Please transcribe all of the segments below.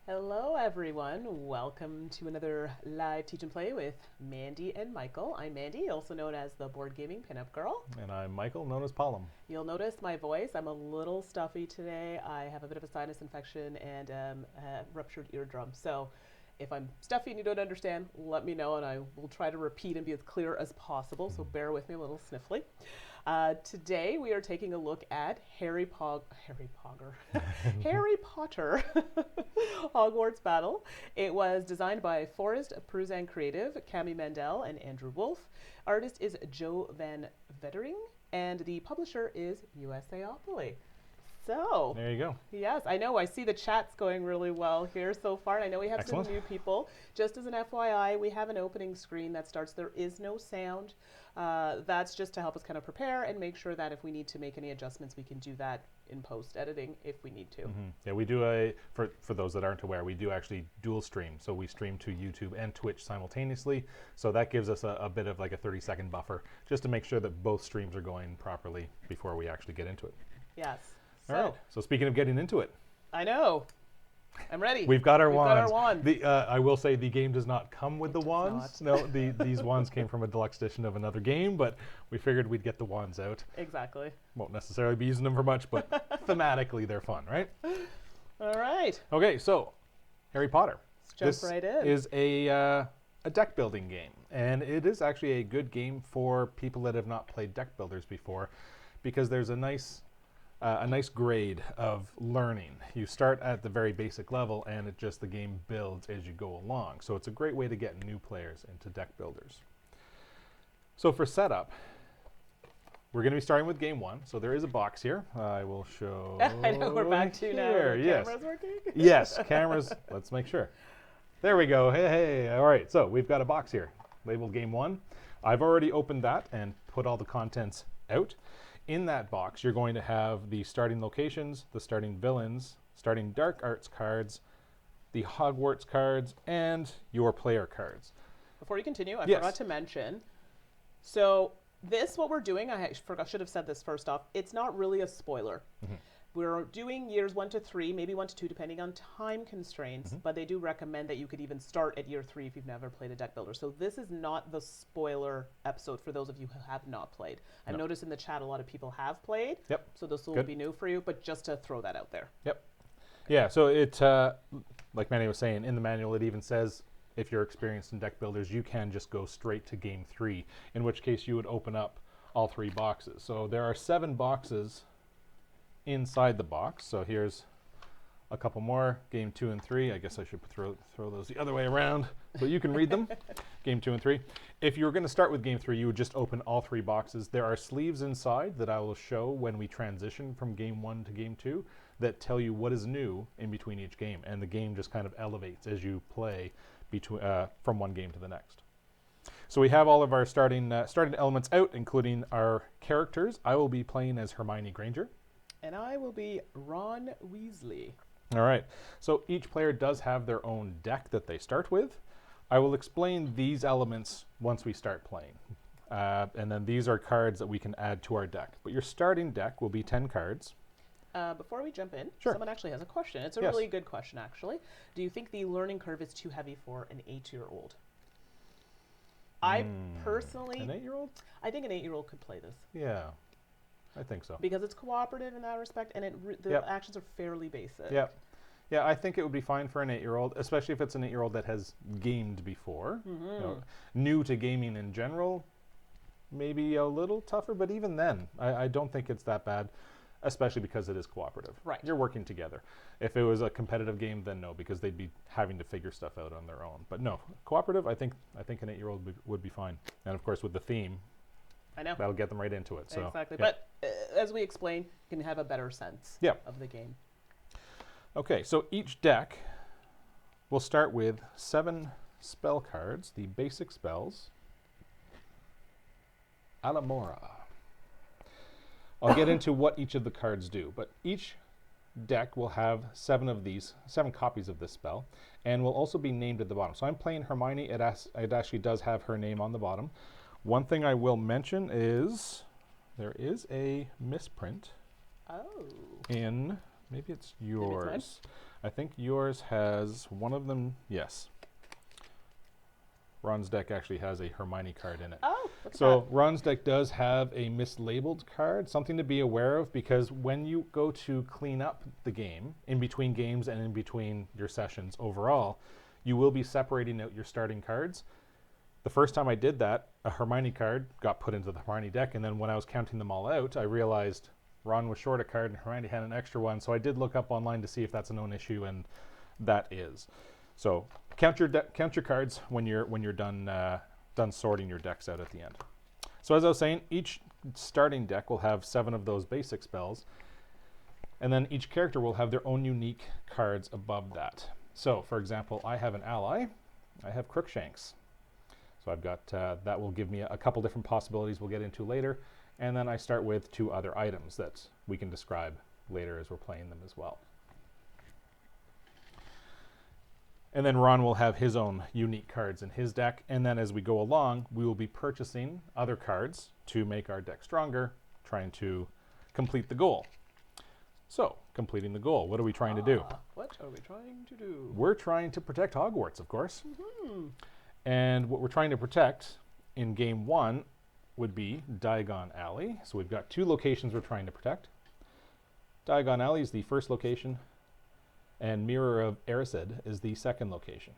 Hello everyone, welcome to another live teach and play with Mandy and Michael. I'm Mandy, also known as the Board Gaming Pinup Girl. And I'm Michael, known as Pollum. You'll notice my voice, I'm a little stuffy today. I have a bit of a sinus infection and a ruptured eardrum. So if I'm stuffy and you don't understand, let me know and I will try to repeat and be as clear as possible. So bear with me, a little sniffly. Today we are taking a look at Harry Potter Hogwarts Battle. It was designed by Forrest Pruzan Creative, Cami Mandel, and Andrew Wolf. Artist is Joe Van Vettering, and the publisher is USAopoly. So, there you go. Yes, I know. I see the chat's going really well here so far, and I know we have Excellent. some new people. Just as an FYI, we have an opening screen that starts. There is no sound. That's just to help us kind of prepare and make sure that if we need to make any adjustments, we can do that in post-editing if we need to. Mm-hmm. Yeah, we do for those that aren't aware, we do actually dual stream. So we stream to YouTube and Twitch simultaneously. So that gives us a bit of like a 30-second buffer just to make sure that both streams are going properly before we actually get into it. Yes. All right. So speaking of getting into it. I know. I'm ready. We've got our wands. Got our wands. I will say the game does not come with the wands. Not. No, these wands came from a deluxe edition of another game, but we figured we'd get the wands out. Exactly. Won't necessarily be using them for much, but thematically they're fun, right? All right. Okay, so Harry Potter. Let's jump right in. This is a deck building game, and it is actually a good game for people that have not played deck builders before, because there's a nice grade of learning. You start at the very basic level, and the game builds as you go along. So it's a great way to get new players into deck builders. So for setup, we're going to be starting with game one. So there is a box here. I will show. I know we're back to now. The Yes. camera's working. Yes, cameras. Let's make sure. There we go. Hey. All right. So we've got a box here labeled game one. I've already opened that and put all the contents out. In that box, you're going to have the starting locations, the starting villains, starting dark arts cards, the Hogwarts cards, and your player cards. Before you continue, I Yes. forgot to mention. So what we're doing, should have said this first off, it's not really a spoiler. Mm-hmm. We're doing years 1 to 3, maybe 1 to 2, depending on time constraints, but they do recommend that you could even start at year 3 if you've never played a deck builder. So this is not the spoiler episode for those of you who have not played. I've noticed in the chat a lot of people have played, Yep. so this will be new for you, but just to throw that out there. Yep. Yeah, so it, like Manny was saying, in the manual it even says if you're experienced in deck builders, you can just go straight to game 3, in which case you would open up all 3 boxes. So there are 7 boxes inside the box. So here's a couple more, game 2 and 3. I guess I should throw those the other way around so you can read them. Game 2 and 3. If you were going to start with game 3, you would just open all 3 boxes. There are sleeves inside that I will show when we transition from game 1 to game 2 that tell you what is new in between each game, and the game just kind of elevates as you play from one game to the next. So we have all of our starting elements out, including our characters. I will be playing as Hermione Granger. And I will be Ron Weasley. All right. So each player does have their own deck that they start with. I will explain these elements once we start playing. And then these are cards that we can add to our deck. But your starting deck will be 10 cards. Before we jump in, Sure. someone actually has a question. It's a Yes. really good question, actually. Do you think the learning curve is too heavy for an 8-year-old? I personally... An 8-year-old? I think an 8-year-old could play this. Yeah, I think so. Because it's cooperative in that respect, and the actions are fairly basic. Yep. Yeah, I think it would be fine for an 8-year-old, especially if it's an 8-year-old that has gamed before. Mm-hmm. You know, new to gaming in general, maybe a little tougher, but even then, I don't think it's that bad, especially because it is cooperative. Right. You're working together. If it was a competitive game, then no, because they'd be having to figure stuff out on their own. But no, cooperative, I think an 8-year-old would be fine. And of course, with the theme, I know. that'll get them right into it. So, exactly. yeah. But as we explained, you can have a better sense of the game. Okay, so each deck will start with 7 spell cards, the basic spells. Alamora. I'll get into what each of the cards do, but each deck will have 7 copies of this spell, and will also be named at the bottom. So I'm playing Hermione. It actually does have her name on the bottom. One thing I will mention is there is a misprint in, maybe it's yours. I think yours has one of them. Yes. Ron's deck actually has a Hermione card in it. Oh, look at So Ron's deck does have a mislabeled card, something to be aware of, because when you go to clean up the game, in between games and in between your sessions overall, you will be separating out your starting cards. The first time I did that, a Hermione card got put into the Hermione deck, and then when I was counting them all out, I realized Ron was short a card and Hermione had an extra one, so I did look up online to see if that's a known issue, and that is. So count your cards when you're done sorting your decks out at the end. So as I was saying, each starting deck will have 7 of those basic spells, and then each character will have their own unique cards above that. So for example, I have an ally. I have Crookshanks. So I've got that will give me a couple different possibilities we'll get into later, and then I start with 2 other items that we can describe later as we're playing them as well. And then Ron will have his own unique cards in his deck. And then as we go along, we will be purchasing other cards to make our deck stronger, trying to complete the goal. So, completing the goal. What are we trying to do? What are we trying to do? We're trying to protect Hogwarts, of course. Mm-hmm. And what we're trying to protect in game 1 would be Diagon Alley. So we've got 2 locations we're trying to protect. Diagon Alley is the first location, and Mirror of Erised is the second location.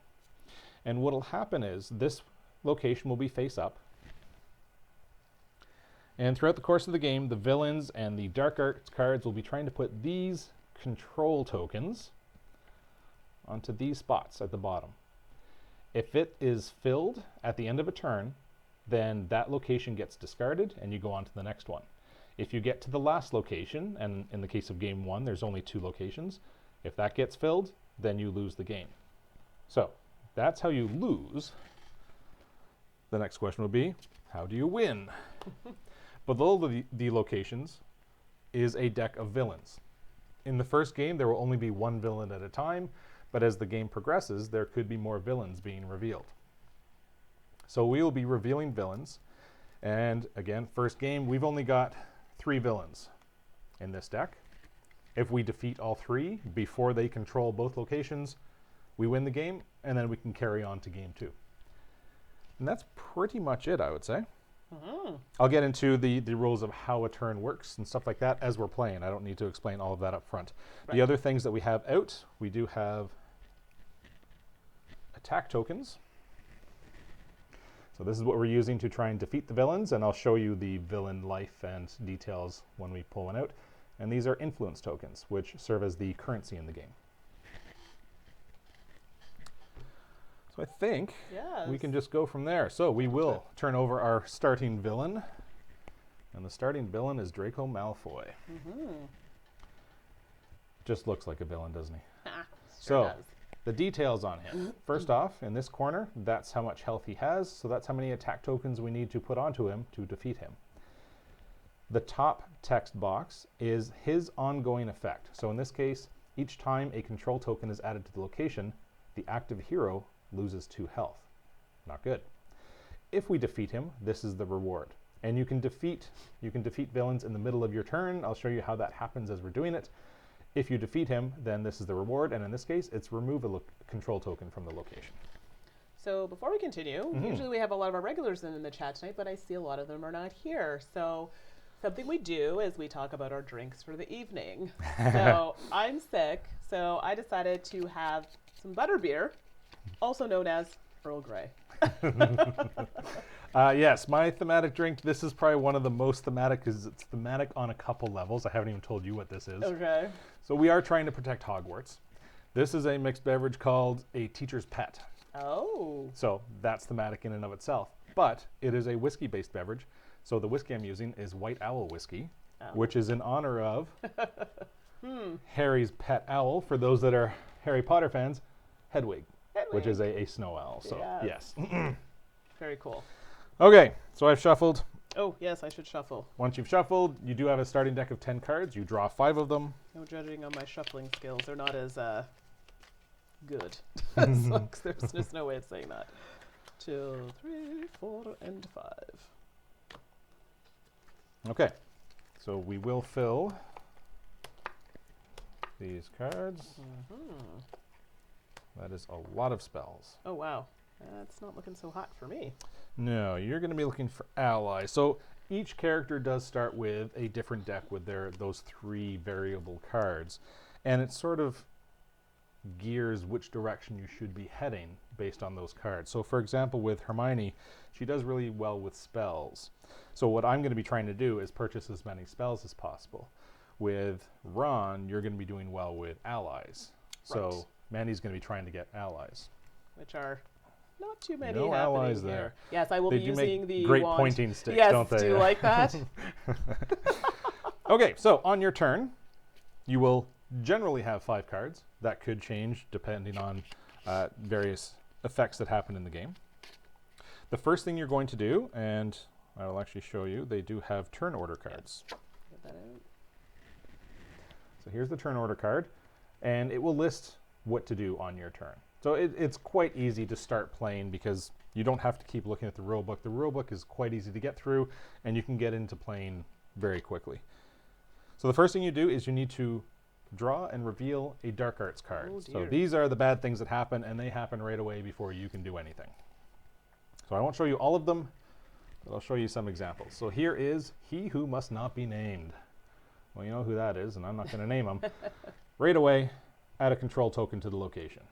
And what will happen is this location will be face up. And throughout the course of the game, the villains and the dark arts cards will be trying to put these control tokens onto these spots at the bottom. If it is filled at the end of a turn, then that location gets discarded and you go on to the next one. If you get to the last location, and in the case of game 1, there's only 2 locations, if that gets filled, then you lose the game. So that's how you lose. The next question will be, how do you win? Below the locations is a deck of villains. In the first game, there will only be 1 villain at a time, but as the game progresses, there could be more villains being revealed. So we will be revealing villains. And again, first game, we've only got 3 villains in this deck. If we defeat all 3 before they control both locations, we win the game, and then we can carry on to game 2. And that's pretty much it, I would say. Mm-hmm. I'll get into the rules of how a turn works and stuff like that as we're playing. I don't need to explain all of that up front. Right. The other things that we have out, we do have attack tokens. So this is what we're using to try and defeat the villains, and I'll show you the villain life and details when we pull one out. And these are influence tokens, which serve as the currency in the game. So I think we can just go from there. So we will turn over our starting villain. And the starting villain is Draco Malfoy. Mm-hmm. Just looks like a villain, doesn't he? Sure so does. The details on him. First off, in this corner, that's how much health he has. So that's how many attack tokens we need to put onto him to defeat him. The top text box is his ongoing effect. So in this case, each time a control token is added to the location, the active hero loses 2 health. Not good. If we defeat him, this is the reward. And you can defeat villains in the middle of your turn. I'll show you how that happens as we're doing it. If you defeat him, then this is the reward, and in this case, it's remove a control token from the location. So before we continue, usually we have a lot of our regulars in the chat tonight, but I see a lot of them are not here. So something we do is we talk about our drinks for the evening. So I'm sick, so I decided to have some butterbeer, also known as Earl Grey. Yes, my thematic drink, this is probably one of the most thematic because it's thematic on a couple levels. I haven't even told you what this is. Okay. So we are trying to protect Hogwarts. This is a mixed beverage called a teacher's pet. Oh. So that's thematic in and of itself. But it is a whiskey-based beverage. So the whiskey I'm using is White Owl whiskey, which is in honor of Harry's pet owl. For those that are Harry Potter fans, Hedwig. Which is a snow owl. So yes. Very cool. Okay, so I've shuffled. Oh, yes, I should shuffle. Once you've shuffled, you do have a starting deck of 10 cards. You draw 5 of them. No judging on my shuffling skills. They're not as good. So, there's just no way of saying that. 2, 3, 4, and 5. Okay, so we will fill these cards. Mm-hmm. That is a lot of spells. Oh, wow. That's not looking so hot for me. No, you're going to be looking for allies. So each character does start with a different deck with those 3 variable cards. And it sort of gears which direction you should be heading based on those cards. So for example, with Hermione, she does really well with spells. So what I'm going to be trying to do is purchase as many spells as possible. With Ron, you're going to be doing well with allies. Right. So Mandy's going to be trying to get allies. Which are not too many No happening allies here. there. Yes, I will They be do make using the great wand. pointing sticks, yes, don't they? do you like that? Okay, so on your turn, you will generally have 5 cards. That could change depending on various effects that happen in the game. The first thing you're going to do, and I will actually show you, they do have turn order cards. Get that out. So here's the turn order card, and it will list what to do on your turn. So it's quite easy to start playing because you don't have to keep looking at the rule book. The rule book is quite easy to get through, and you can get into playing very quickly. So the first thing you do is you need to draw and reveal a dark arts card. Oh, So dear. these are the bad things that happen, and they happen right away before you can do anything. So I won't show you all of them, but I'll show you some examples. So here is He Who Must Not Be Named. Well, you know who that is, and I'm not going to name him. Right away, add a control token to the location.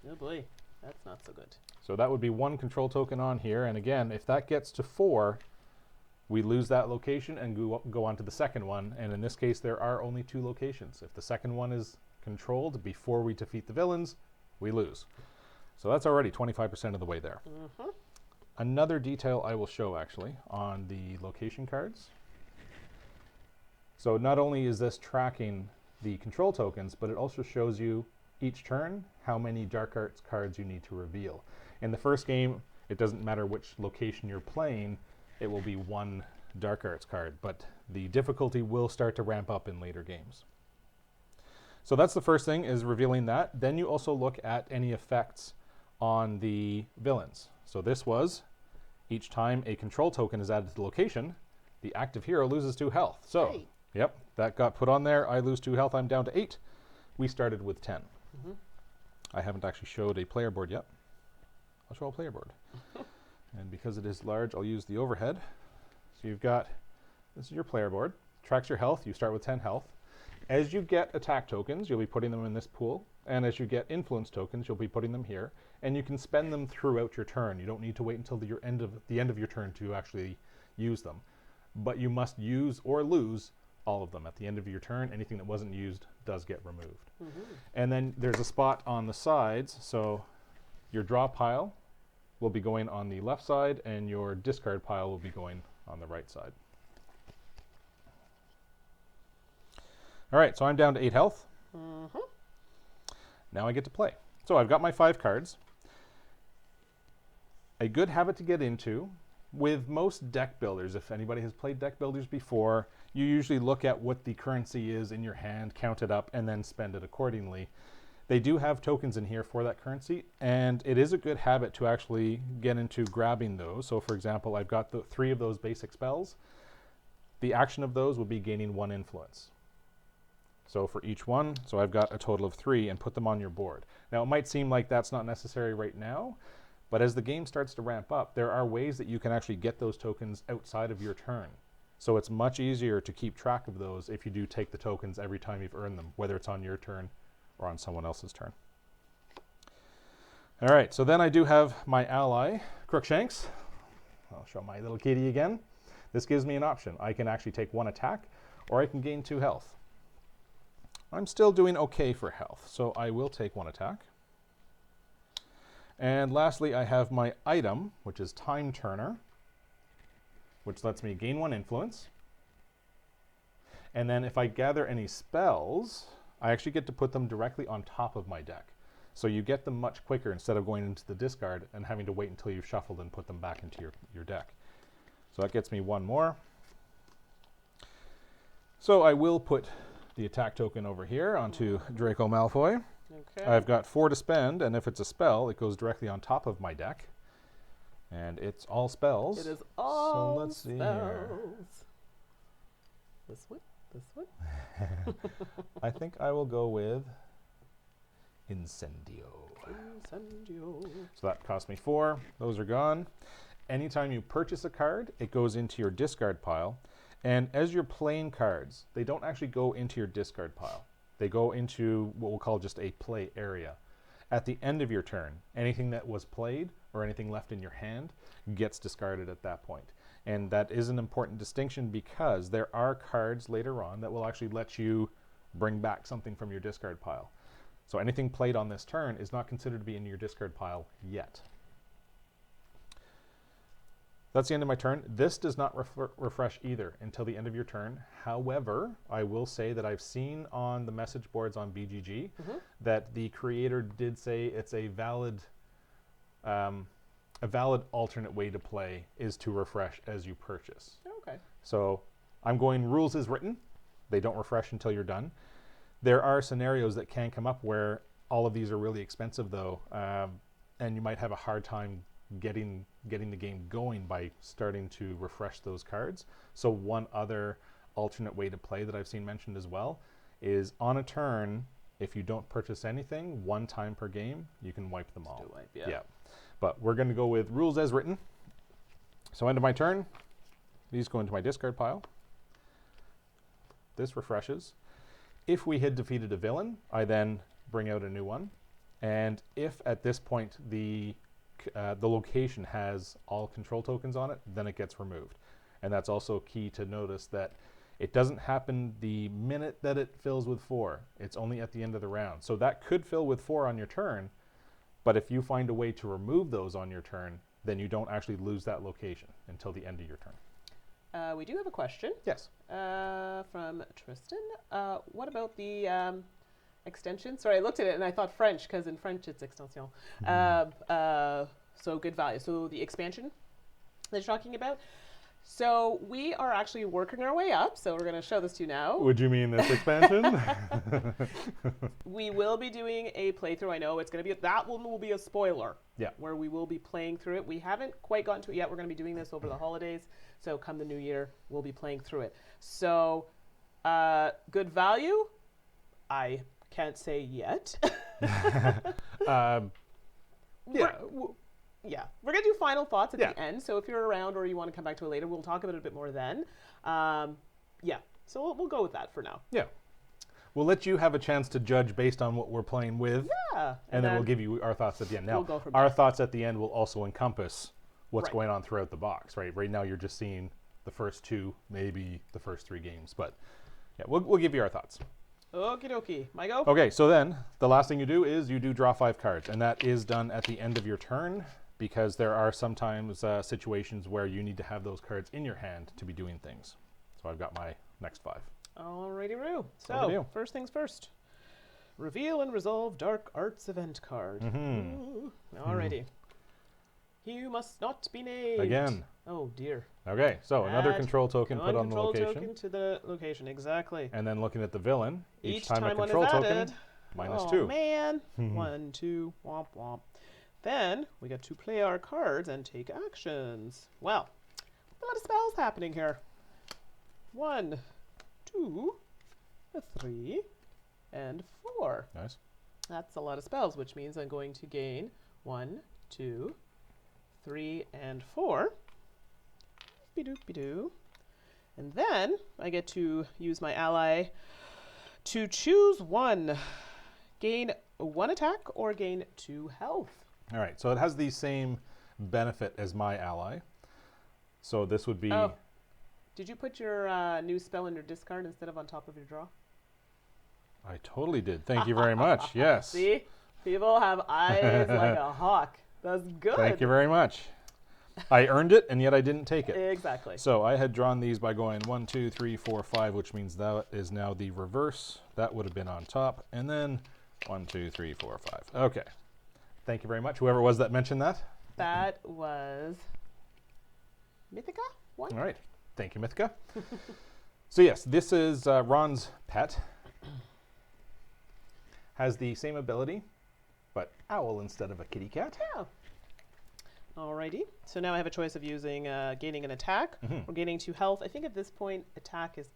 Oh boy, that's not so good. So that would be 1 control token on here, and again, if that gets to 4, we lose that location and go on to the second one, and in this case there are only 2 locations. If the second one is controlled before we defeat the villains, we lose. So that's already 25% of the way there. Mm-hmm. Another detail I will show actually on the location cards. So not only is this tracking the control tokens, but it also shows you each turn how many dark arts cards you need to reveal. In the first game, it doesn't matter which location you're playing, it will be 1 dark arts card, but the difficulty will start to ramp up in later games. So that's the first thing, is revealing that. Then you also look at any effects on the villains. So this was, each time a control token is added to the location, the active hero loses 2 health. So, Hey. yep, that got put on there. I lose 2 health, I'm down to 8. We started with 10. Mm-hmm. I haven't actually showed a player board yet. I'll show a player board. And because it is large, I'll use the overhead. So you've got, this is your player board, tracks your health, you start with 10 health. As you get attack tokens, you'll be putting them in this pool, and as you get influence tokens, you'll be putting them here, and you can spend them throughout your turn. You don't need to wait until the end of your turn to actually use them. But you must use or lose all of them at the end of your turn. Anything that wasn't used does get removed. Mm-hmm. And then there's a spot on the sides, so your draw pile will be going on the left side, and your discard pile will be going on the right side. All right, so I'm down to 8 health. Mm-hmm. Now I get to play. So I've got my 5 cards. A good habit to get into with most deck builders, if anybody has played deck builders before, you usually look at what the currency is in your hand, count it up, and then spend it accordingly. They do have tokens in here for that currency, and it is a good habit to actually get into grabbing those. So for example, I've got the 3 of those basic spells. The action of those will be gaining 1 influence. So for each one, so I've got a total of 3, and put them on your board. Now it might seem like that's not necessary right now, but as the game starts to ramp up, there are ways that you can actually get those tokens outside of your turn. So it's much easier to keep track of those if you do take the tokens every time you've earned them, whether it's on your turn or on someone else's turn. All right, so then I do have my ally, Crookshanks. I'll show my little kitty again. This gives me an option. I can actually take 1 attack, or I can gain 2 health. I'm still doing okay for health, so I will take 1 attack. And lastly, I have my item, which is Time Turner, which lets me gain 1 influence. And then if I gather any spells, I actually get to put them directly on top of my deck. So you get them much quicker instead of going into the discard and having to wait until you've shuffled and put them back into your deck. So that gets me 1 more. So I will put the attack token over here onto Draco Malfoy. Okay. I've got 4 to spend, and if it's a spell, it goes directly on top of my deck. And it's all spells. It is all let's see here. spells. This way. This one? I think I will go with Incendio. Incendio. So that cost me 4. Those are gone. Anytime you purchase a card, it goes into your discard pile. And as you're playing cards, they don't actually go into your discard pile. They go into what we'll call just a play area. At the end of your turn, anything that was played or anything left in your hand gets discarded at that point. And that is an important distinction because there are cards later on that will actually let you bring back something from your discard pile. So anything played on this turn is not considered to be in your discard pile yet. That's the end of my turn. This does not refresh either until the end of your turn. However, I will say that I've seen on the message boards on BGG that the creator did say it's a valid alternate way to play is to refresh as you purchase. Okay. So I'm going rules as written. They don't refresh until you're done. There are scenarios that can come up where all of these are really expensive though, and you might have a hard time getting the game going by starting to refresh those cards. So one other alternate way to play that I've seen mentioned as well is on a turn, if you don't purchase anything, 1 time per game, you can wipe them all. Wipe, yeah. But we're going to go with rules as written. So end of my turn, these go into my discard pile. This refreshes. If we had defeated a villain, I then bring out a new one. And if at this point the location has all control tokens on it, then it gets removed. And that's also key to notice that it doesn't happen the minute that it fills with 4. It's only at the end of the round. So that could fill with 4 on your turn, but if you find a way to remove those on your turn, then you don't actually lose that location until the end of your turn. We do have a question. Yes. From Tristan. What about the extension? Sorry, I looked at it and I thought French, because in French it's extension. So good value. So the expansion that you're talking about. So we are actually working our way up. So we're going to show this to you now. Would you mean this expansion? We will be doing a playthrough. I know it's going to be, that one will be a spoiler. Yeah. Where we will be playing through it. We haven't quite gotten to it yet. We're going to be doing this over the holidays. So come the new year, we'll be playing through it. So good value? I can't say yet. Yeah, we're going to do final thoughts at the end. So if you're around or you want to come back to it later, we'll talk about it a bit more then. So we'll go with that for now. Yeah. We'll let you have a chance to judge based on what we're playing with. Yeah. And then we'll give you our thoughts at the end. Now, we'll go from our there. thoughts at the end will also encompass what's Right. going on throughout the box, right? Right now you're just seeing the first 2, maybe the first 3 games. But yeah, we'll give you our thoughts. Okie dokie. My go? Okay, so then the last thing you do is you do draw 5 cards. And that is done at the end of your turn, because there are sometimes situations where you need to have those cards in your hand to be doing things. So I've got my next 5. Alrighty-roo. Over to you. So, first things first. Reveal and resolve Dark Arts event card. Ooh. Alrighty. You must not be named. Again. Oh, dear. Okay, so another Add control token put on the control location. token to the location, exactly. And then looking at the villain, each time a one control is token, added. -2. Oh, man. 1, 2, womp womp. Then we get to play our cards and take actions. Well, a lot of spells happening here. 1, 2, 3, and 4. Nice. That's a lot of spells, which means I'm going to gain 1, 2, 3, and 4. Be-doo. And then I get to use my ally to choose 1. Gain 1 attack or gain 2 health. All right, so it has the same benefit as my ally. So this would be... Oh. Did you put your new spell in your discard instead of on top of your draw? I totally did. Thank you very much. Yes. See? People have eyes like a hawk. That's good. Thank you very much. I earned it, and yet I didn't take it. Exactly. So I had drawn these by going 1, 2, 3, 4, 5, which means that is now the reverse. That would have been on top. And then 1, 2, 3, 4, 5. Okay. Thank you very much. Whoever it was that mentioned that. That was Mythica 1. All right. Thank you, Mythica. So yes, this is Ron's pet. Has the same ability, but owl instead of a kitty cat. Yeah. Alrighty. So now I have a choice of using gaining an attack or gaining 2 health. I think at this point attack is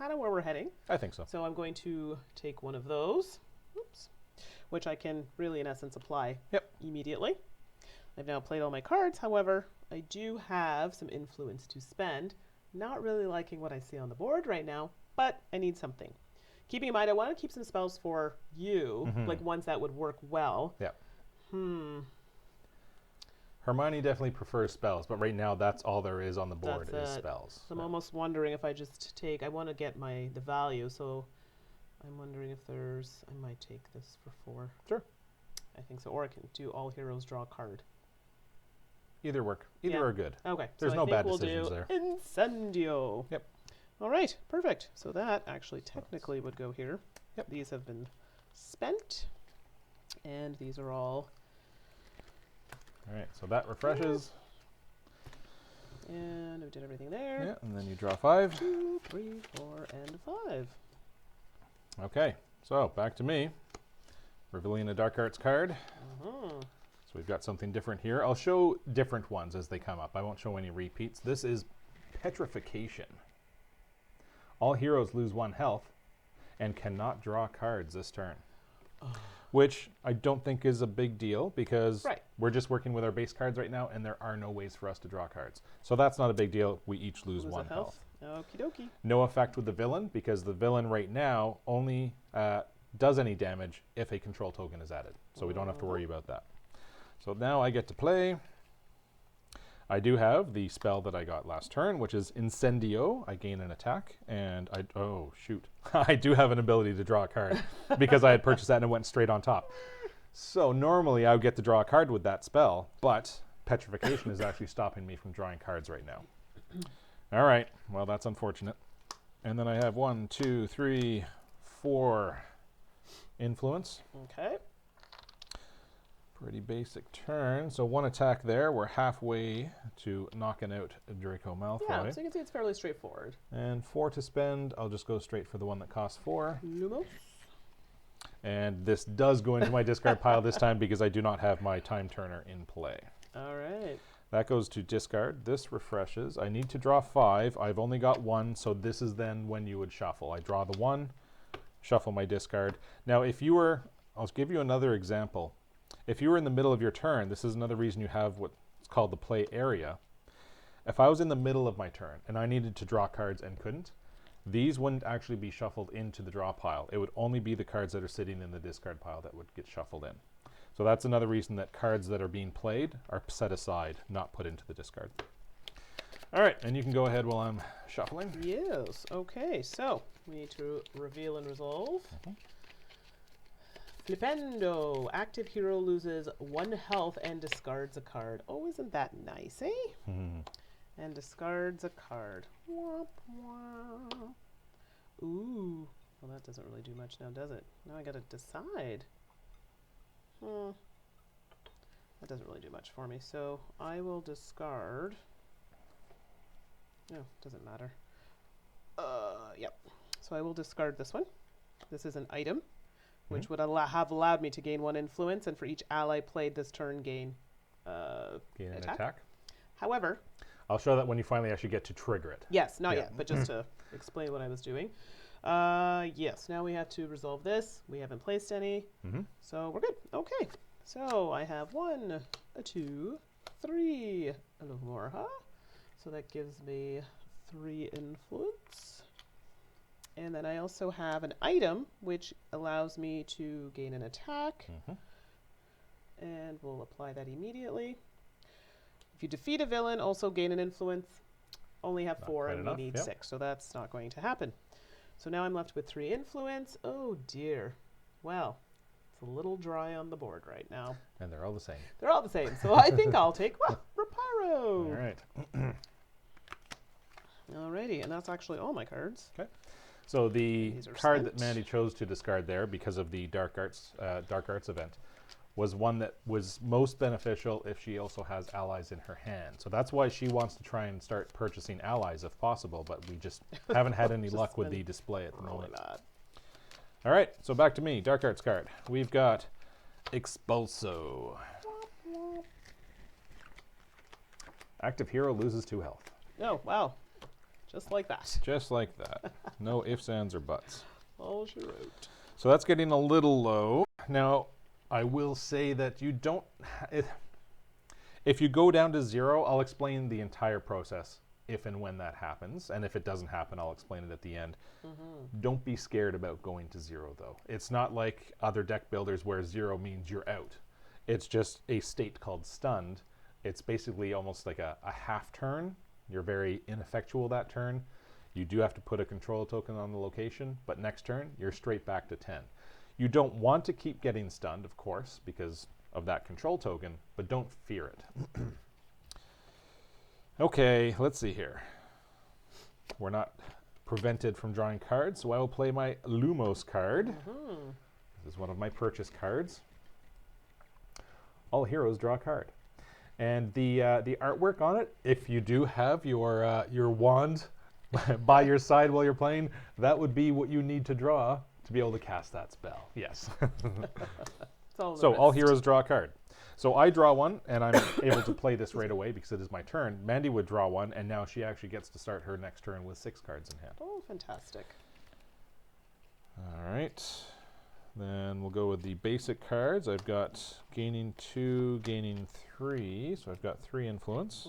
kind of where we're heading. I think so. So I'm going to take one of those, oops, which I can really, in essence, apply immediately. I've now played all my cards. However, I do have some influence to spend. Not really liking what I see on the board right now, but I need something. Keeping in mind, I want to keep some spells for you, like ones that would work well. Yeah. Hermione definitely prefers spells, but right now that's all there is on the board is spells. So I'm almost wondering if I just take, I want to get the value, so I'm wondering if I might take this for 4. Sure. I think so, or I can do all heroes draw a card. Either work. Either are good. Okay. There's so no I think bad we'll decisions do there. Incendio. Yep. All right, perfect. So that actually technically would go here. Yep. These have been spent, and these are all. All right, so that refreshes. And we did everything there. Yeah, and then you draw 5. 2, 3, 4, and 5. Okay, so back to me. Revealing a Dark Arts card. So we've got something different here. I'll show different ones as they come up. I won't show any repeats. This is Petrification. All heroes lose 1 health and cannot draw cards this turn. Which I don't think is a big deal because we're just working with our base cards right now and there are no ways for us to draw cards. So that's not a big deal. We each lose 1 health. Okie dokie. No effect with the villain because the villain right now only does any damage if a control token is added. So we don't have to worry about that. So now I get to play. I do have the spell that I got last turn, which is Incendio. I gain an attack, and oh shoot, I do have an ability to draw a card because I had purchased that and it went straight on top. So normally I would get to draw a card with that spell, but Petrification is actually stopping me from drawing cards right now. All right, well that's unfortunate. And then I have 1, 2, 3, 4 influence. Okay. Pretty basic turn. So 1 attack there. We're halfway to knocking out Draco Malfoy. Yeah, so you can see it's fairly straightforward. And 4 to spend. I'll just go straight for the one that costs 4. Lumos. And this does go into my discard pile this time because I do not have my Time Turner in play. All right. That goes to discard. This refreshes. I need to draw 5. I've only got 1, so this is then when you would shuffle. I draw the 1, shuffle my discard. Now, if you were, I'll give you another example. If you were in the middle of your turn, this is another reason you have what's called the play area. If I was in the middle of my turn and I needed to draw cards and couldn't, these wouldn't actually be shuffled into the draw pile. It would only be the cards that are sitting in the discard pile that would get shuffled in. So that's another reason that cards that are being played are set aside, not put into the discard. All right, and you can go ahead while I'm shuffling. Yes, okay, so we need to reveal and resolve. Flipendo. Active hero loses 1 health and discards a card. Oh, isn't that nice, eh? And discards a card. Womp womp. Ooh. Well, that doesn't really do much now, does it? Now I gotta decide. That doesn't really do much for me. So I will discard. No, doesn't matter. Yep. So I will discard this one. This is an item, which would have allowed me to gain 1 influence, and for each ally played this turn gain an attack. However, I'll show that when you finally actually get to trigger it. Yes, not yet, but just to explain what I was doing. Yes, now we have to resolve this. We haven't placed any, so we're good. Okay, so I have 1, 2, 3, a little more, huh? So that gives me 3 influence. And then I also have an item, which allows me to gain an attack. And we'll apply that immediately. If you defeat a villain, also gain an influence. Only have 4 and we need 6, so that's not going to happen. So now I'm left with 3 influence. Oh dear. Well, it's a little dry on the board right now. And they're all the same. They're all the same, so I think I'll take, Reparo. All right. Alrighty, and that's actually all my cards. Okay. So the card spent. that Mandy chose to discard there because of the Dark Arts event was one that was most beneficial if she also has allies in her hand. So that's why she wants to try and start purchasing allies if possible, but we just haven't had any luck with the display at the moment. All right, so back to me, Dark Arts card. We've got Expulso. Active hero loses 2 health. Oh, wow. Just like that. Just like that. No ifs, ands, or buts. All she wrote. So that's getting a little low. Now, I will say that you don't... If you go down to 0, I'll explain the entire process if and when that happens. And if it doesn't happen, I'll explain it at the end. Don't be scared about going to 0, though. It's not like other deck builders where 0 means you're out. It's just a state called stunned. It's basically almost like a half turn. You're very ineffectual that turn. You do have to put a control token on the location, but next turn, you're straight back to 10. You don't want to keep getting stunned, of course, because of that control token, but don't fear it. Okay, let's see here. We're not prevented from drawing cards, so I will play my Lumos card. This is one of my purchase cards. All heroes draw a card. And the artwork on it, if you do have your wand by your side while you're playing, that would be what you need to draw to be able to cast that spell. Yes. So all heroes draw a card. So I draw one, and I'm able to play this right away because it is my turn. Mandi would draw one, and now she actually gets to start her next turn with 6 cards in hand. Oh, fantastic. All right. Then we'll go with the basic cards. I've got gaining 2, gaining 3. So I've got 3 influence.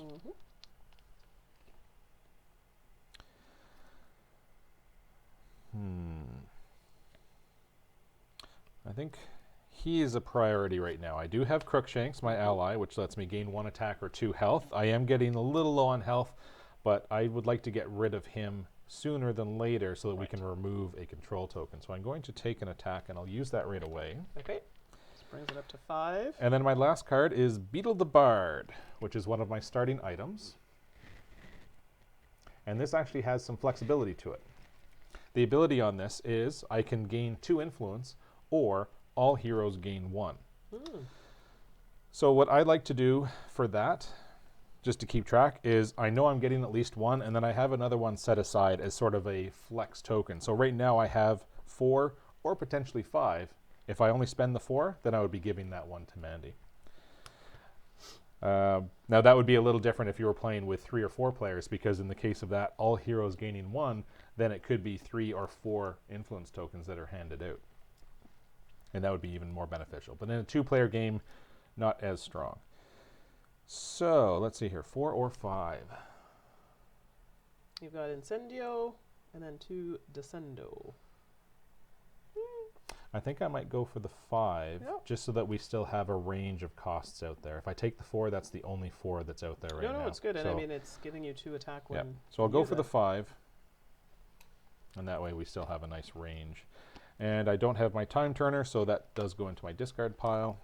I think he is a priority right now. I do have Crookshanks, my ally, which lets me gain 1 attack or 2 health. I am getting a little low on health, but I would like to get rid of him sooner than later so that we can remove a control token. So I'm going to take an attack, and I'll use that right away. Okay. This brings it up to 5. And then my last card is Beetle the Bard, which is one of my starting items. And this actually has some flexibility to it. The ability on this is I can gain 2 influence, or all heroes gain 1. So what I like to do for that, just to keep track, is I know I'm getting at least 1, and then I have another one set aside as sort of a flex token. So right now I have 4 or potentially 5. If I only spend the 4, then I would be giving that one to Mandi. Now that would be a little different if you were playing with 3 or 4 players, because in the case of that, all heroes gaining 1, then it could be 3 or 4 influence tokens that are handed out. And that would be even more beneficial. But in a 2-player game, not as strong. So let's see here, 4 or 5. You've got Incendio and then 2 Descendo. I think I might go for the 5, just so that we still have a range of costs out there. If I take the 4, that's the only 4 that's out there right now. No, it's good. So, and I mean, it's giving you 2 attack when so I'll go for the 5. And that way we still have a nice range. And I don't have my time turner, so that does go into my discard pile.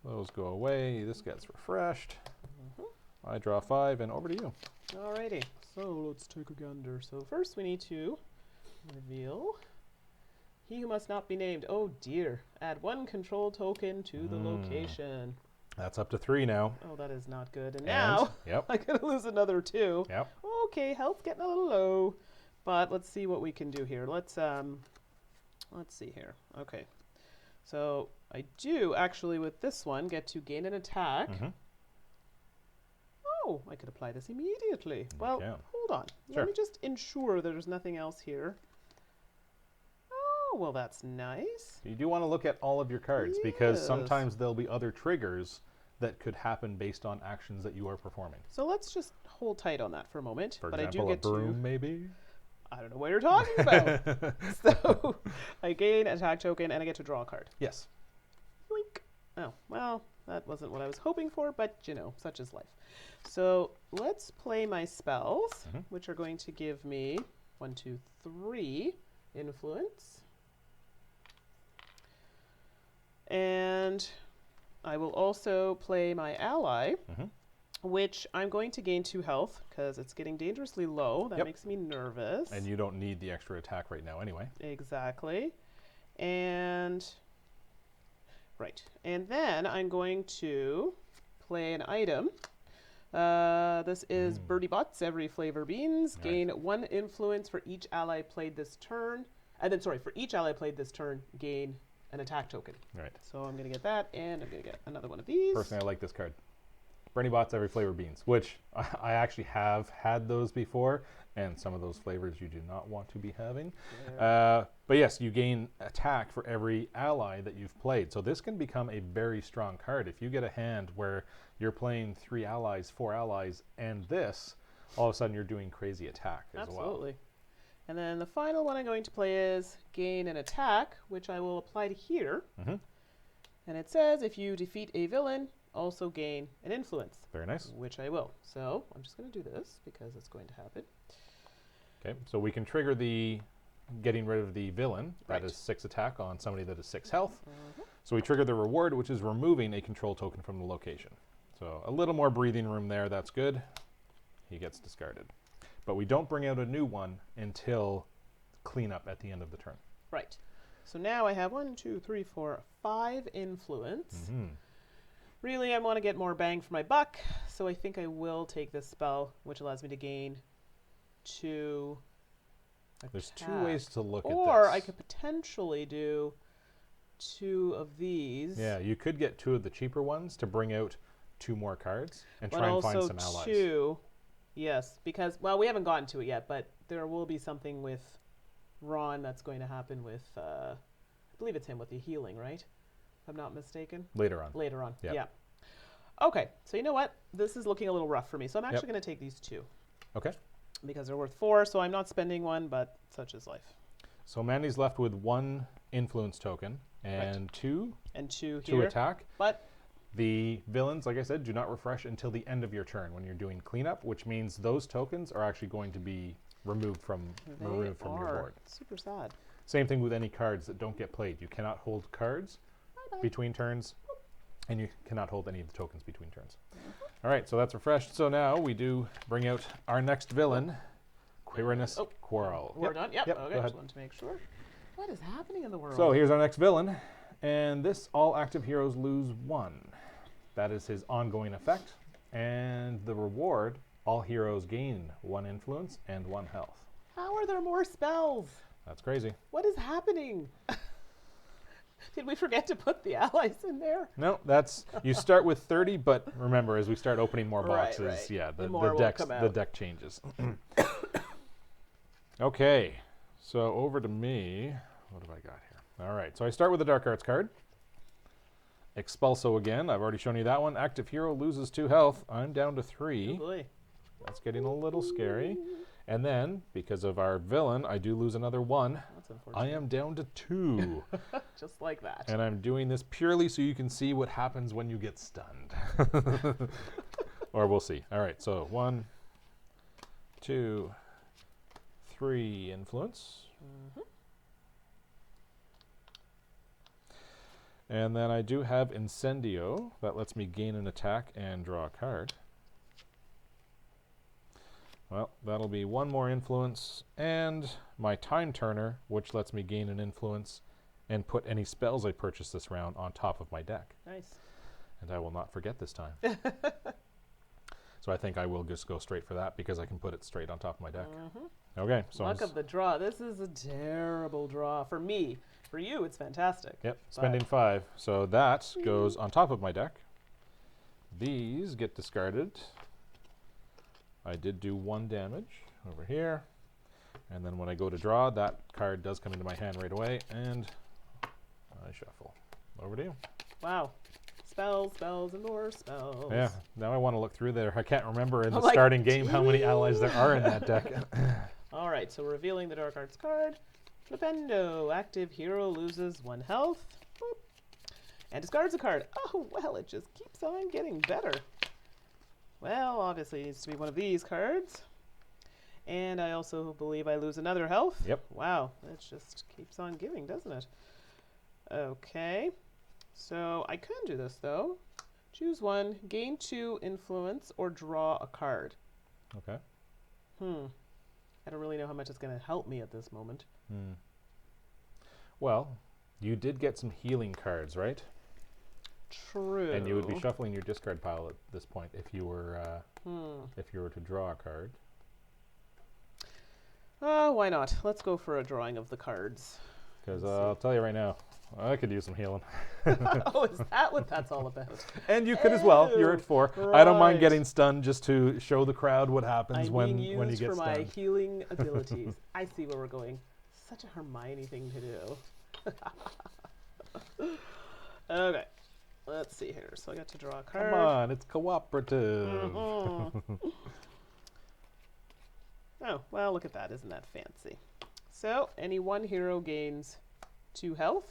Those go away. This gets refreshed. I draw 5, and over to you. Alrighty. So let's take a gander. So first we need to reveal he who must not be named. Oh dear. Add 1 control token to the location. That's up to 3 now. Oh, that is not good. And now yep. I gotta lose another 2. Yep. Okay, health getting a little low. But let's see what we can do here. Let's see here. Okay. So I do actually with this one get to gain an attack. Oh, I could apply this immediately. Well, hold on. Let me just ensure there's nothing else here. Oh, well, that's nice. You do want to look at all of your cards, because sometimes there'll be other triggers that could happen based on actions that you are performing. So let's just hold tight on that for a moment. For but example, I do get a broom, maybe? I don't know what you're talking about. So I gain an attack token, and I get to draw a card. Yes. Yoink. Oh, well, that wasn't what I was hoping for, but, you know, such is life. So let's play my spells, which are going to give me 1, 2, 3 influence. And I will also play my ally, which I'm going to gain 2 health because it's getting dangerously low. That makes me nervous. And you don't need the extra attack right now anyway. Exactly. And and then I'm going to play an item. This is Birdie Bots, every flavor beans. Gain 1 influence for each ally played this turn. And then, sorry, for each ally played this turn, gain an attack token. Right. So I'm going to get that, and I'm going to get another one of these. Personally, I like this card. Bernie Bott's every flavor beans, which I actually have had those before, and some of those flavors you do not want to be having. Yeah. But yes, you gain attack for every ally that you've played. So this can become a very strong card. If you get a hand where you're playing 3 allies, 4 allies, and this, all of a sudden you're doing crazy attack as well. Absolutely. And then the final one I'm going to play is gain an attack, which I will apply to here. Mm-hmm. And it says if you defeat a villain, also gain an influence. Very nice. Which I will. So I'm just going to do this because it's going to happen. Okay, so we can trigger the getting rid of the villain. Right. That is 6 attack on somebody that is 6 health. Mm-hmm. So we trigger the reward, which is removing a control token from the location. So a little more breathing room there. That's good. He gets discarded. But we don't bring out a new one until cleanup at the end of the turn. Right. So now I have 5 influence. Mm-hmm. Really, I want to get more bang for my buck, so I think I will take this spell, which allows me to gain 2 There's 2 attack. ways to look at this. Or I could potentially do 2 of these. Yeah, you could get 2 of the cheaper ones to bring out 2 more cards and But try and also find some allies. 2, yes, because, well, we haven't gotten to it yet, but there will be something with Ron that's going to happen with, I believe it's him with the healing, right? If I'm not mistaken. Later on. Later on, Yeah. yeah. Okay, so you know what? This is looking a little rough for me, so I'm actually going to take these 2. Okay. Because they're worth 4, so I'm not spending one, but such is life. So Mandy's left with 1 influence token and 2 And 2 to here. attack. But The villains, like I said, do not refresh until the end of your turn when you're doing cleanup, which means those tokens are actually going to be removed from your board. super sad. Same thing with any cards that don't get played. You cannot hold cards between turns, and you cannot hold any of the tokens between turns. All right, so that's refreshed. So now we do bring out our next villain, Quirinus Quarrel. We're done? Yep. Yep, Okay, go ahead. just wanted to make sure. What is happening in the world? So here's our next villain, and this all active heroes lose 1. That is his ongoing effect, and the reward, all heroes gain 1 influence and 1 health. How are there more spells? That's crazy. What is happening? Did we forget to put the allies in there? No, that's you start with 30, but remember as we start opening more Right, boxes, right. yeah, The more will come out. the deck changes. Okay, so over to me. What have I got here? All right, so I start with the Dark Arts card. Expulso again. I've already shown you that one. Active hero loses 2 health. I'm down to 3. Oh boy. That's getting a little scary. And then, because of our villain, I do lose another 1. That's unfortunate. I am down to 2. Just like that. And I'm doing this purely so you can see what happens when you get stunned. Or we'll see. All right, so 1, 2, 3 influence. Mm-hmm. And then I do have Incendio. That lets me gain an attack and draw a card. Well, that'll be 1 more influence, and my Time Turner, which lets me gain an influence and put any spells I purchase this round on top of my deck. Nice. And I will not forget this time. So I think I will just go straight for that because I can put it straight on top of my deck. Mm-hmm. Okay, so Luck of the draw. This is a terrible draw for me. For you, it's fantastic. yep, spending 5. So that goes on top of my deck. These get discarded. I did do 1 damage over here. And then when I go to draw, that card does come into my hand right away, and I shuffle. Over to you. Wow. Spells, spells, and more spells. Yeah, now I want to look through there. I can't remember in the I'm like, starting game how many allies there are in that deck. All right, so revealing the Dark Arts card. Flipendo. Active hero loses 1 health. Boop. And discards a card. Oh, well, it just keeps on getting better. Well, obviously it needs to be one of these cards. And I also believe I lose another health. Yep. Wow, it just keeps on giving, doesn't it? Okay. So I can do this, though. Choose 1, gain 2 influence, or draw a card. Okay. I don't really know how much it's going to help me at this moment. Well, you did get some healing cards, right? True. And you would be shuffling your discard pile at this point if you were to draw a card. Why not? Let's go for a drawing of the cards. Because I'll tell you right now, I could use some healing. Oh, is that what that's all about? And you could as well. You're at 4. I don't mind getting stunned just to show the crowd what happens when you get for my stunned. healing abilities. I see where we're going. Such a Hermione thing to do. Okay, let's see here. So I got to draw a card. Come on, it's cooperative. Oh, well, look at that. Isn't that fancy? So, any one hero gains 2 health.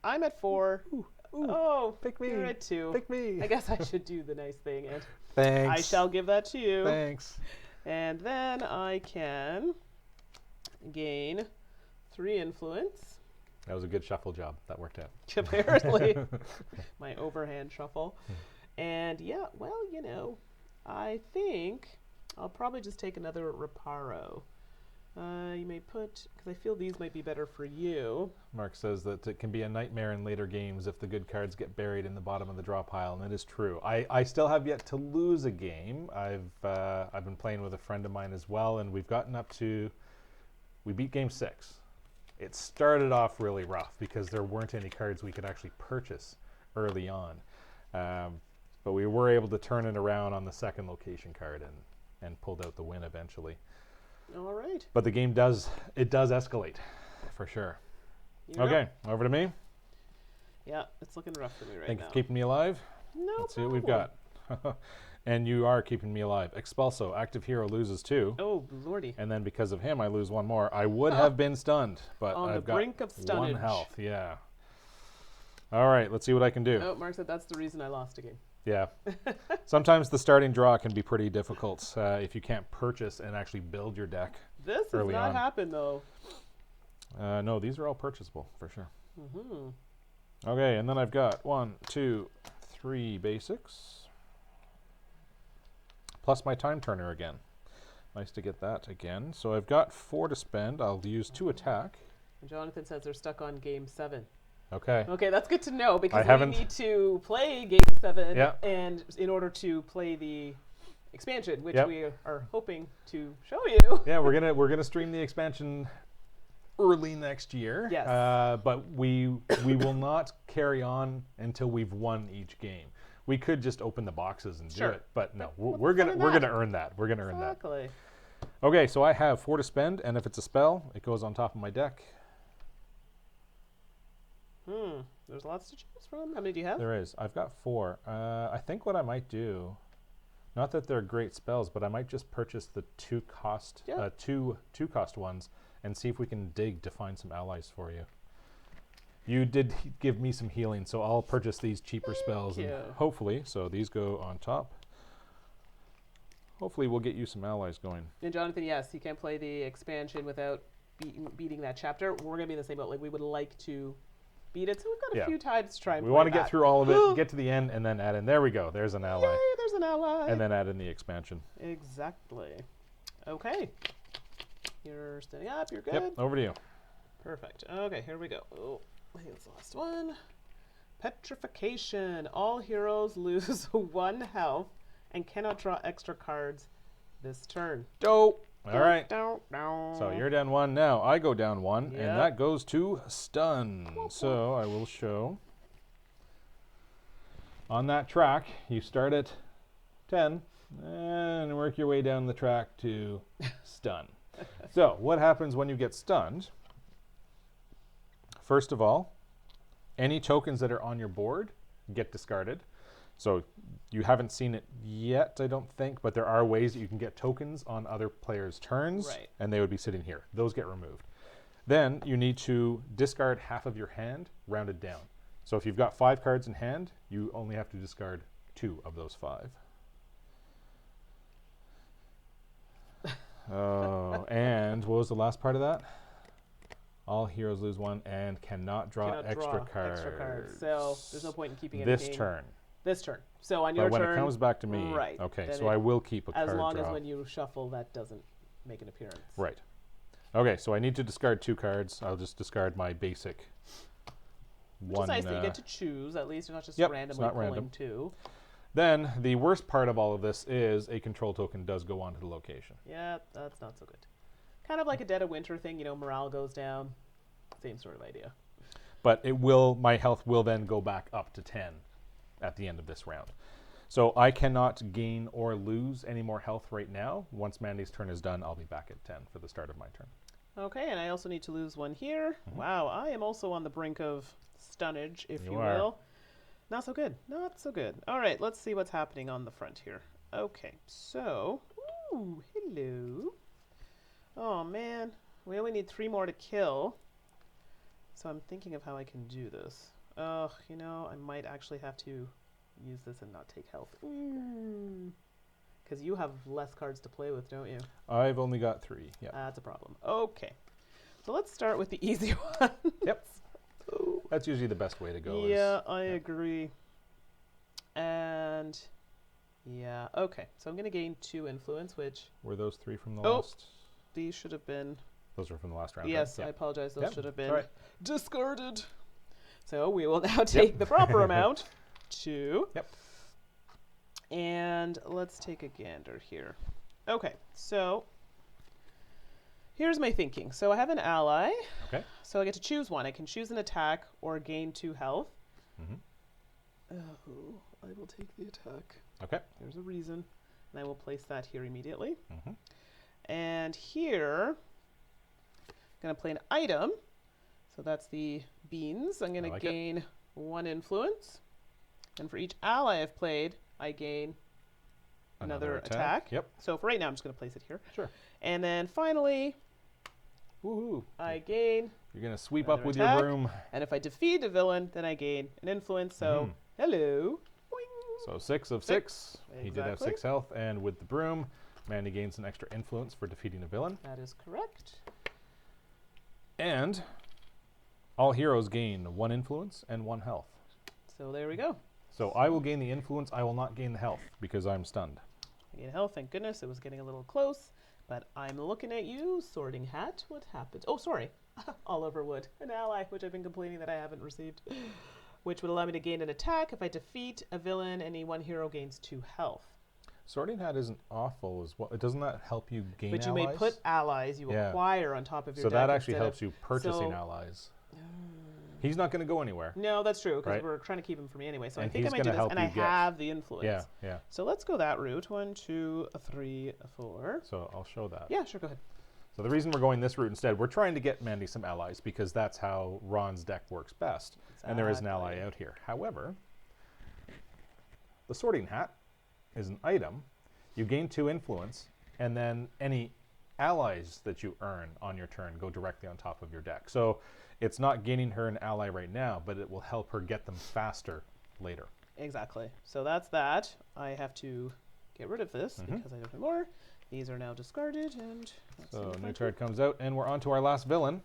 I'm at 4. Ooh, Oh, pick me. you're at 2. Pick me. I guess I should do the nice thing. And Thanks. I shall give that to you. Thanks. And then I can gain 3 influence. That was a good shuffle job. That worked out. Apparently. My overhand shuffle. And yeah, well, you know, I think I'll probably just take another Reparo. You may put, because I feel these might be better for you. Mark says that it can be a nightmare in later games if the good cards get buried in the bottom of the draw pile, and it is true. I still have yet to lose a game. I've been playing with a friend of mine as well, and we've gotten up to, we beat game 6. It started off really rough because there weren't any cards we could actually purchase early on. But we were able to turn it around on the second location card and pulled out the win eventually. All right. But the game does escalate, for sure. Okay, over to me. Yeah, it's looking rough for me right Thanks now. for keeping me alive. No Let's see what we've got. And you are keeping me alive. Expulso, active hero, loses 2. Oh, lordy. And then because of him, I lose 1 more. I would have been stunned, but On I've the got brink of 1 stunnage. health. Yeah. All right, let's see what I can do. Oh, Mark said that's the reason I lost a game. Yeah. Sometimes the starting draw can be pretty difficult if you can't purchase and actually build your deck. This has Early not on. happened, though. No, these are all purchasable, for sure. Mm-hmm. Okay, and then I've got 1, 2, 3 basics. Plus my time turner again. Nice to get that again. So I've got 4 to spend. I'll use 2 attack. And Jonathan says they're stuck on game 7. Okay. Okay, that's good to know because we haven't- need to play game 7 Yeah. and in order to play the expansion, which Yep. we are hoping to show you. Yeah, we're gonna stream the expansion early next year. Yes. But we will not carry on until we've won each game. We could just open the boxes and Sure. do it, but no, what's we're the fun gonna in that? earn that. We're gonna earn that. Exactly. Okay, so I have 4 to spend, and if it's a spell, it goes on top of my deck. There's lots to choose from. How many do you have? There is. I've got 4. I think what I might do, not that they're great spells, but I might just purchase the 2 cost, Yeah. two cost ones, and see if we can dig to find some allies for you. You did give me some healing, so I'll purchase these cheaper spells, and you. hopefully, so these go on top. Hopefully, we'll get you some allies going. And Jonathan, yes, he can't play the expansion without beating that chapter. We're gonna be in the same boat. Like we would like to beat it, so we've got a Yeah. few times to try and We play want to get that. through all of it, get to the end, and then add in. There we go. There's an ally, Yay, there's an ally. and then add in the expansion. Exactly. Okay. You're standing up. You're good. Yep. Over to you. Perfect. Okay, here we go. Oh, I think it's the last one. Petrification. All heroes lose 1 health and cannot draw extra cards this turn. Dope. All right. So So you're down 1 now. I go down 1, Yep. and that goes to stun. So I will show. On that track, you start at 10 and work your way down the track to stun. So what happens when you get stunned? First of all, any tokens that are on your board get discarded. So you haven't seen it yet, I don't think, but there are ways that you can get tokens on other players' turns, Right. and they would be sitting here. Those get removed. Then you need to discard half of your hand, rounded down. So if you've got 5 cards in hand, you only have to discard 2 of those 5. Oh, and what was the last part of that? All heroes lose 1 and cannot draw extra cards. So there's no point in keeping This anything. turn. This turn. So on your But when turn, it comes back to me, right, okay, then so I will keep a as card long draw. as when you shuffle, that doesn't make an appearance. Right. Okay, so I need to discard 2 cards. I'll just discard my basic Which is nice that you get to choose. At least you're not just Yep, it's randomly not pulling random. 2. Then the worst part of all of this is a control token does go onto the location. Yeah, that's not so good. Kind of like a Dead of Winter thing, morale goes down. Same sort of idea. But my health will then go back up to 10 at the end of this round. So I cannot gain or lose any more health right now. Once Mandi's turn is done, I'll be back at 10 for the start of my turn. Okay, and I also need to lose one here. Wow, I am also on the brink of stunnage, if you are. will. Not so good. Not so good. All right, let's see what's happening on the front here. Okay, so, ooh, hello. Oh, man. We only need 3 more to kill. So I'm thinking of how I can do this. Oh, I might actually have to use this and not take health. Because you have less cards to play with, don't you? I've only got 3, yeah. That's a problem. Okay. So let's start with the easy one. Yep. That's usually the best way to go. Yeah, I agree. And, yeah, okay. So I'm going to gain 2 influence, which... Were those 3 from the last? These should have been... Those were from the last round. Yes, right? I apologize. Those should have been right. discarded. So we will now take the proper amount, 2. Yep. And let's take a gander here. Okay, so here's my thinking. So I have an ally. Okay. So I get to choose one. I can choose an attack or gain 2 health. Oh, I will take the attack. Okay. There's a reason. And I will place that here immediately. And here, I'm going to play an item. So that's the beans. I'm going to gain 1 influence. And for each ally I've played, I gain another attack. Yep. So for right now, I'm just going to place it here. Sure. And then finally, woohoo! I gain. You're going to sweep up with attack. your broom. And if I defeat a villain, then I gain an influence. So, hello. Boing. So 6 of 6. He did have Exactly. 6 health. And with the broom, Mandi gains an extra influence for defeating a villain. That is correct. And all heroes gain 1 influence and 1 health. So there we go. So I will gain the influence. I will not gain the health because I'm stunned. I gain health, thank goodness. It was getting a little close. But I'm looking at you, Sorting Hat. What happened? Oh, sorry. Oliver Wood, an ally, which I've been complaining that I haven't received. Which would allow me to gain an attack. If I defeat a villain, any 1 hero gains 2 health. Sorting Hat isn't awful as well. Doesn't that help you gain But you allies? may put allies you acquire on top of your so deck. that actually instead helps of, you purchasing allies. He's not going to go anywhere. No, that's true, because Right. we're trying to keep him for me anyway. So And I think I he's might do gonna this, help and I you get- have the influence. Yeah, yeah. So let's go that route. 1, 2, 3, 4. So I'll show that. Yeah, sure, go ahead. So the reason we're going this route instead, we're trying to get Mandi some allies because that's how Ron's deck works best. And there is an ally Exactly. out here. However, the Sorting Hat is an item. You gain 2 influence, and then any allies that you earn on your turn go directly on top of your deck. So it's not gaining her an ally right now, but it will help her get them faster later. Exactly. So that's that. I have to get rid of this because I don't have more. These are now discarded, and let's see So if I new can- card comes out, and we're on to our last villain,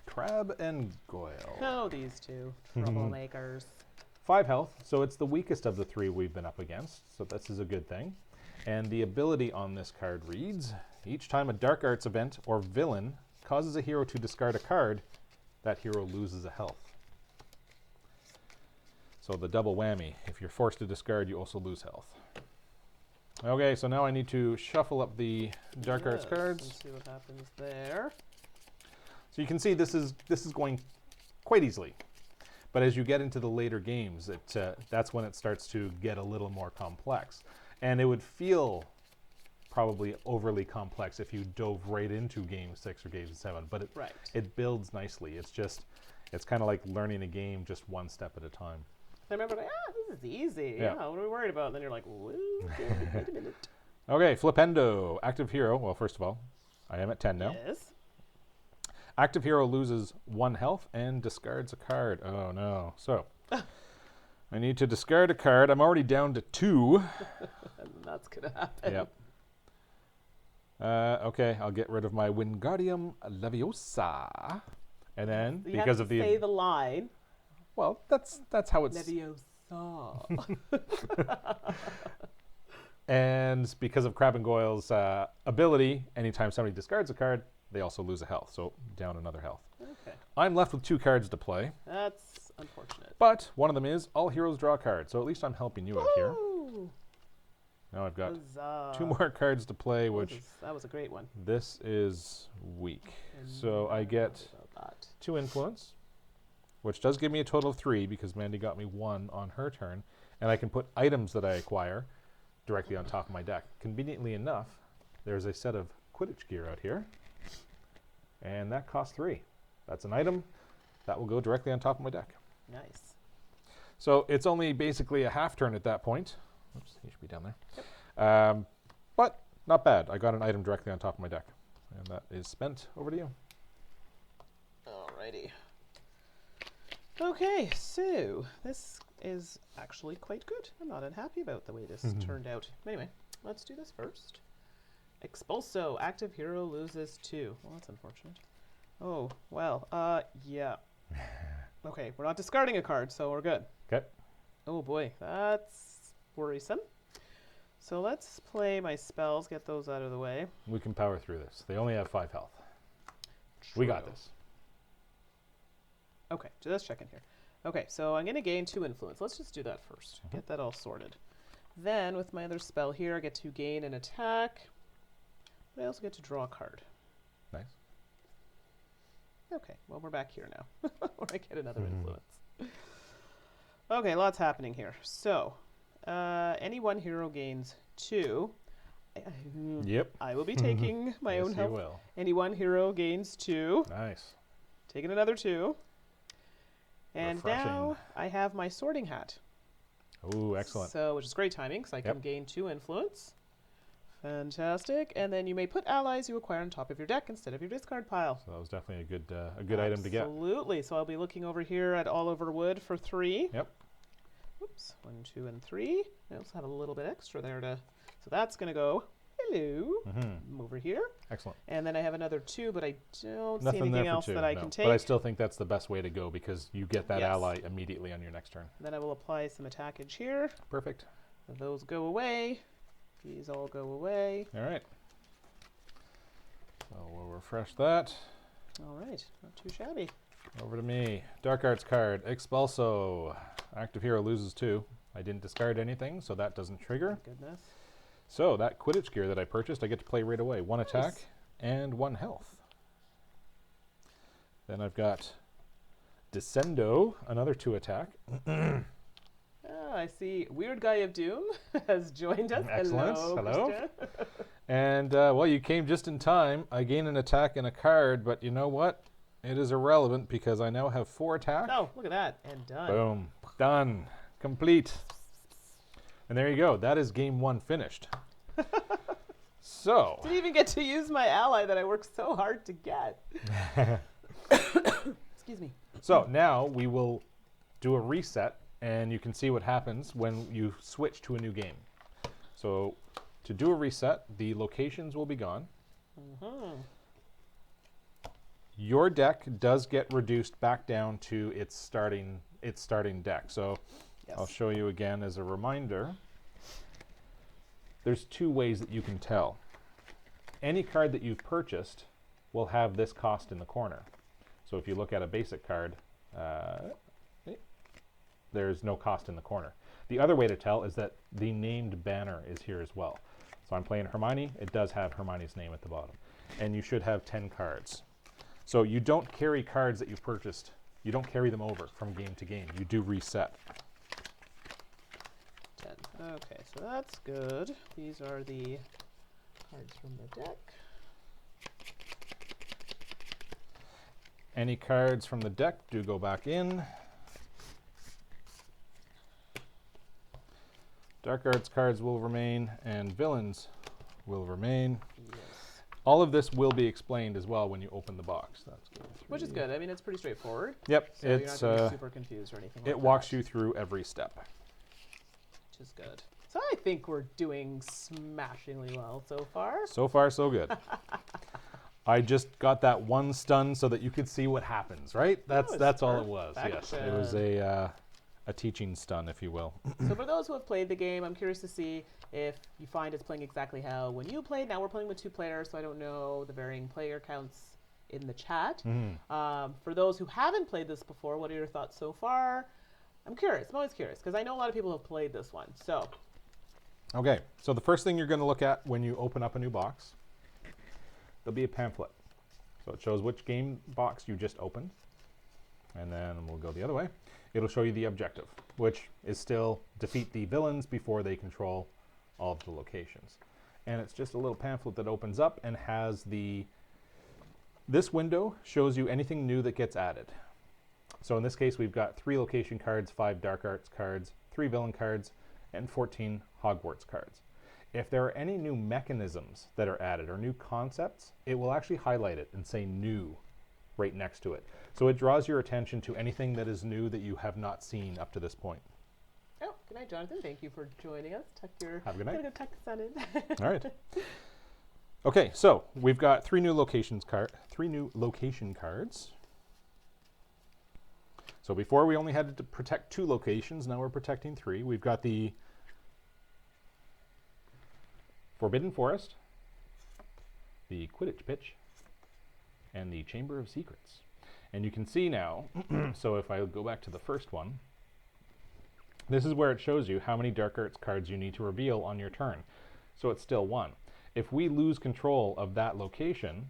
Crab and Goyle. Oh, these two troublemakers. 5 health, so it's the weakest of the 3 we've been up against, so this is a good thing. And the ability on this card reads, each time a Dark Arts event or villain causes a hero to discard a card, that hero loses a health. So the double whammy. If you're forced to discard, you also lose health. Okay, so now I need to shuffle up the Dark Arts Yes, cards. and see what happens there. So you can see this is going quite easily. But as you get into the later games, that's when it starts to get a little more complex. And it would feel probably overly complex if you dove right into game 6 or game 7, but it builds nicely. It's kind of like learning a game just one step at a time. I remember, like, this is easy. Yeah. What are we worried about? And then you're like, whoa, wait a minute. Okay, Flipendo, active hero. Well, first of all, I am at 10 now. Yes. Active hero loses 1 health and discards a card. Oh no. So I need to discard a card. I'm already down to 2. And that's going to happen. Yep. Okay, I'll get rid of my Wingardium Leviosa. And then, You because have of to say the line. well, that's how it's... Leviosa. And because of Crab and Goyle's ability, anytime somebody discards a card, they also lose a health. So down another health. Okay. I'm left with 2 cards to play. That's unfortunate. But one of them is all heroes draw a card. So at least I'm helping you out here. Ooh. Now I've got Huzzah. 2 more cards to play, which That was a great one. this is weak. And So I get about that. 2 influence, which does give me a total of 3 because Mandi got me 1 on her turn. And I can put items that I acquire directly on top of my deck. Conveniently enough, there's a set of Quidditch gear out here. And that costs 3. That's an item that will go directly on top of my deck. Nice. So it's only basically a half turn at that point. Oops, he should be down there. Yep. But not bad. I got an item directly on top of my deck. And that is spent. Over to you. Alrighty. Okay, so this is actually quite good. I'm not unhappy about the way this turned out. Anyway, let's do this first. Expulso. Active hero loses 2. Well, that's unfortunate. Oh, well, yeah. Okay, we're not discarding a card, so we're good. Okay. Oh boy, that's worrisome. So let's play my spells, get those out of the way. We can power through this. They only have 5 health. We got True. this. Okay, so let's check in here. Okay, so I'm going to gain 2 influence. Let's just do that first. Get that all sorted. Then, with my other spell here, I get to gain an attack. But I also get to draw a card. Nice. Okay, well, we're back here now. Where I get another influence. Okay, lots happening here. So, any one hero gains 2. Yep. I will be taking my own Yes, health. you will. Any one hero gains 2. Nice. Taking another 2. And Refreshing. now I have my sorting hat. Ooh, excellent. So, which is great timing because I can Yep. gain 2 influence. Fantastic. And then you may put allies you acquire on top of your deck instead of your discard pile. So that was definitely a good item to get. Absolutely. So I'll be looking over here at Oliver Wood for 3. Yep. Oops. 1, 2, and 3. I also have a little bit extra there to. So that's going to go. Hello. Over here. Excellent. And then I have another 2, but I don't see Nothing anything there for else 2. that I no. can take. But I still think that's the best way to go because you get that Yes. ally immediately on your next turn. Then I will apply some attackage here. Perfect. Those go away. These all go away. All right. So we'll refresh that. All right. Not too shabby. Over to me. Dark Arts card. Expulso. Active hero loses 2. I didn't discard anything, so that doesn't trigger. Thank goodness. So that Quidditch gear that I purchased, I get to play right away. 1 attack Nice. and 1 health. Then I've got Descendo, another 2 attack. I see Weird Guy of Doom has joined us. Excellent. Hello. Christian. And, well, you came just in time. I gain an attack and a card, but you know what? It is irrelevant because I now have 4 attacks. Oh, look at that. And done. Boom. Done. Complete. And there you go. That is game 1 finished. So. Didn't even get to use my ally that I worked so hard to get. Excuse me. So now we will do a reset, and you can see what happens when you switch to a new game. So to do a reset, the locations will be gone. Your deck does get reduced back down to its starting deck. So Yes. I'll show you again as a reminder. There's 2 ways that you can tell. Any card that you've purchased will have this cost in the corner. So if you look at a basic card, there's no cost in the corner. The other way to tell is that the named banner is here as well. So I'm playing Hermione. It does have Hermione's name at the bottom. And you should have 10 cards. So you don't carry cards that you've purchased. You don't carry them over from game to game. You do reset. 10. Okay, so that's good. These are the cards from the deck. Any cards from the deck do go back in. Dark Arts cards will remain, and villains will remain. Yes. All of this will be explained as well when you open the box. That's good. Which is good. I mean, it's pretty straightforward. Yep, So you're it's not going to be super confused or anything like it that. walks you through every step. Which is good. So I think we're doing smashingly well so far. So far, so good. I just got that 1 stun so that you could see what happens, right? That's all it was. Yes, it was a teaching stun, if you will. So for those who have played the game, I'm curious to see if you find it's playing exactly how when you played. Now we're playing with 2 players, so I don't know the varying player counts in the chat. For those who haven't played this before, what are your thoughts so far? I'm curious. I'm always curious because I know a lot of people have played this one. So Okay, so the first thing you're going to look at when you open up a new box, there'll be a pamphlet. So it shows which game box you just opened. And then we'll go the other way. It'll show you the objective, which is still defeat the villains before they control all of the locations. And it's just a little pamphlet that opens up and has this window shows you anything new that gets added. So in this case, we've got 3 location cards, 5 dark arts cards, 3 villain cards, and 14 Hogwarts cards. If there are any new mechanisms that are added or new concepts, it will actually highlight it and say new right next to it. So it draws your attention to anything that is new that you have not seen up to this point. Oh, good night, Jonathan. Thank you for joining us. Have a good night. Gotta go tuck the sun in. All right. Okay, so we've got 3 new location cards. So before we only had to protect 2 locations, now we're protecting 3. We've got the Forbidden Forest, the Quidditch Pitch, and the Chamber of Secrets. And you can see now, so if I go back to the first one, this is where it shows you how many Dark Arts cards you need to reveal on your turn. So it's still 1. If we lose control of that location,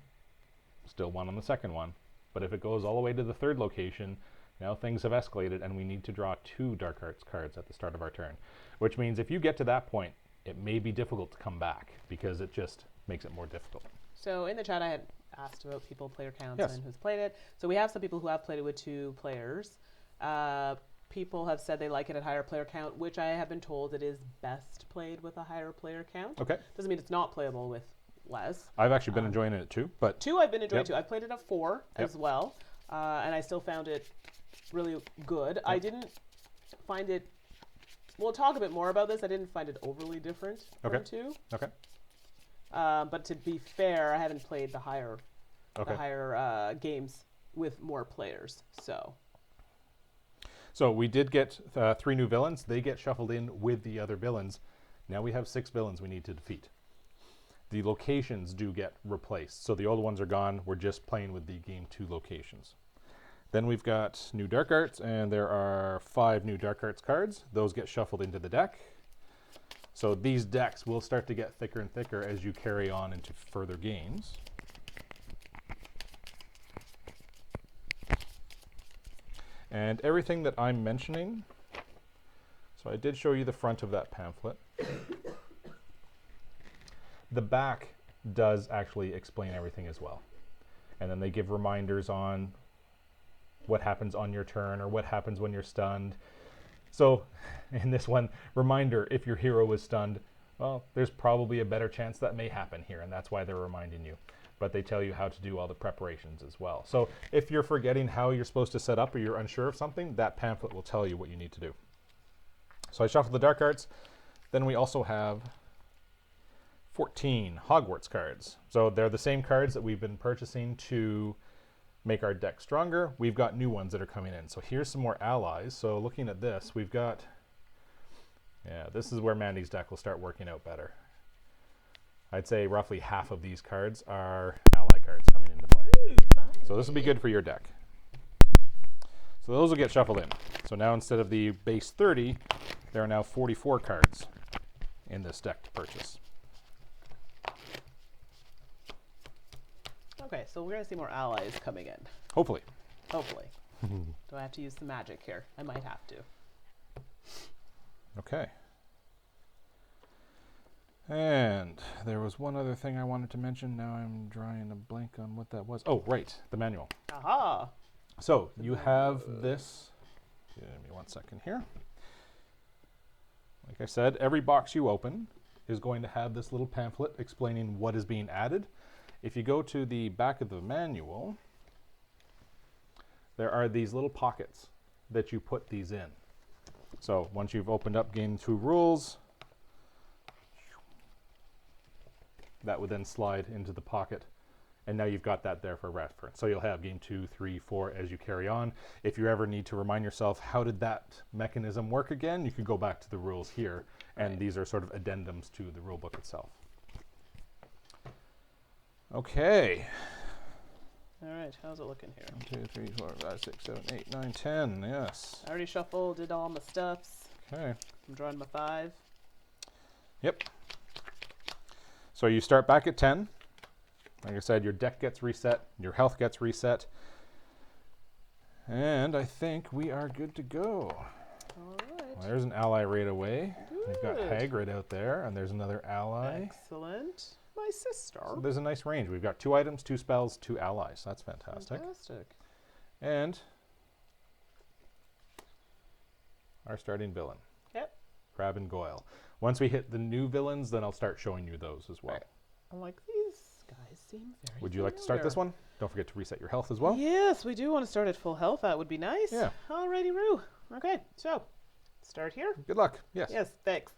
still 1 on the second one. But if it goes all the way to the 3rd location, now things have escalated and we need to draw 2 Dark Arts cards at the start of our turn. Which means if you get to that point, it may be difficult to come back because it just makes it more difficult. So in the chat, I had asked about people player counts Yes. and who's played it. So we have some people who have played it with 2 players. People have said they like it at higher player count, which I have been told it is best played with a higher player count. Okay. Doesn't mean it's not playable with less. I've actually been enjoying it too, but 2 I've been enjoying Yep. too. I've played it at 4 Yep. as well, and I still found it really good. I didn't find it. We'll talk a bit more about this. I didn't find it overly different Okay. from 2. okay. But to be fair, I haven't played the higher Okay. games with more players. So we did get 3 new villains. They get shuffled in with the other villains. Now we have 6 villains we need to defeat. The locations do get replaced. So the old ones are gone. We're just playing with the game 2 locations. Then we've got new Dark Arts, and there are 5 new Dark Arts cards. Those get shuffled into the deck. So these decks will start to get thicker and thicker as you carry on into further games. And everything that I'm mentioning, so I did show you the front of that pamphlet. The back does actually explain everything as well. And then they give reminders on what happens on your turn or what happens when you're stunned. So in this one, reminder, if your hero is stunned, well, there's probably a better chance that may happen here, and that's why they're reminding you. But they tell you how to do all the preparations as well. So if you're forgetting how you're supposed to set up or you're unsure of something, that pamphlet will tell you what you need to do. So I shuffled the Dark Arts. Then we also have 14 Hogwarts cards. So they're the same cards that we've been purchasing to make our deck stronger. We've got new ones that are coming in. So here's some more allies. So looking at this, we've got, this is where Mandi's deck will start working out better. I'd say roughly half of these cards are ally cards coming into play. Ooh, fun. So this will be good for your deck. So those will get shuffled in. So now instead of the base 30, there are now 44 cards in this deck to purchase. Okay, so we're going to see more allies coming in. Hopefully. Hopefully. Do I have to use the magic here? I might have to. Okay. And there was one other thing I wanted to mention. Now I'm drawing a blank on what that was. Oh, right, the manual. Aha! So you have this. Give me 1 second here. Like I said, every box you open is going to have this little pamphlet explaining what is being added. If you go to the back of the manual, there are these little pockets that you put these in. So once you've opened up Game 2 rules, that would then slide into the pocket. And now you've got that there for reference. So you'll have Game 2, 3, 4 as you carry on. If you ever need to remind yourself, how did that mechanism work again? You can go back to the rules here. And these are sort of addendums to the rule book itself. Okay. All right, how's it looking here? 1, 2, 3, 4, 5, 6, 7, 8, 9, 10. Yes. I already shuffled, did all my stuffs. Okay. I'm drawing my 5. Yep. So you start back at 10. Like I said, your deck gets reset, your health gets reset. And I think we are good to go. All right. Well, there's an ally right away. We've got Good. Hagrid out there, and there's another ally. Excellent. My sister. So there's a nice range. We've got 2 items, 2 spells, 2 allies. That's fantastic. Fantastic. And our starting villain. Yep. Crab and Goyle. Once we hit the new villains, then I'll start showing you those as well. Right. I'm like, these guys seem very Would you like to start this one? Don't forget to reset your health as well. Yes, we do want to start at full health. That would be nice. Yeah. Alrighty, Roo. Okay, so start here. Good luck. Yes. Yes, thanks.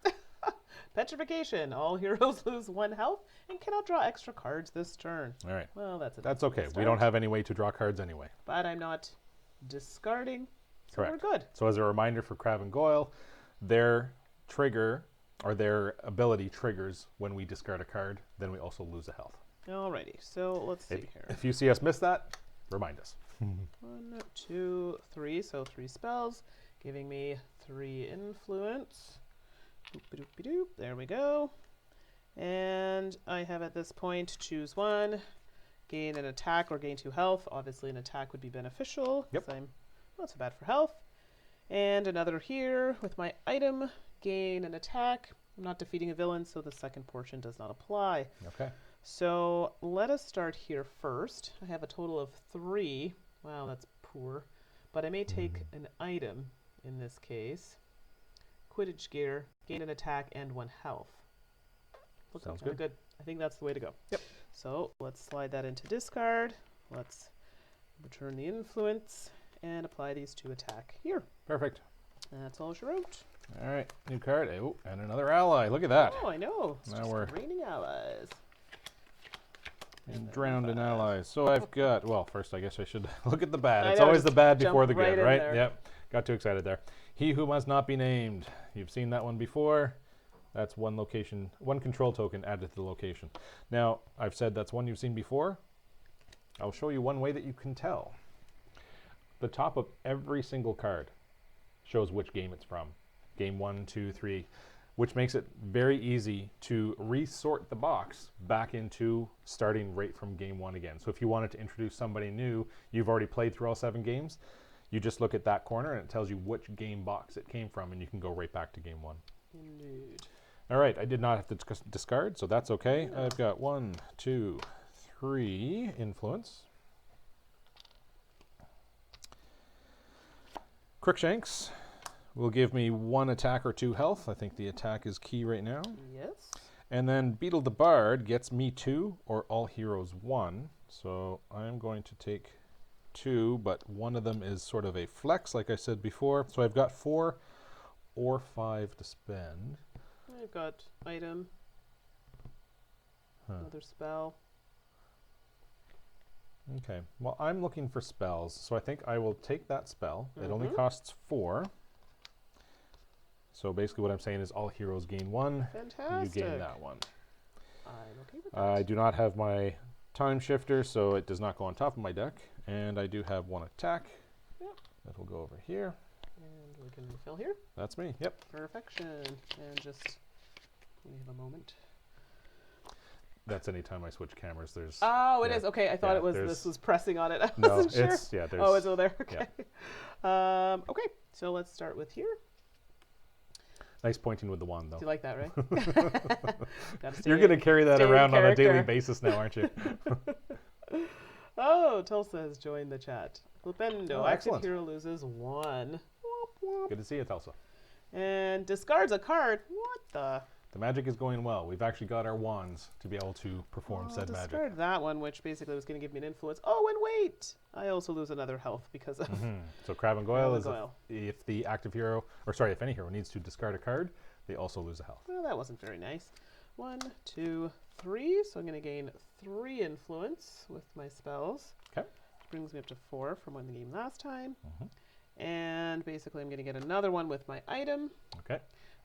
Petrification. All heroes lose 1 health and cannot draw extra cards this turn. All right. Well, that's okay. We don't have any way to draw cards anyway. But I'm not discarding, so Correct. we're good. So as a reminder for Crab and Goyle, their trigger or their ability triggers when we discard a card. Then we also lose a health. Alrighty, so let's see here. If you see us miss that, remind us. 1, 2, 3, so 3 spells, giving me 3 influence. Doop-a-doop-a-doop. There we go. And I have at this point choose 1, gain an attack or gain 2 health. Obviously an attack would be beneficial. Yep. I'm not so bad for health. And another here with my item, gain an attack. I'm not defeating a villain, so the second portion does not apply. Okay. So let us start here first. I have a total of 3. Wow, that's poor. But I may take an item in this case. Quidditch gear, gain an attack, and 1 health. Sounds Kinda good. I think that's the way to go. Yep. So let's slide that into discard. Let's return the influence and apply these to attack here. Perfect. That's all she wrote. All right. New card. Oh, and another ally. Look at that. Oh, I know. It's Now just we're raining allies. and drowned in allies. So I've got, well, first I guess I should look at the bad. I It's know, always the bad jump before the right good, in right? there. Yep. Got too excited there. He who must not be named. You've seen that one before. That's 1 location, 1 control token added to the location. Now, I've said that's one you've seen before. I'll show you one way that you can tell. The top of every single card shows which game it's from. Game 1, 2, 3, which makes it very easy to resort the box back into starting right from game 1 again. So if you wanted to introduce somebody new, you've already played through all 7 games, you just look at that corner and it tells you which game box it came from, and you can go right back to game 1. Indeed. All right, I did not have to discard, so that's okay. Yeah. I've got 1, 2, 3 influence. Crookshanks will give me 1 attack or 2 health. I think the attack is key right now. Yes. And then Beetle the Bard gets me 2 or all heroes 1. So I'm going to take 2, but one of them is sort of a flex, like I said before. So I've got 4 or 5 to spend. I've got item, another spell. Okay, well, I'm looking for spells, so I think I will take that spell. It only costs 4. So basically what I'm saying is all heroes gain 1. Fantastic. You gain that 1. I'm okay with that. I do not have my time shifter, so it does not go on top of my deck. And I do have 1 attack. Yep. That will go over here. And we can refill here. That's me, yep. Perfection. And just, we have a moment. That's anytime I switch cameras, there's... Oh, it yeah. is. Okay, I thought Yeah, it was, there's- this was pressing on it. I No, wasn't sure. it's, yeah, there's... Oh, it's over there. yeah. Okay. Okay, so let's start with here. Nice pointing with the wand, though. Do you like that, right? Gotta stay You're going to carry that stay in around on a daily character. basis now, aren't you? Oh, Tulsa has joined the chat. Flipendo, Oh, active excellent. hero loses 1. Whoop, whoop. Good to see you, Tulsa. And discards a card. What the? The magic is going well. We've actually got our wands to be able to perform said magic. Discard that one, which basically was going to give me an influence. Oh, and wait! I also lose another health because of So Crab and Goyle Crab and is Goyle. if the active hero, or sorry, if any hero needs to discard a card, they also lose a health. Well, that wasn't very nice. 1, 2, 3. So I'm going to gain 3 influence with my spells. Okay. Which brings me up to 4 from when the game last time. And basically I'm going to get another one with my item. Okay.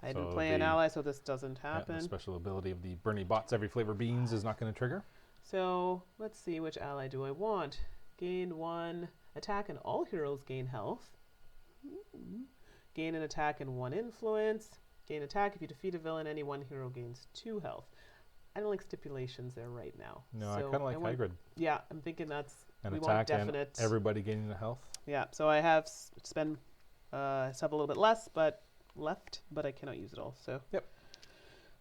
I didn't So play an the- ally, so this doesn't Yeah, happen. the special ability of the Bernie Bots every flavor beans is not going to trigger. So let's see, which ally do I want? Gain 1 attack and all heroes gain health. Gain an attack and 1 influence. Gain attack. If you defeat a villain, any one hero gains 2 health. I don't like stipulations there right now. No, so I kind of like hybrid. Yeah, I'm thinking that's An we attack want definite. and everybody gaining the health. Yeah, so I have spend have a little bit less, but I cannot use it all. So yep,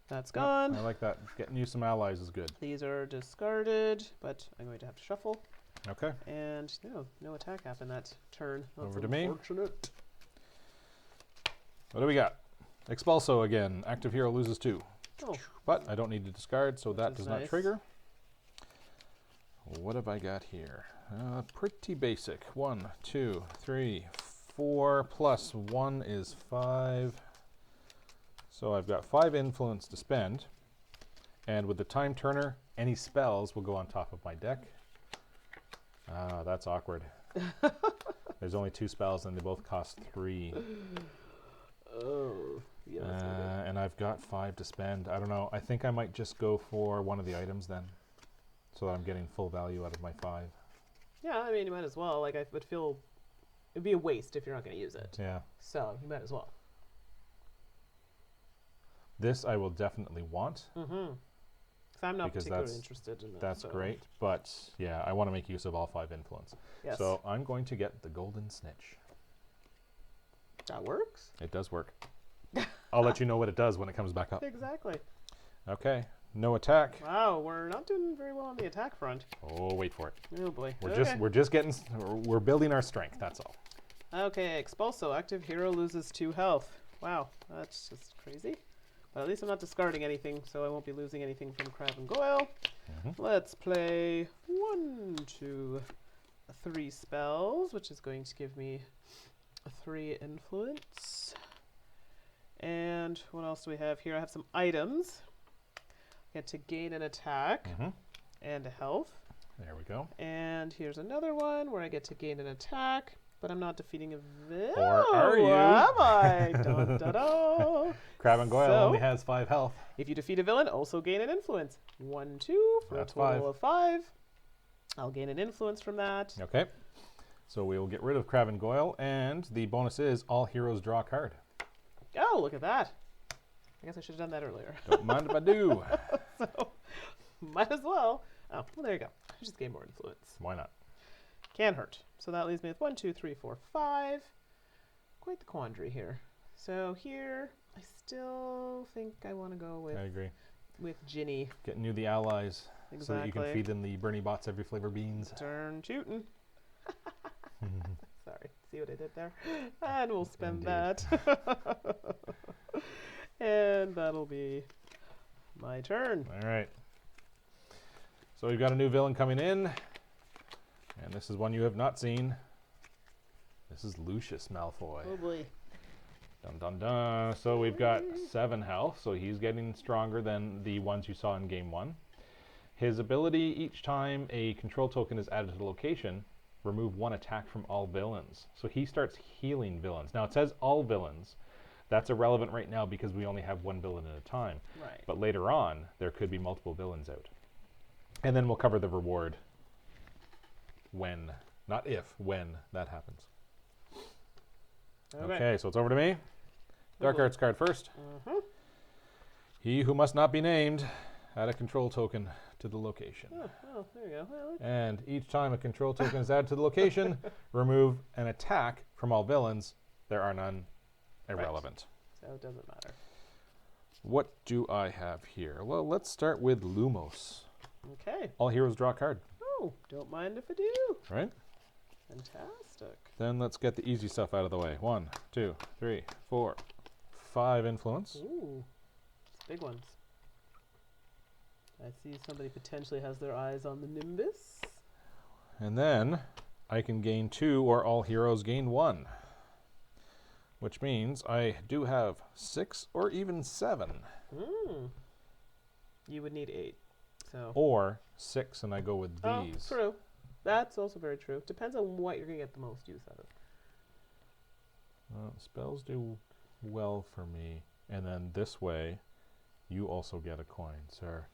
that's gone. I like that. Getting you some allies is good. These are discarded, but I'm going to have to shuffle. Okay. And no attack happened that turn. That's Over to me. Unfortunate. What do we got? Expulso again. Active hero loses 2. Oh. But I don't need to discard, so that does not nice. trigger. What have I got here? Pretty basic. 1, 2, 3, 4 plus 1 is 5. So I've got 5 influence to spend. And with the time turner, any spells will go on top of my deck. Ah, that's awkward. There's only 2 spells and they both cost 3. Oh, yeah. That's not good. And I've got 5 to spend. I don't know. I think I might just go for one of the items then, so that I'm getting full value out of my 5. Yeah, I mean, you might as well. Like, I would feel it'd be a waste if you're not going to use it. Yeah. So you might as well. This I will definitely want. Mm-hmm. So I'm not because particularly interested in that. That's so. great, but yeah, I want to make use of all 5 influence. Yes. So I'm going to get the golden snitch. That works. It does work. I'll let you know what it does when it comes back up. Exactly. Okay. No attack. Wow, we're not doing very well on the attack front. Oh, wait for it. Oh boy. We're just getting we're building our strength. That's all. Okay, Expulso. Active hero loses 2 health. Wow, that's just crazy. But at least I'm not discarding anything, so I won't be losing anything from Crab and Goyle. Let's play 1, 2, 3 spells, which is going to give me 3 influence. And what else do we have here? I have some items. I get to gain an attack and a health. There we go. And here's another one where I get to gain an attack, but I'm not defeating a villain. Or are you? Am I? Dun, dun, dun. Crab and Goyle So, only has 5 health. if you defeat a villain, also gain an influence. 1, 2 for That's a total 5. of 5. I'll gain an influence from that. Okay. So we will get rid of Crab and Goyle, and the bonus is all heroes draw a card. Oh, look at that. I guess I should have done that earlier. Don't mind if I do. So, might as well. Oh, well, there you go. I just gain more influence. Why not? Can hurt. So that leaves me with 1, 2, 3, 4, 5. Quite the quandary here. So here, I still think I want to go with I agree. Ginny. Getting you the allies Exactly. so that you can feed in the Bernie bots every flavor beans. Turn shooting. Sorry, see what I did there? And we'll spend that. And that'll be my turn. All right. So we've got a new villain coming in, and this is one you have not seen. This is Lucius Malfoy. Oh boy. Dun dun dun. So we've got 7 health, so he's getting stronger than the ones you saw in game 1. His ability, each time a control token is added to the location, remove 1 attack from all villains. So he starts healing villains. Now it says all villains. That's irrelevant right now because we only have 1 villain at a time. Right. But later on, there could be multiple villains out. And then we'll cover the reward when, not if, when that happens. Okay, so it's over to me. Dark Arts card first. He who must not be named, add a control token to the location. Oh, there you go. Well, And each time a control token is added to the location, remove an attack from all villains. There are none. Irrelevant. so it doesn't matter. What do I have here? Well, let's start with Lumos. Okay. All heroes draw a card, Oh, don't mind if I do. right? Fantastic. Then let's get the easy stuff out of the way. 1, 2, 3, 4, 5 influence. Ooh, it's big ones. I see somebody potentially has their eyes on the Nimbus. And then I can gain 2 or all heroes gain 1. Which means I do have 6 or even 7. You would need 8. So. Or 6 and I go with Oh, these. true. That's also very true. Depends on what you're going to get the most use out of. Spells do well for me. And then this way, you also get a coin, sir.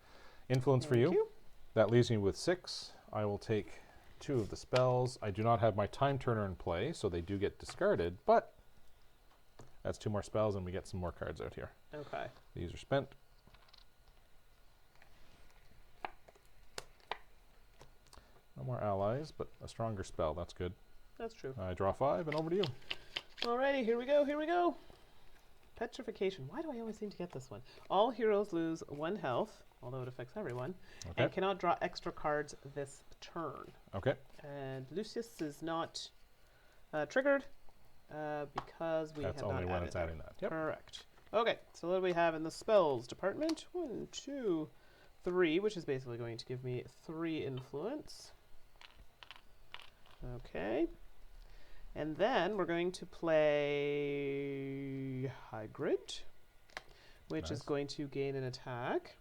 Influence for Thank you. That leaves me with 6. I will take 2 of the spells. I do not have my time turner in play, so they do get discarded, but that's 2 more spells and we get some more cards out here. Okay. These are spent. No more allies, but a stronger spell. That's good. That's true. I draw 5, and over to you. Alrighty, here we go, here we go. Petrification. Why do I always seem to get this one? All heroes lose 1 health, although it affects everyone, Okay. and cannot draw extra cards this turn. Okay. And Lucius is not triggered because we That's have only not when added it's that. adding that. Yep. Correct. Okay, so what do we have in the spells department? 1, 2, 3, which is basically going to give me 3 influence. Okay. And then we're going to play Hygrid, which is Nice. going to gain an attack.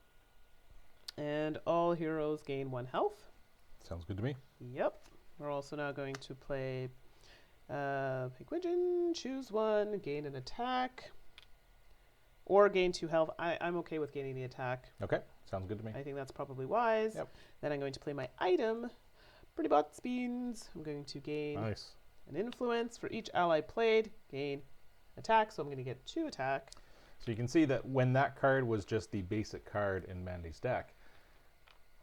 And all heroes gain 1 health. Sounds good to me. Yep. We're also now going to play Pigwidgeon, choose 1, gain an attack. Or gain 2 health. I'm okay with gaining the attack. Okay. Sounds good to me. I think that's probably wise. Yep. Then I'm going to play my item, Pretty Bots Beans. I'm going to gain Nice. an influence for each ally played, gain attack, so I'm going to get 2 attack. So you can see that when that card was just the basic card in Mandi's deck,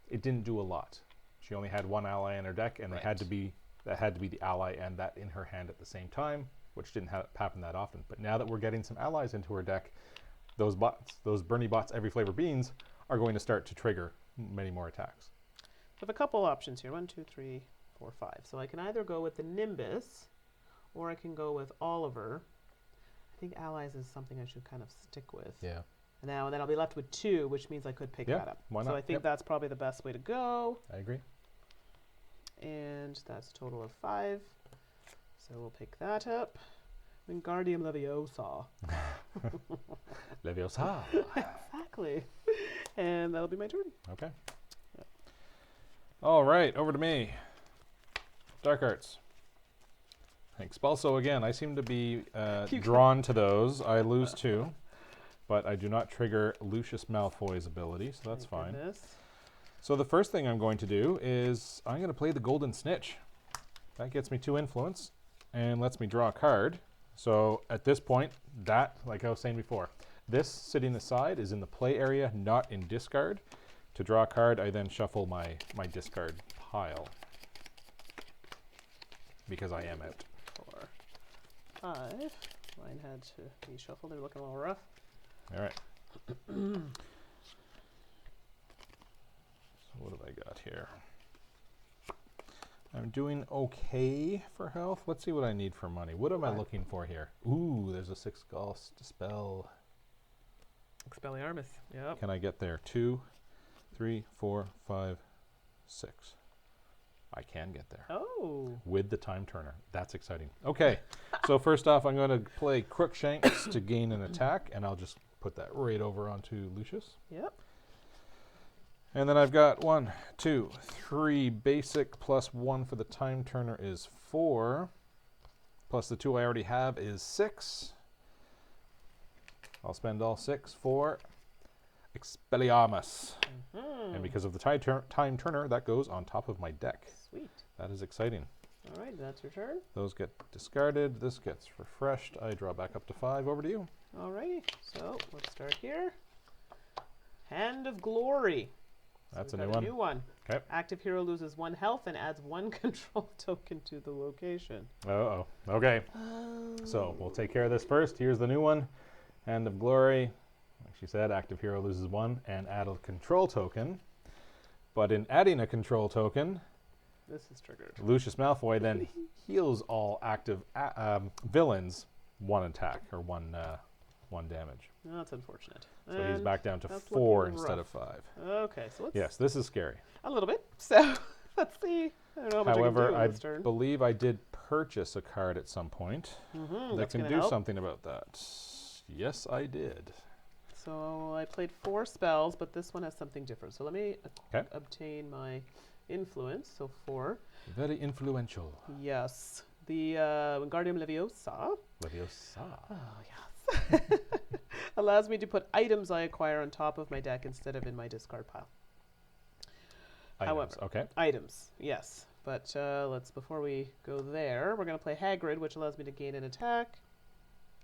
it didn't do a lot. She only had 1 ally in her deck, and that had to be the ally and that in her hand at the same time, which didn't happen that often. But now that we're getting some allies into her deck, those bots, those Bernie bots, every flavor beans, are going to start to trigger many more attacks. So I have a couple options here. 1, 2, 3, 4, 5. So I can either go with the Nimbus, or I can go with Oliver. I think allies is something I should kind of stick with. Yeah. And then I'll be left with 2, which means I could pick Yeah, that up. why So not? I think Yep. that's probably the best way to go. I agree. And that's a total of 5. So we'll pick that up. Wingardium Leviosa. Leviosa. Exactly. And that'll be my turn. Okay. Yep. All right, over to me. Dark Arts. Expulso again. I seem to be drawn to those. I lose 2, but I do not trigger Lucius Malfoy's ability, so that's Thank fine. goodness. So the first thing I'm going to do is I'm going to play the Golden Snitch. That gets me 2 influence and lets me draw a card. So at this point, that, like I was saying before, this sitting aside is in the play area, not in discard. To draw a card, I then shuffle my discard pile because I am out. 4, 5. Mine had to be shuffled. They're looking a little rough. All right. So what have I got here? I'm doing okay for health. Let's see what I need for money. What am I looking for here? Ooh, there's a 6 Gauss Dispel. Expelliarmus. Yep. Can I get there? 2, 3, 4, 5, 6. I can get there. Oh. With the Time Turner. That's exciting. Okay, so first off, I'm going to play Crookshanks to gain an attack, and I'll just put that right over onto Lucius. Yep. And then I've got 1, 2, 3 basic plus 1 for the Time Turner is 4. Plus the 2 I already have is 6. I'll spend all 6 for Expelliarmus. Mm-hmm. And because of the Time Turner, that goes on top of my deck. Sweet. That is exciting. All right, that's your turn. Those get discarded. This gets refreshed. I draw back up to 5. Over to you. All righty. So let's start here. Hand of Glory. That's So a we've new got one. New one. Okay. Active hero loses 1 health and adds 1 control token to the location. Uh-oh. Okay. So we'll take care of this first. Here's the new one. Hand of Glory. Like she said, active hero loses 1 and add a control token. But in adding a control token, This is triggered. Lucius Malfoy then heals all active villains 1 attack or 1 damage. No, that's unfortunate. So he's And back down to that's 4 looking instead rough. of 5. Okay, so let's Yes, this is scary. a little bit. So let's see. I don't know how much However, I can I do this turn. believe I did purchase a card at some point that That's can gonna do help. something about that. Yes, I did. So I played 4 spells, but this one has something different. So let me Okay. obtain my influence. So 4. Very influential. Yes. The Wingardium Leviosa. Leviosa. Oh, yes. Allows me to put items I acquire on top of my deck instead of in my discard pile. Items. However, Okay. items, yes. But before we go there, we're going to play Hagrid, which allows me to gain an attack.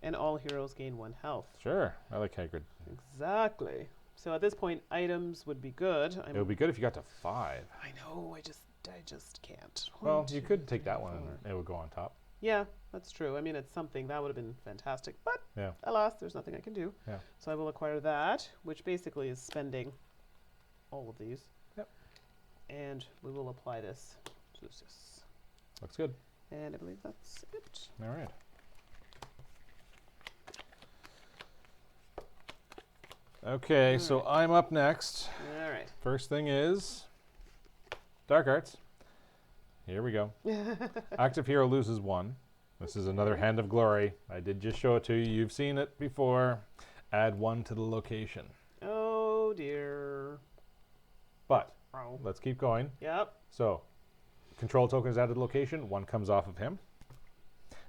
And all heroes gain 1 health. Sure. I like Hagrid. Exactly. So at this point, items would be good. It would be good if you got to 5. I know. I just can't. Well, 1, you 2, could take that 3, one 4. and it would go on top. Yeah, that's true. I mean, it's something that would have been fantastic, but Yeah. alas, there's nothing I can do. Yeah. So I will acquire that, which basically is spending all of these. Yep. And we will apply this to this. Looks good. And I believe that's it. All right. Okay, so I'm up next. All right. First thing is Dark Arts. Here we go. Active hero loses 1. This is another Hand of Glory. I did just show it to you. You've seen it before. Add 1 to the location. Oh dear. But Oh. let's keep going. Yep. So, control token is added to location. 1 comes off of him.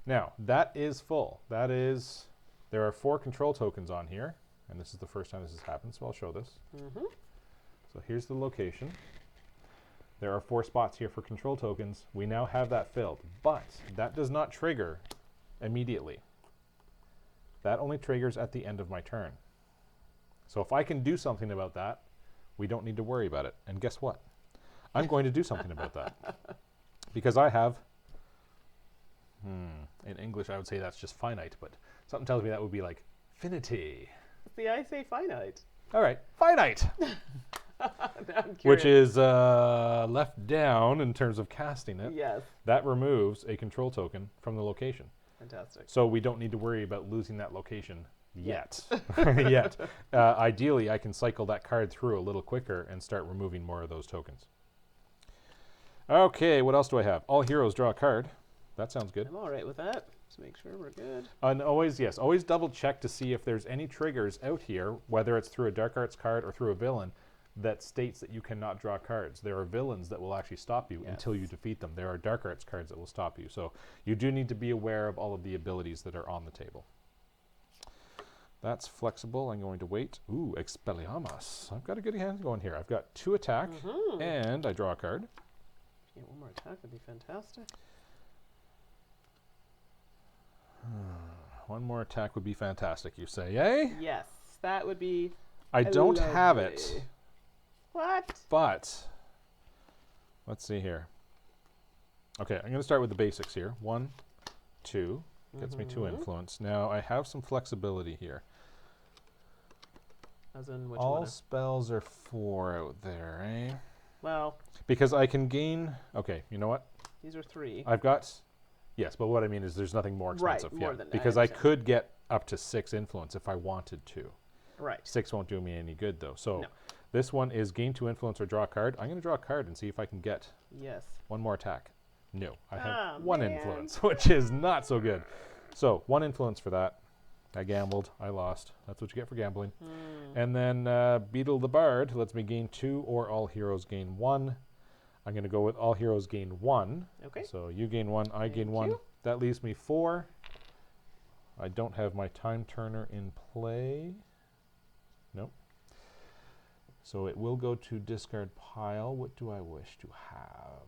Now, that is full. That is, there are 4 control tokens on here. And this is the first time this has happened, so I'll show this. Mm-hmm. So here's the location. There are 4 spots here for control tokens. We now have that filled, but that does not trigger immediately. That only triggers at the end of my turn. So if I can do something about that, we don't need to worry about it. And guess what? I'm going to do something about that. Because I have, in English I would say that's just finite, but something tells me that would be like finity. See, I say finite. All right, finite. Now I'm Which curious. is left down in terms of casting it. Yes. That removes a control token from the location. Fantastic. So we don't need to worry about losing that location yet. Yet. Ideally, I can cycle that card through a little quicker and start removing more of those tokens. Okay, what else do I have? All heroes draw a card. That sounds good. I'm all right with that. Let's make sure we're good. And always, yes, always double check to see if there's any triggers out here, whether it's through a Dark Arts card or through a villain, that states that you cannot draw cards. There are villains that will actually stop you until you defeat them. There are Dark Arts cards that will stop you. So you do need to be aware of all of the abilities that are on the table. That's flexible. I'm going to wait. Ooh, Expelliarmus. I've got a good hand going here. I've got 2 attack, and I draw a card. Yeah, 1 more attack would be fantastic. 1 more attack would be fantastic, you say, eh? Yes, that would be I don't have lovely. it. What? But let's see here. Okay, I'm going to start with the basics here. 1, 2 gets me 2 influence. Now I have some flexibility here. As in which All one? spells are 4 out there, eh? Well, Because I can gain. Okay, you know what? these are 3. I've got. Yes, but what I mean is there's nothing more Right, expensive. more than that, because I I understand. could get up to 6 influence if I wanted to. Right. 6 won't do me any good though. So No. this one is gain 2 influence or draw a card. I'm going to draw a card and see if I can get Yes. 1 more attack. No, I have Ah, 1 man. influence, which is not so good. So 1 influence for that. I gambled. I lost. That's what you get for gambling. And then Beetle the Bard lets me gain 2 or all heroes gain 1. I'm going to go with all heroes gain 1. Okay. So you gain 1, I gain Thank 1. you. That leaves me 4. I don't have my time turner in play. Nope. So it will go to discard pile. What do I wish to have?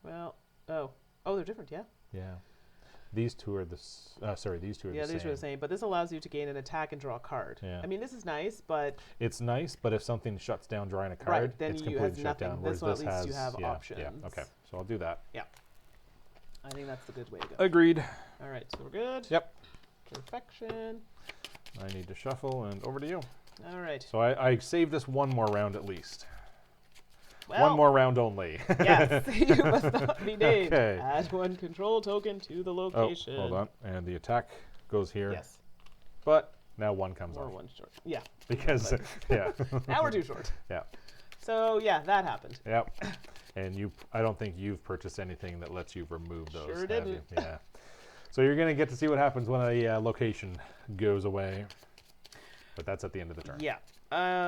Well, oh, they're different, yeah. Yeah. These two are the sorry, these two are Yeah, the these same. are the same, but this allows you to gain an attack and draw a card. Yeah. I mean, this is nice, but It's nice, but if something shuts down drawing a card, then it's you completely have shut down. nothing. Whereas This one at this least has you have yeah, options. Yeah. Okay. So I'll do that. I think that's the good way to go. Agreed. All right, so we're good. Yep. Perfection. I need to shuffle and over to you. All right. So I saved this 1 more round at least. Well, 1 more round only. Yes, you must not be named. Okay. Add 1 control token to the Oh, location. hold on. And the attack goes here. Yes. But now 1 comes Or off. 1 short. Yeah. Because, yeah. Now we're too short. Yeah. So yeah, that happened. Yep. And I don't think you've purchased anything that lets you remove those. Sure have didn't. you? Yeah. So you're going to get to see what happens when a location goes away. But that's at the end of the turn. Yeah.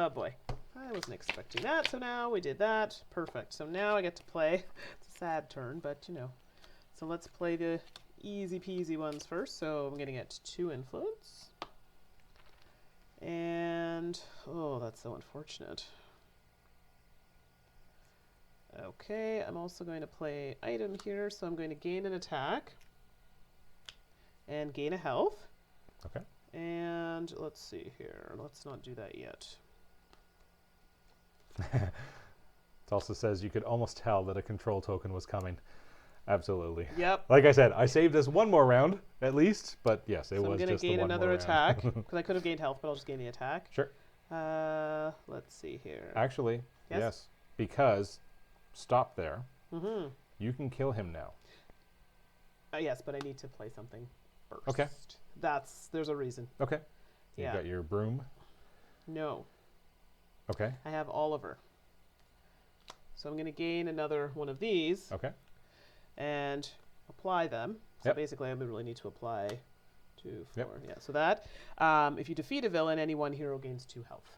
Boy. I wasn't expecting that, so now we did that. Perfect. So now I get to play. It's a sad turn, but you know. So let's play the easy peasy ones first. So I'm going to get 2 influence. And, oh, that's so unfortunate. Okay, I'm also going to play item here, so I'm going to gain an attack. and gain a health. Okay. And let's see here. Let's not do that yet. It also says you could almost tell that a control token was coming. Absolutely. Yep. Like I said, I saved us one more round at least, but yes, it So was I'm just the gain one another more attack round. because I could have gained health, but I'll just gain the attack. Sure. Let's see here. Actually, Yes? yes, because stop there. Mm-hmm. You can kill him now. Yes, but I need to play something first. Okay. There's a reason. Okay. So Yeah. you've got your broom. No, Okay. I have Oliver. So I'm going to gain another one of these Okay. and apply them. So Yep. basically, I would really need to apply 2, 4. Yep. Yeah. So that if you defeat a villain, any one hero gains 2 health.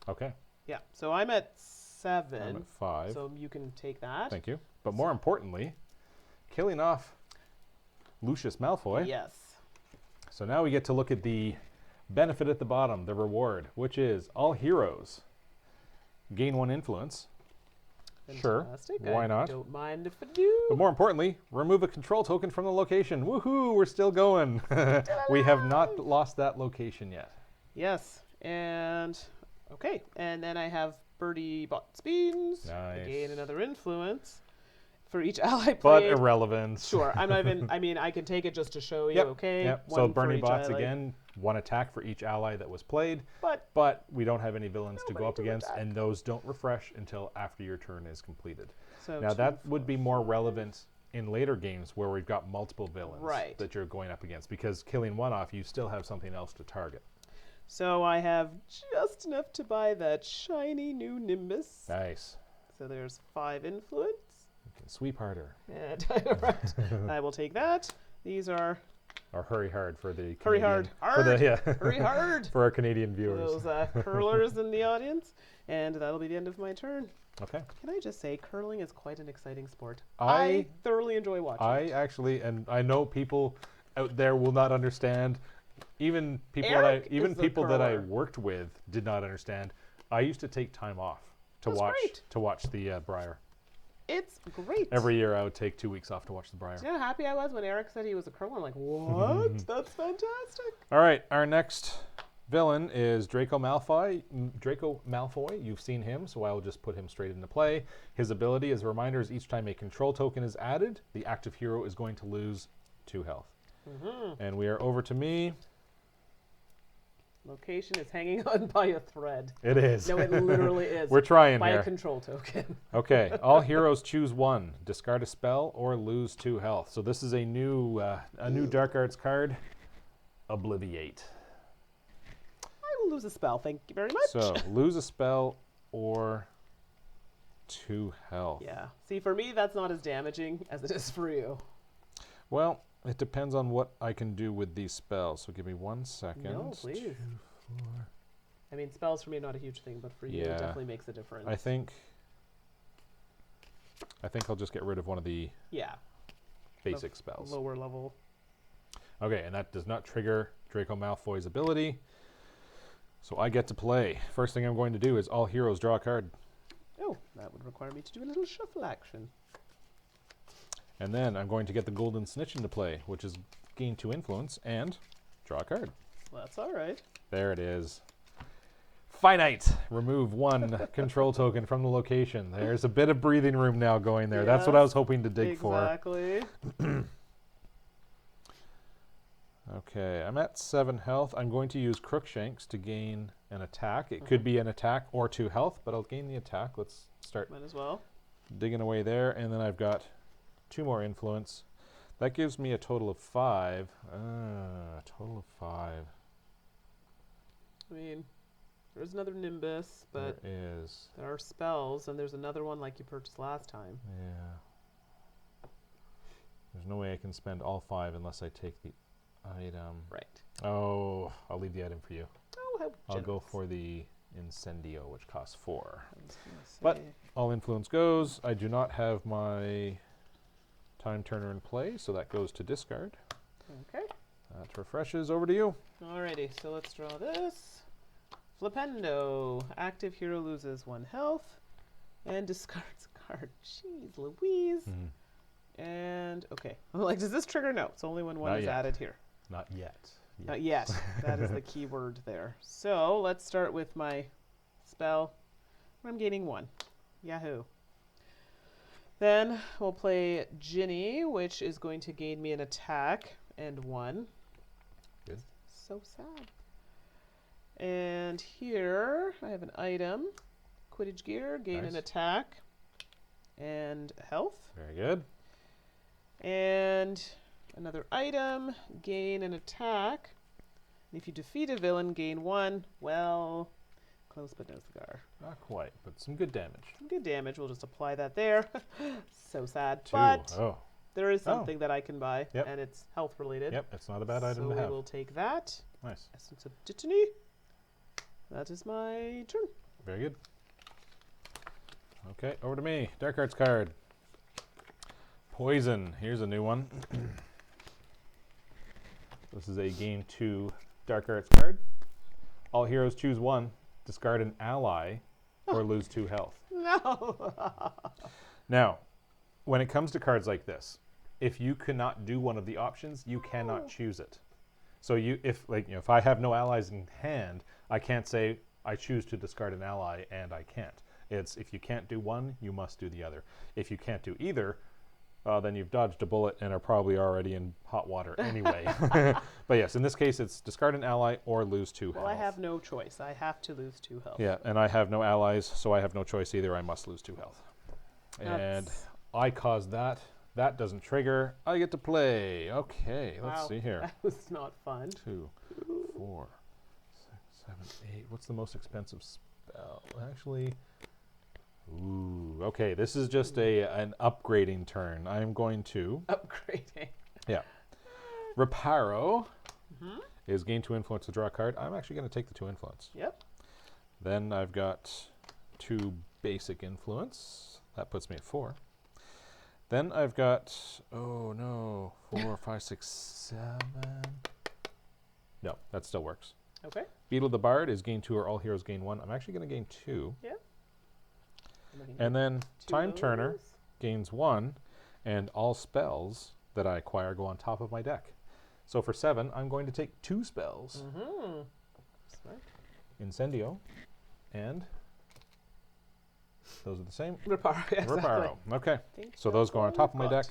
Okay. Yeah. So I'm at 7. I'm at 5. So you can take that. Thank you. But more importantly, killing off Lucius Malfoy. Yes. So now we get to look at the benefit at the bottom, the reward, which is all heroes gain 1 influence. Sure. Fantastic. Why I not? Don't mind if I do. But more importantly, remove a control token from the location. Woohoo, we're still going. We have not lost that location yet. Yes. And okay. And then I have Birdie Bots Beans. I Nice. gain another influence for each ally But played. irrelevant. Sure. I'm not even. I mean, I can take it just to show you. Yep. Okay. Yep. One So for Bernie each Bots ally. again, 1 attack for each ally that was played. But We don't have any villains to go Nobody up to against, attack. and those don't refresh until after your turn is completed. so Now 2, that would 4. be more relevant in later games where we've got multiple villains Right. that you're going up against, because killing one off, you still have something else to target. So I have just enough to buy that shiny new Nimbus. Nice. So there's 5 influence. You can sweep harder. And I will take that. These are Or hurry hard for the hurry Canadian, hard. for the, Hard. yeah, Hurry hard. for our Canadian For viewers. those curlers in the audience. And that'll be the end of my turn. Okay. Can I just say, curling is quite an exciting sport. I- I thoroughly enjoy watching I it. actually, and I know people out there will not understand. Even people Eric even is the people that I curler. worked with did not understand. I used to take time off to That's great. watch the Briar. It's great. Every year I would take 2 weeks off to watch the Briar. Do you know how happy I was when Eric said he was a curler? I'm like, what? That's fantastic. All right, our next villain is Draco Malfoy. You've seen him, so I will just put him straight into play. His ability, as a reminder, is each time a control token is added, the active hero is going to lose 2 health. And we are over to me. Location is hanging on by a thread. It is. No, it literally is. We're trying by here. a control token. Okay, all heroes choose 1, discard a spell, or lose 2 health. So this is a new Dark Arts card, Obliviate. I will lose a spell. Thank you very much. So lose a spell or 2 health. Yeah. See, for me, that's not as damaging as it is for you. Well, it depends on what I can do with these spells. So give me 1 second. No, please. I mean, spells for me are not a huge thing, but for you, Yeah. it definitely makes a difference. I think I'll just get rid of one of the Yeah. basic spells. Lower level. Okay, and that does not trigger Draco Malfoy's ability. So I get to play. First thing I'm going to do is all heroes draw a card. Oh, that would require me to do a little shuffle action. And then I'm going to get the Golden Snitch into play, which is gain 2 influence, and draw a card. Well, that's all right. There it is. Finite. Remove 1 control token from the location. There's a bit of breathing room now going there. That's what I was hoping to dig for. Exactly. Okay, I'm at 7 health. I'm going to use Crookshanks to gain an attack. It could be an attack or 2 health, but I'll gain the attack. Let's start Might as well. digging away there. And then I've got 2 more influence. That gives me a total of 5. A total of 5. I mean, there's another Nimbus, but There is. there are spells, and there's another one like you purchased last time. Yeah. There's no way I can spend all 5 unless I take the item. Right. Oh, I'll leave the item for you. Oh, how I'll go generous. for the Incendio, which costs 4. I was gonna But- say- All influence goes. I do not have my time turner in play, so that goes to discard. Okay. That refreshes. Over to you. Alrighty, so let's draw this. Flipendo. Active hero loses 1 health and discards a card. Jeez Louise. And, okay. I'm like, does this trigger? No, it's only when 1 Not is yet. added here. Not yet. Not yet. That is the key word there. So let's start with my spell. I'm gaining 1. Yahoo. Then we'll play Ginny, which is going to gain me an attack and 1. Good. So sad. And here I have an item. Quidditch gear, gain Nice. an attack and health. Very good. And another item, gain an attack. And if you defeat a villain, gain 1. Well, close but no cigar. Not quite, but some good damage. Some good damage. We'll just apply that there. So sad. 2. But Oh. there is something that I can buy, Yep. and it's health related. Yep, it's not a bad item so to we have. will take that. Nice. Essence of Dittany. That is my turn. Very good. Okay, over to me. Dark Arts card. Poison. Here's a new one. This is a gain 2 Dark Arts card. All heroes choose 1. Discard an ally or lose 2 health. No. Now, when it comes to cards like this, if you cannot do one of the options, you cannot choose it. So if I have no allies in hand, I can't say I choose to discard an ally and I can't. It's if you can't do one, you must do the other. If you can't do either, then you've dodged a bullet and are probably already in hot water anyway. But yes, in this case, it's discard an ally or lose 2 health. Well, I have no choice. I have to lose 2 health. Yeah, and I have no allies, so I have no choice either. I must lose 2 health. And I caused that. That doesn't trigger. I get to play. Okay, let's see here. That was not fun. 2, 4, 6, 7, 8. What's the most expensive spell? Actually, ooh. Okay, this is just an upgrading turn. I'm going to Upgrading. Reparo is gain 2 influence to draw a card. I'm actually going to take the 2 influence. Yep. Then I've got 2 basic influence. That puts me at 4. Then I've got, 4, 5, 6, 7. No, that still works. Okay. Beetle the Bard is gain 2 or all heroes gain 1. I'm actually going to gain 2. Yeah. And then Time of Turner those. gains 1, and all spells that I acquire go on top of my deck. So for 7, I'm going to take 2 spells. Smart. Incendio, and those are the same. Reparo. Exactly. Reparo. Okay. So those go on top of my deck,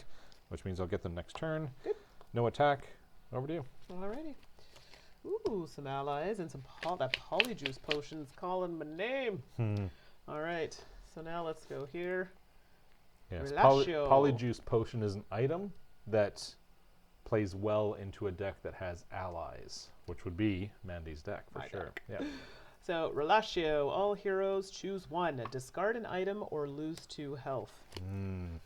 which means I'll get them next turn. Good. No attack. Over to you. Alrighty. Ooh, some allies and some that polyjuice potion's calling my name. All right. So now let's go here. Yes. Relatio. Polyjuice Potion is an item that plays well into a deck that has allies, which would be Mandi's deck for My sure. deck. Yeah. So, Relatio, all heroes choose 1. Discard an item or lose 2 health.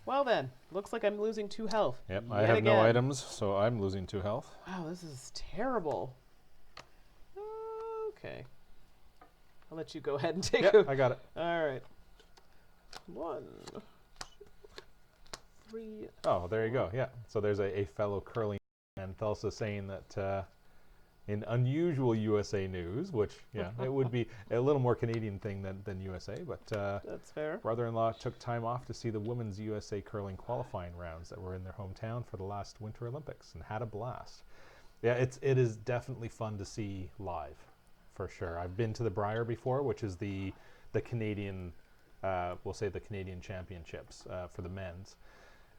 Well then, looks like I'm losing 2 health. Yep, Yet I have no again. items, so I'm losing 2 health. Wow, this is terrible. Okay. I'll let you go ahead and take Yep, I got it. All right. 1, 2, 3. Oh, there you go. Yeah. So there's a fellow curling and Thelsa saying that in unusual USA news, which, yeah, it would be a little more Canadian thing than USA, but That's fair. brother-in-law took time off to see the women's USA curling qualifying rounds that were in their hometown for the last Winter Olympics and had a blast. Yeah, it is definitely fun to see live, for sure. I've been to the Briar before, which is the Canadian, we'll say the Canadian Championships for the men's.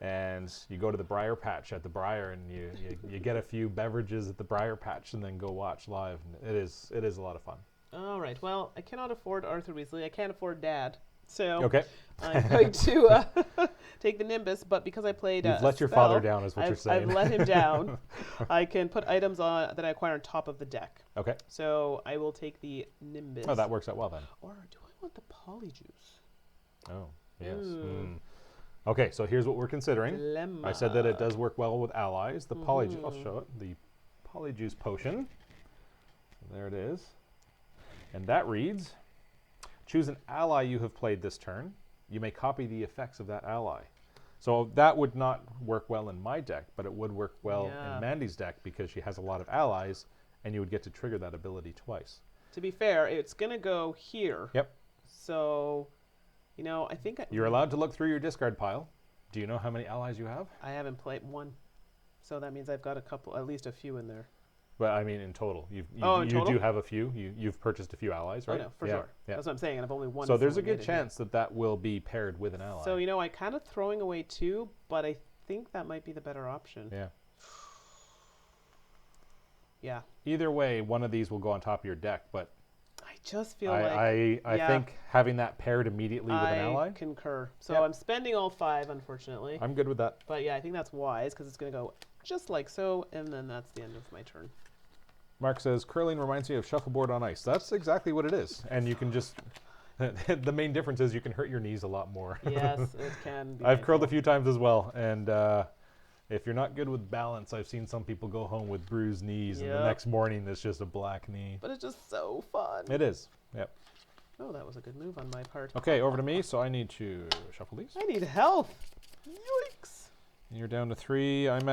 And you go to the Briar Patch at the Briar, and you get a few beverages at the Briar Patch, and then go watch live. And it is a lot of fun. All right. Well, I cannot afford Arthur Weasley. I can't afford Dad. So Okay, I'm going to take the Nimbus, but because I played you've a let your spell, father down, is what you're saying. I've let him down. I can put items on that I acquire on top of the deck. Okay. So I will take the Nimbus. Oh, that works out well then. Or do I want the Polyjuice? Oh, yes. Ooh. Okay, so here's what we're considering. Dilemma. I said that it does work well with allies. The Polyjuice, I'll show it. The Polyjuice Potion. There it is. And that reads, choose an ally you have played this turn. You may copy the effects of that ally. So that would not work well in my deck, but it would work well in Mandi's deck because she has a lot of allies, and you would get to trigger that ability twice. To be fair, it's going to go here. Yep. So, you know, I think You're allowed to look through your discard pile. Do you know how many allies you have? I haven't played one. So that means I've got a couple, at least a few in there. But I mean, in total, you in total? do have a few. You've purchased a few allies, right? Oh, no, for yeah, sure. Yeah. That's what I'm saying, and I've only one. So there's a good affiliated chance that that will be paired with an ally. So, I kind of throwing away 2, but I think that might be the better option. Yeah. Yeah. Either way, one of these will go on top of your deck, but I just feel I think having that paired immediately with an ally. I concur. So I'm spending all 5, unfortunately. I'm good with that. But yeah, I think that's wise because it's going to go just like so, and then that's the end of my turn. Mark says, curling reminds me of shuffleboard on ice. That's exactly what it is. And you can just, the main difference is you can hurt your knees a lot more. Yes, it can be. I've curled a few times as well. And if you're not good with balance, I've seen some people go home with bruised knees and the next morning it's just a black knee. But it's just so fun. It is, yep. Oh, that was a good move on my part. Okay, over to me. So I need to shuffle these. I need health. Yikes. You're down to 3. I'm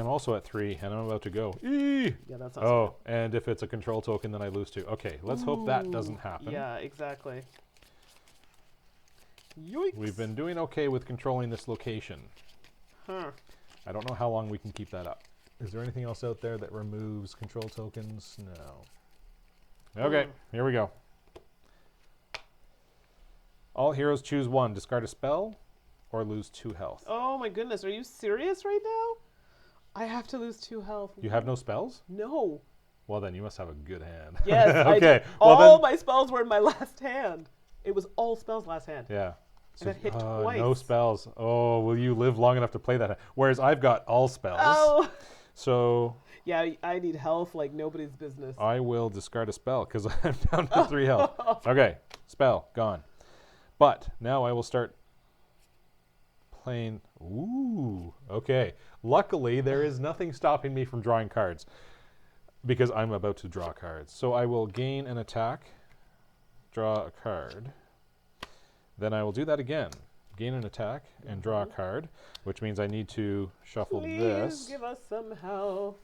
also at 3, and I'm about to go. Eee! Yeah, that's not Oh, and if it's a control token, then I lose 2. Okay, let's hope that doesn't happen. Yeah, exactly. Yikes. We've been doing okay with controlling this location. Huh. I don't know how long we can keep that up. Is there anything else out there that removes control tokens? No. Okay, here we go. All heroes choose 1. Discard a spell or lose 2 health. Oh my goodness, are you serious right now? I have to lose 2 health. You have no spells? No. Well, then you must have a good hand. Yes. Okay. All my spells were in my last hand. It was all spells last hand. Yeah. So and it hit twice. No spells. Oh, will you live long enough to play that? Whereas I've got all spells. Oh. So. Yeah, I need health like nobody's business. I will discard a spell because I'm down to 3 health. Okay. Spell. Gone. But now I will start playing. Ooh. Okay. Luckily, there is nothing stopping me from drawing cards because I'm about to draw cards. So I will gain an attack, draw a card. Then I will do that again. Gain an attack and draw a card, which means I need to shuffle this. Please give us some health.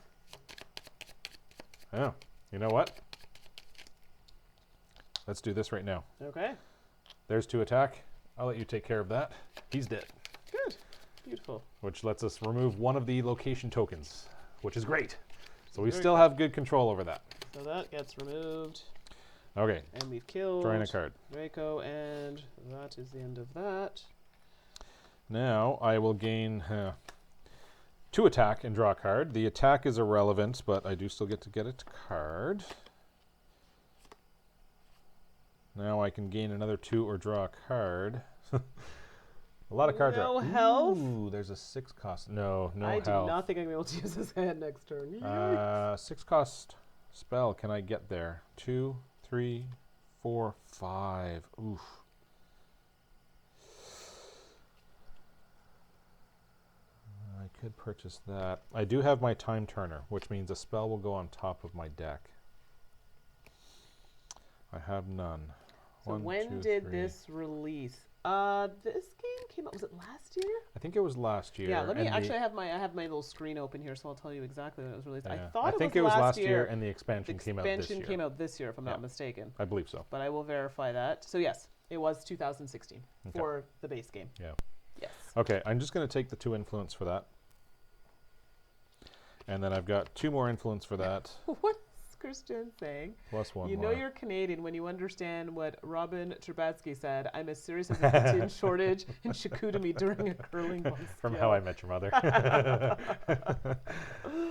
Oh, you know what? Let's do this right now. Okay. There's 2 attack. I'll let you take care of that. He's dead. Good. Beautiful. Which lets us remove 1 of the location tokens, which is great. So we still have good control over that. So that gets removed. Okay. And we've killed drawing a card. Draco, and that is the end of that. Now I will gain 2 attack and draw a card. The attack is irrelevant, but I do still get to get a card. Now I can gain another 2 or draw a card. A lot of card draw. No health? Ooh, there's a 6 cost. No I health. do not think I'm going to be able to use this hand next turn. 6 cost spell. Can I get there? 2, 3, 4, 5. Oof. I could purchase that. I do have my time turner, which means a spell will go on top of my deck. I have none. So when did this release? This game came out, was it last year? I think it was last year. Yeah, let me actually I have my little screen open here, so I'll tell you exactly when it was released. Yeah. I think it was last year, and the expansion came out this year. The expansion came out this year, if I'm not mistaken. I believe so. But I will verify that. So yes, it was 2016 for the base game. Yeah. Yes. Okay, I'm just going to take the 2 influence for that. And then I've got 2 more influence for that. What's Christian saying? Plus 1 You more. know you're Canadian when you understand what Robin Turbatsky said. I'm as serious as a poutine shortage in Chicoutimi during a curling ball From skill. How I Met Your Mother.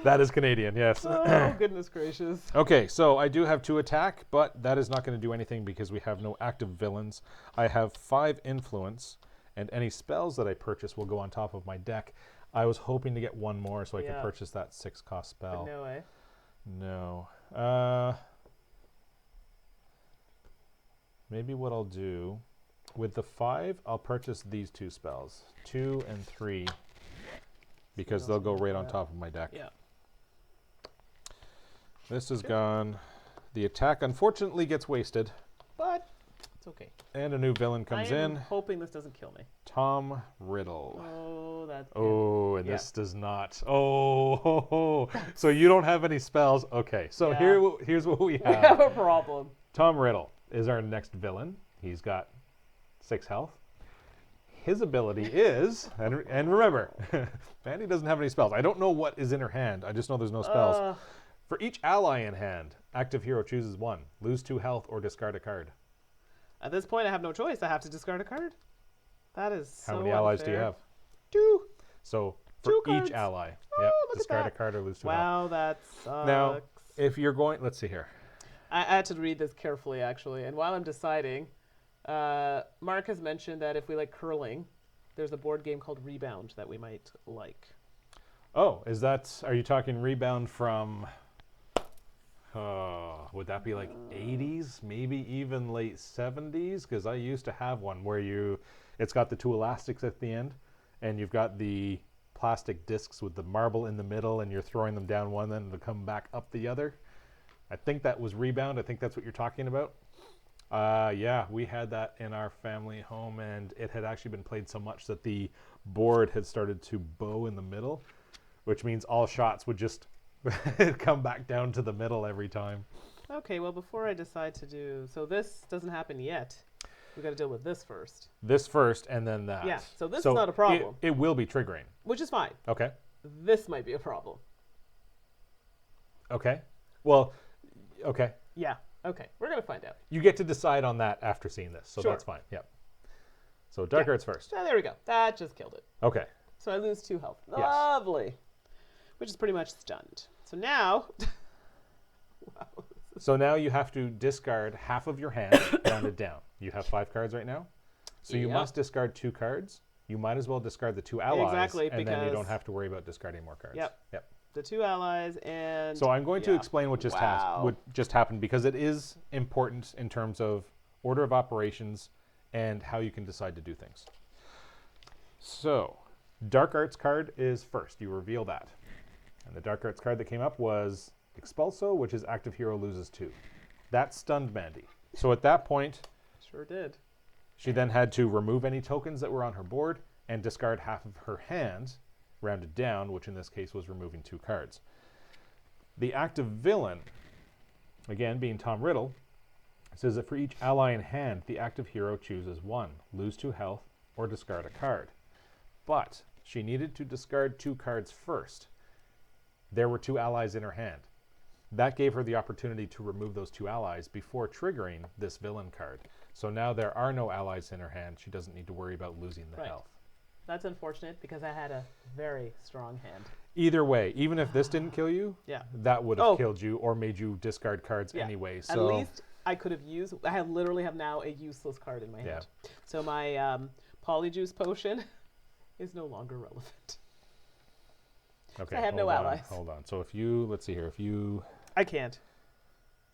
That is Canadian, yes. Oh, goodness gracious. Okay, so I do have 2 attack, but that is not going to do anything because we have no active villains. I have 5 influence, and any spells that I purchase will go on top of my deck. I was hoping to get 1 more so I could purchase that 6 cost spell. But no way. No. Maybe what I'll do, with the 5, I'll purchase these 2 spells. 2 and 3, because they'll go right on top of my deck. Yeah. This is gone. The attack unfortunately gets wasted. But it's okay. And a new villain comes in. I'm hoping this doesn't kill me. Tom Riddle. Oh, that's Oh, and this does not. Oh, so you don't have any spells. Okay, so here's what we have. We have a problem. Tom Riddle is our next villain. He's got 6 health. His ability is, and remember, Mandi doesn't have any spells. I don't know what is in her hand. I just know there's no spells. For each ally in hand, active hero chooses one. Lose 2 health or discard a card. At this point, I have no choice. I have to discard a card. That is so How many allies do you unfair. have? 2. So for 2 each cards. ally, Oh, yep, look at discard a that. card or lose 2 health. Wow, that sucks. Now, if you're going, let's see here. I had to read this carefully, actually. And while I'm deciding, Mark has mentioned that if we like curling, there's a board game called Rebound that we might like. Oh, are you talking Rebound from, would that be like 80s, maybe even late 70s? Because I used to have one where it's got the 2 elastics at the end, and you've got the plastic discs with the marble in the middle, and you're throwing them down one end and they come back up the other. I think that was Rebound. I think that's what you're talking about. Yeah, we had that in our family home, and it had actually been played so much that the board had started to bow in the middle, which means all shots would just come back down to the middle every time. Okay, well, before I decide to do... So this doesn't happen yet. We got to deal with this first. This first, and then that. Yeah, so this is not a problem. It will be triggering. Which is fine. Okay. This might be a problem. Okay. Well, okay. Yeah. Okay. We're going to find out. You get to decide on that after seeing this, so Sure. that's fine. Yep. So Dark Arts first. Ah, there we go. That just killed it. Okay. So I lose 2 health. Yes. Lovely. Which is pretty much stunned. So now... Wow. So now you have to discard half of your hand, rounded down. You have 5 cards right now. So you Yep. must discard 2 cards. You might as well discard the 2 allies. Exactly, and then you because- don't have to worry about discarding more cards. Yep. Yep. The 2 allies and... So I'm going to yeah. explain what just happened because it is important in terms of order of operations and how you can decide to do things. So, Dark Arts card is first. You reveal that. And the Dark Arts card that came up was Expulso, which is active hero loses 2. That stunned Mandi. So at that point, Sure did. she then had to remove any tokens that were on her board and discard half of her hand, rounded down, which in this case was removing 2 cards. The active villain, again being Tom Riddle, says that for each ally in hand, the active hero chooses 1, lose 2 health, or discard a card. But she needed to discard 2 cards first. There were 2 allies in her hand. That gave her the opportunity to remove those 2 allies before triggering this villain card. So now there are no allies in her hand. She doesn't need to worry about losing the Right. health. That's unfortunate because I had a very strong hand. Either way, even if this didn't kill you, Yeah. that would have killed you or made you discard cards Yeah. anyway. At So least I could have used... I literally have now a useless card in my hand. So my Polyjuice potion is no longer relevant. okay, I have no allies. Hold on. So if you, let's see here, if you... I can't.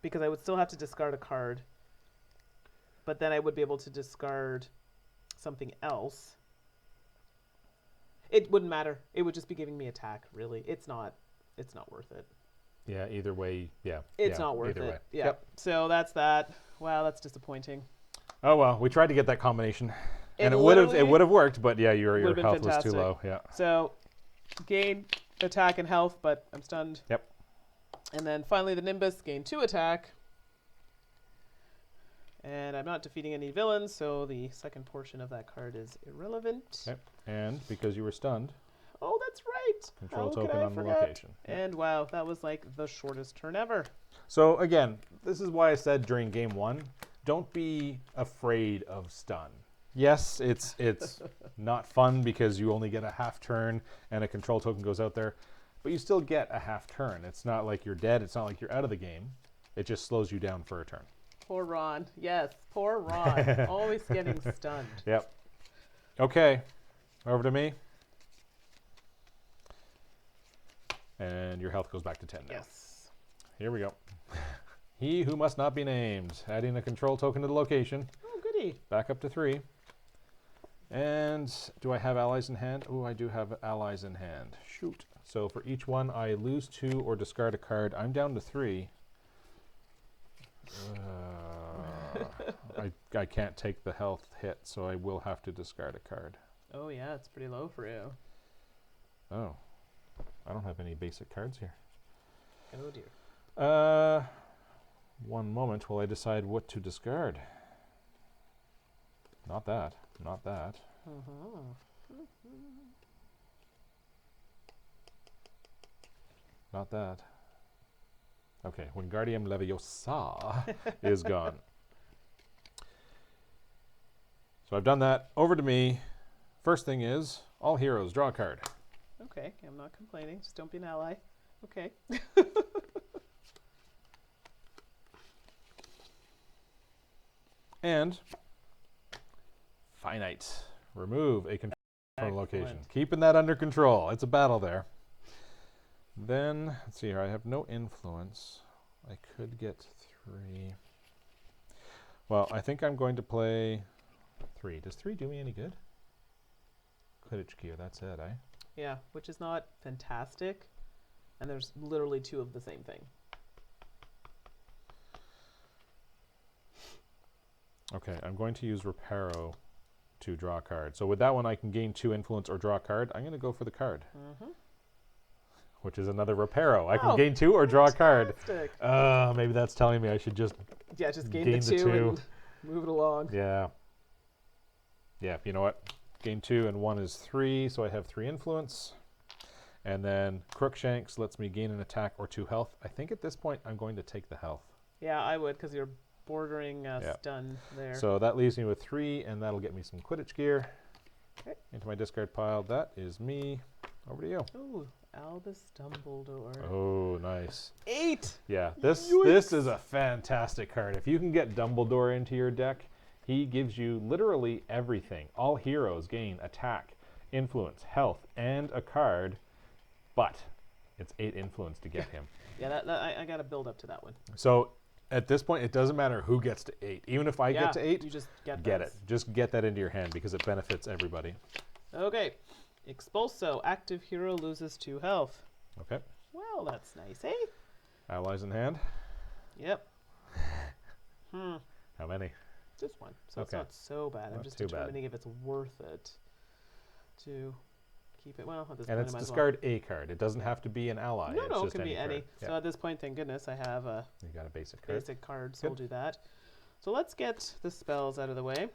Because I would still have to discard a card. But then I would be able to discard something else. It wouldn't matter. It would just be giving me attack, really. It's not worth it. Yeah, either way, yeah. It's not worth either it. way. Yeah. Yep. So that's that. Wow, that's disappointing. Oh well, we tried to get that combination, and it literally would have worked, but yeah, your would've been health was too fantastic. low. Yeah. So gain attack and health, but I'm stunned. Yep. And then finally the Nimbus, gain 2 attack. And I'm not defeating any villains, so the second portion of that card is irrelevant. Yep. And because you were stunned, Oh, that's right. control How could token I on the forget? location. Yep. And wow, that was like the shortest turn ever. So again, this is why I said during game 1, don't be afraid of stun. Yes, it's not fun because you only get a half turn and a control token goes out there, but you still get a half turn. It's not like you're dead. It's not like you're out of the game. It just slows you down for a turn. Poor Ron. Yes, poor Ron. Always getting stunned. Yep. Okay, over to me. And your health goes back to 10 now. Yes. Here we go. He who must not be named. Adding a control token to the location. Oh, goody. Back up to 3. And do I have allies in hand? Oh, I do have allies in hand. Shoot. So for each one, I lose 2 or discard a card. I'm down to 3. I can't take the health hit, so I will have to discard a card. Oh, yeah, it's pretty low for you. Oh, I don't have any basic cards here. Oh, dear. One moment while I decide what to discard. Not that. Not that. Not that. Okay, Wingardium Leviosa is gone. So I've done that. Over to me. First thing is, all heroes, draw a card. Okay, I'm not complaining. Just don't be an ally. Okay. And finite. Remove a control from a location. Keeping that under control. It's a battle there. Then, let's see here. I have no influence. I could get 3. Well, I think I'm going to play 3. Does 3 do me any good? Quidditch gear, that's it, eh? Yeah, which is not fantastic. And there's literally 2 of the same thing. Okay, I'm going to use Reparo to draw a card. So with that one, I can gain 2 influence or draw a card. I'm going to go for the card. Which is another Reparo. I can gain 2 or draw a card. Maybe that's telling me I should just just gain the the 2 2 and move it along. Yeah. Yeah, you know what? Gain 2 and 1 is 3, so I have 3 influence. And then Crookshanks lets me gain an attack or 2 health. I think at this point I'm going to take the health. Yeah, I would, because you're bordering stun there. So that leaves me with 3, and that'll get me some Quidditch gear. Okay. Into my discard pile. That is me. Over to you. Ooh, Albus Dumbledore. Oh, nice. 8! Yeah, this is a fantastic card. If you can get Dumbledore into your deck, he gives you literally everything. All heroes gain attack, influence, health, and a card, but it's 8 influence to get him. Yeah, I got to build up to that one. So at this point, it doesn't matter who gets to 8. Even if I get to 8, you just get it. Just get that into your hand because it benefits everybody. Okay. Expulso. Active hero loses 2 health. Okay. Well, that's nice, eh? Allies in hand? Yep. How many? Just 1. So it's not so bad. I'm just determining if it's worth it to keep it. Well, at this point, and it's discard a card. It doesn't have to be an ally. No, it's no, just it can be any. Yeah. So at this point, thank goodness, I have a you got a basic card. So we'll do that. So let's get the spells out of the way.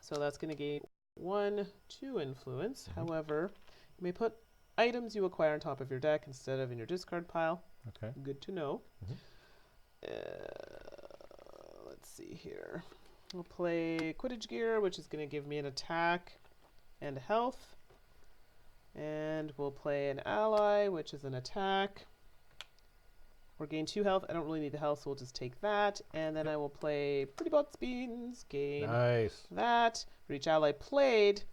So that's going to gain 1, 2 influence. However, you may put items you acquire on top of your deck instead of in your discard pile. Okay. Good to know. Let's see here. We'll play Quidditch gear, which is going to give me an attack and health. And we'll play an ally, which is an attack. Or gain 2 health. I don't really need the health, so we'll just take that. And then I will play Pretty Bots Beans, gain that. For each ally played,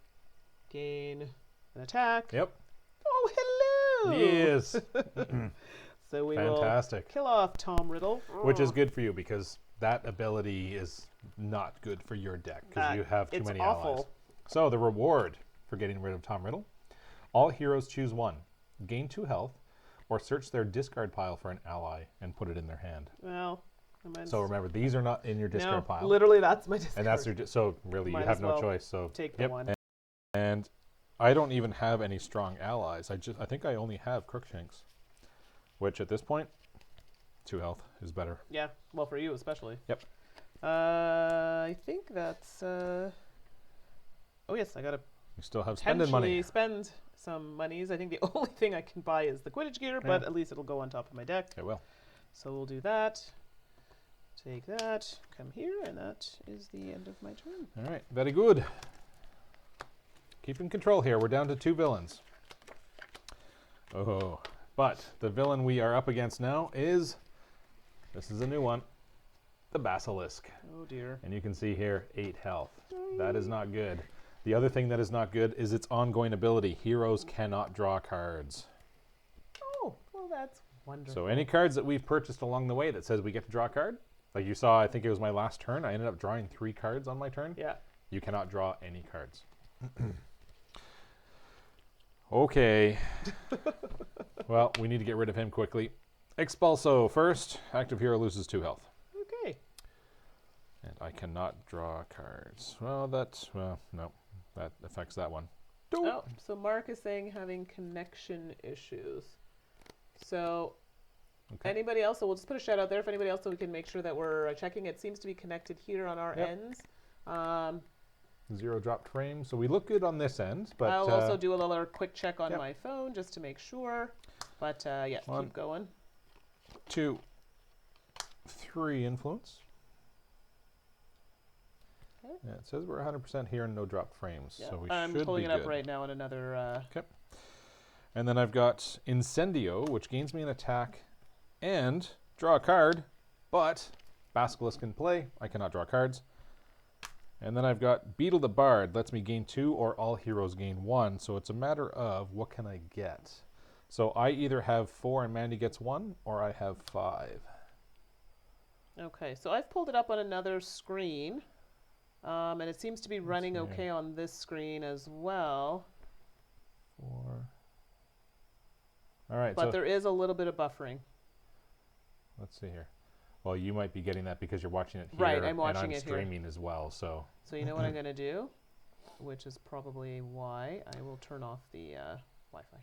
gain an attack. Yep. Oh, hello! Yes. So we will kill off Tom Riddle. Which is good for you because that ability is not good for your deck because you have too many allies. So the reward for getting rid of Tom Riddle. All heroes choose 1. Gain 2 health. Or search their discard pile for an ally and put it in their hand. Well, so remember, these are not in your discard pile. Literally, that's my discard. And that's your so really you have no choice. So take the 1. And I don't even have any strong allies. I think I only have Crookshanks, which at this point, 2 health is better. Yeah, well for you especially. Yep. I think that's. Oh yes, I gotta. You still have spending money. Spend some monies. I think the only thing I can buy is the Quidditch gear, but at least it'll go on top of my deck. It will. So we'll do that. Take that. Come here, and that is the end of my turn. All right, very good. Keeping control here. We're down to 2 villains. Oh, but the villain we are up against now is, this is a new one, the Basilisk. Oh dear. And you can see here, 8 health. That is not good. The other thing that is not good is its ongoing ability. Heroes cannot draw cards. Oh, well that's wonderful. So any cards that we've purchased along the way that says we get to draw a card, like you saw, I think it was my last turn, I ended up drawing 3 cards on my turn. Yeah. You cannot draw any cards. Okay. Well, we need to get rid of him quickly. Expulso first. Active hero loses 2 health. Okay. And I cannot draw cards. Well, no. That affects that one. Oh, so Mark is saying having connection issues. So anybody else, so we'll just put a shout out there if anybody else, so we can make sure that we're checking. It seems to be connected here on our ends. 0 dropped frame. So we look good on this end. But I'll also do a little quick check on my phone just to make sure. But yeah, 1, keep going. 2, 3 influence. Okay. Yeah, it says we're 100% here and no drop frames, Yeah. so we I'm should pulling be it up good. right now in another. Okay. And then I've got Incendio, which gains me an attack and draw a card, but Basilisk in play. I cannot draw cards. And then I've got Beetle the Bard, lets me gain 2 or all heroes gain 1. So it's a matter of what can I get. So I either have 4 and Mandi gets 1, or I have 5. Okay, so I've pulled it up on another screen, and it seems to be running see. okay on this screen as well. 4. All right. But so there is a little bit of buffering. let's see here. Well, you might be getting that because you're watching it here. Right, I'm watching and I'm it here. streaming as well. So So you know what I'm going to do, which is probably why I will turn off the Wi-Fi.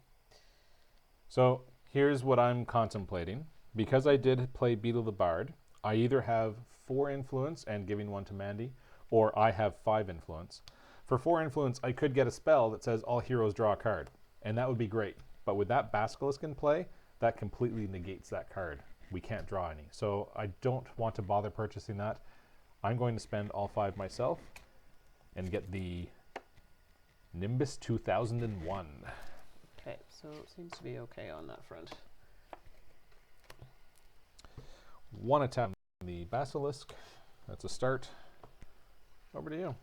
So here's what I'm contemplating. Because I did play Beetle the Bard, I either have 4 influence and giving 1 to Mandi, or I have 5 influence. For 4 influence, I could get a spell that says all heroes draw a card, and that would be great. But with that Basilisk in play, that completely negates that card. We can't draw any. So I don't want to bother purchasing that. I'm going to spend all 5 myself and get the Nimbus 2001. Okay, so it seems to be okay on that front. 1 attack on the Basilisk. That's a start. Over to you.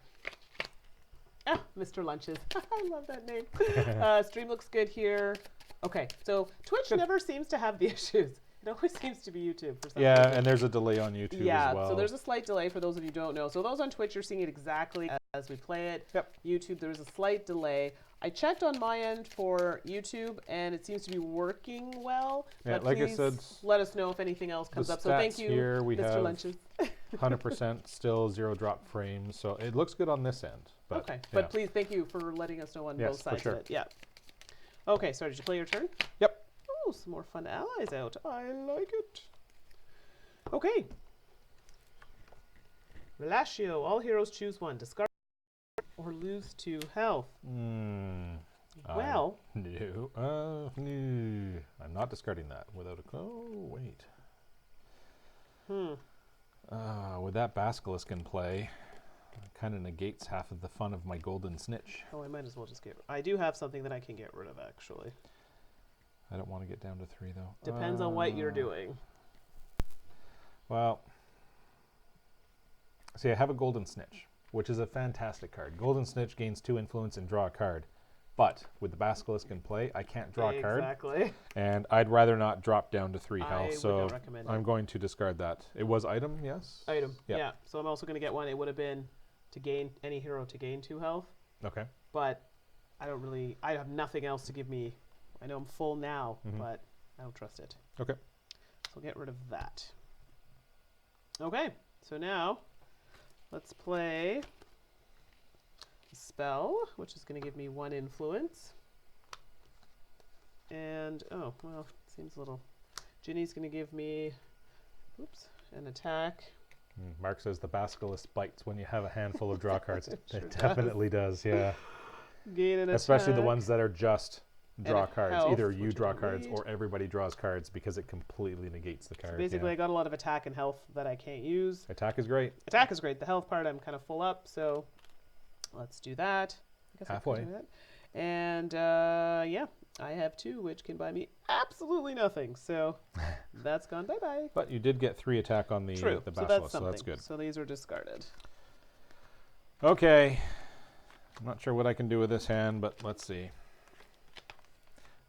Ah, Mr. Lunches. I love that name. Stream looks good here. Okay, so Twitch never seems to have the issues. It always seems to be YouTube for some Yeah, reason. and there's a delay on YouTube as well. So there's a slight delay for those of you who don't know. So those on Twitch, you're seeing it exactly as we play it. Yep. YouTube, there's a slight delay. I checked on my end for YouTube, and it seems to be working well. Yeah, but like I please said, let us know if anything else comes up. So thank stats you, here we Mr. have Lunches. 100% still 0 drop frames, so it looks good on this end. But Okay, yeah. but please, thank you for letting us know on Yes, both for sides sure. of it. Yeah. Okay, so did you play your turn? Yep. Oh, some more fun allies out. I like it. Okay. Relatio. All heroes choose 1. Discard or lose 2 health. Well. No. No. I'm not discarding that without a... Oh, wait. With that Basilisk in play, it kind of negates half of the fun of my golden snitch. Oh, I might as well just get... I do have something that I can get rid of, actually. I don't want to get down to 3, though. Depends on what you're doing. Well, see, I have a Golden Snitch, which is a fantastic card. Golden Snitch gains 2 influence and draw a card. But with the Basilisk in play, I can't draw a card. Exactly. And I'd rather not drop down to 3 I health, would so not recommend I'm it. going to discard that. It was item, yes? Item. Yep. Yeah. So I'm also going to get 1. It would have been to gain any hero to gain 2 health. Okay. But I have nothing else to give me. I know I'm full now, but I don't trust it. Okay. So I'll get rid of that. Okay, so now let's play a spell, which is going to give me 1 influence. And, oh, well, it seems a little... Ginny's going to give me, an attack. Mark says the Basilisk bites when you have a handful of draw cards. It Sure definitely does, yeah. Gain an Especially the attack. ones that are just draw a cards. health, Either you which draw I don't cards need. or everybody draws cards because it completely negates the card. Basically, I got a lot of attack and health that I can't use. Attack is great. Attack is great. The health part, I'm kind of full up, so let's do that. I guess I could Halfway. do that. And, yeah, I have 2, which can buy me absolutely nothing. So that's gone bye-bye. But you did get 3 attack on the True. the So Basilisk, that's so something. that's good. So these are discarded. Okay. I'm not sure what I can do with this hand, but let's see.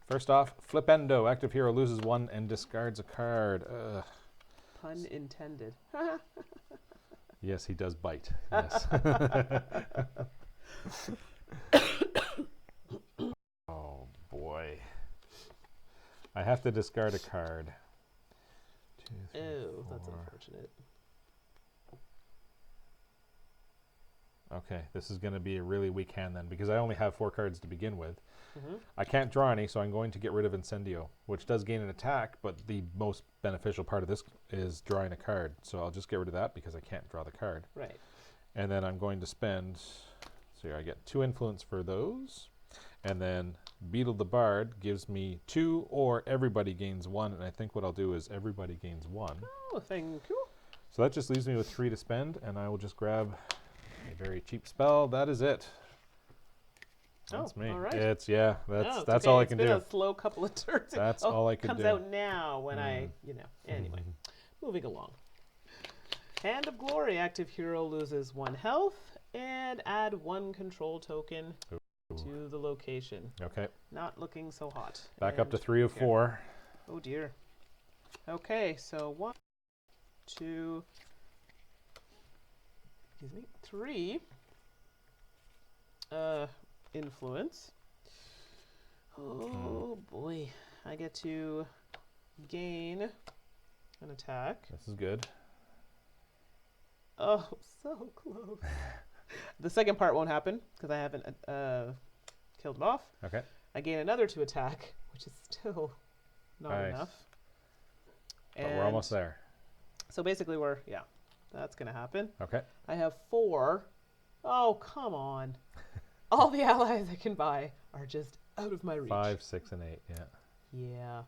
First off, Flipendo. Active hero loses 1 and discards a card. Pun intended. Yes, he does bite. Yes. Oh, boy. I have to discard a card. 2, 3, Oh, that's 4. unfortunate. Okay, this is going to be a really weak hand then, because I only have 4 cards to begin with. Mm-hmm. I can't draw any, so I'm going to get rid of Incendio, which does gain an attack, but the most beneficial part of this is drawing a card. So I'll just get rid of that because I can't draw the card. Right. And then I'm going to spend, so here I get 2 influence for those, and then Beetle the Bard gives me 2, or everybody gains 1. And I think what I'll do is everybody gains 1. Oh, thank you. So that just leaves me with 3 to spend, and I will just grab a very cheap spell. That is it. That's me. All right. That's No, that's okay. all I can do. It's been a slow couple of turns. That's all I can comes do. out now when Anyway, moving along. Hand of Glory. Active hero loses 1 health and add 1 control token to the location. Okay. Not looking so hot. Back up to And 3 of 4. Oh dear. Okay, so 1, 2, 3. Influence. Oh boy. I get to gain an attack. This is good. Oh, so close. The second part won't happen because I haven't killed him off. Okay. I gain another to attack, which is still not Nice. enough. But we're almost there. So basically that's going to happen. Okay. I have 4. Oh, come on. All the allies I can buy are just out of my reach. 5, 6, and 8. Yeah. Yeah.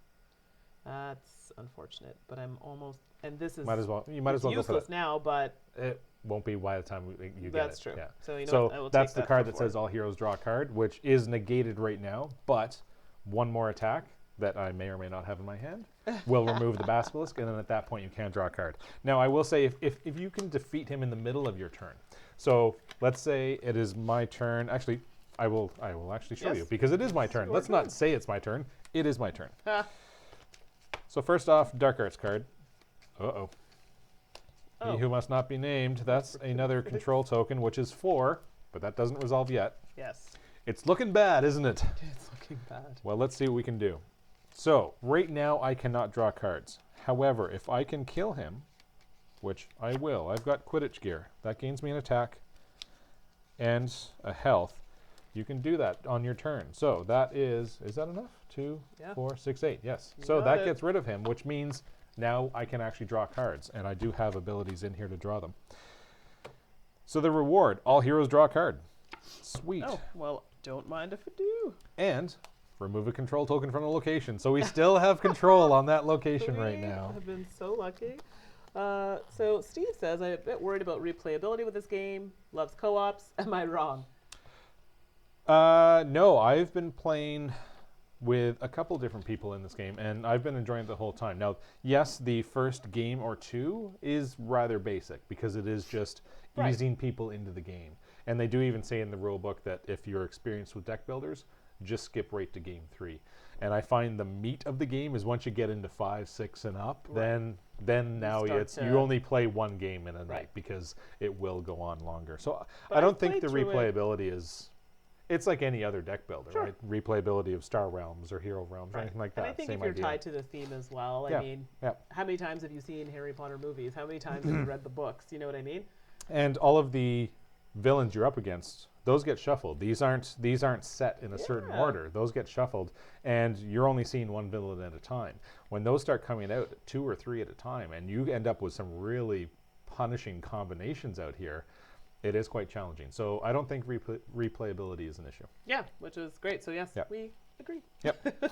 That's unfortunate, but I'm almost, and this is You might as well go for useless that. now, but It won't be by the time you get it. that's true. Yeah. So you know So what? I will that's take the card for that 4. says all heroes draw a card, which is negated right now, but 1 more attack that I may or may not have in my hand will remove the basilisk, and then at that point you can draw a card. Now I will say if you can defeat him in the middle of your turn. So let's say it is my turn. Actually, I will actually show you because it is my turn. Let's not say it's my turn. It is my turn. So first off, Dark Arts card. Uh-oh. He who must not be named. That's another control token, which is 4, but that doesn't resolve yet. Yes. It's looking bad, isn't it? It's looking bad. Well, let's see what we can do. So right now I cannot draw cards. However, if I can kill him, which I will, I've got Quidditch gear. That gains me an attack and a health. You can do that on your turn. So that is that enough? 2, 4, 6, 8. Yes. So that gets rid of him, which means now I can actually draw cards, and I do have abilities in here to draw them. So the reward, all heroes draw a card. Sweet. Oh, well, don't mind if I do. And remove a control token from the location. So we still have control on that location right now. I've been so lucky. So Steve says, I'm a bit worried about replayability with this game. Loves co-ops. Am I wrong? No, I've been playing with a couple different people in this game, and I've been enjoying it the whole time. Now, yes, the first game or 2 is rather basic because it is just easing people into the game. And they do even say in the rule book that if you're experienced with deck builders, just skip right to game 3. And I find the meat of the game is once you get into 5, 6, and up, then now you only play 1 game in a night because it will go on longer. So But I don't I've think the played through it. replayability is. It's like any other deck builder, right? Replayability of Star Realms or Hero Realms or anything like that. And I think Same if you're idea. tied to the theme as well, I mean, how many times have you seen Harry Potter movies? How many times have you read the books? You know what I mean? And all of the villains you're up against, those get shuffled. These aren't set in a certain order. Those get shuffled, and you're only seeing 1 villain at a time. When those start coming out 2 or 3 at a time, and you end up with some really punishing combinations out here, it is quite challenging. So I don't think replayability is an issue. Yeah, which is great. So yes, we agree. Yep.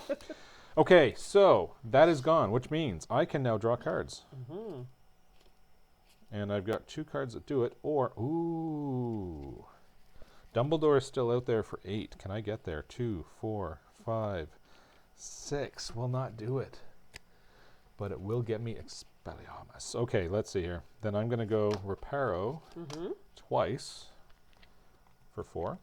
Okay, so that is gone, which means I can now draw cards. And I've got 2 cards that do it, or, ooh, Dumbledore is still out there for 8. Can I get there? 2, 4, 5, 6 will not do it. But it will get me Expelliarmus. Okay, let's see here. Then I'm going to go Reparo twice for 4.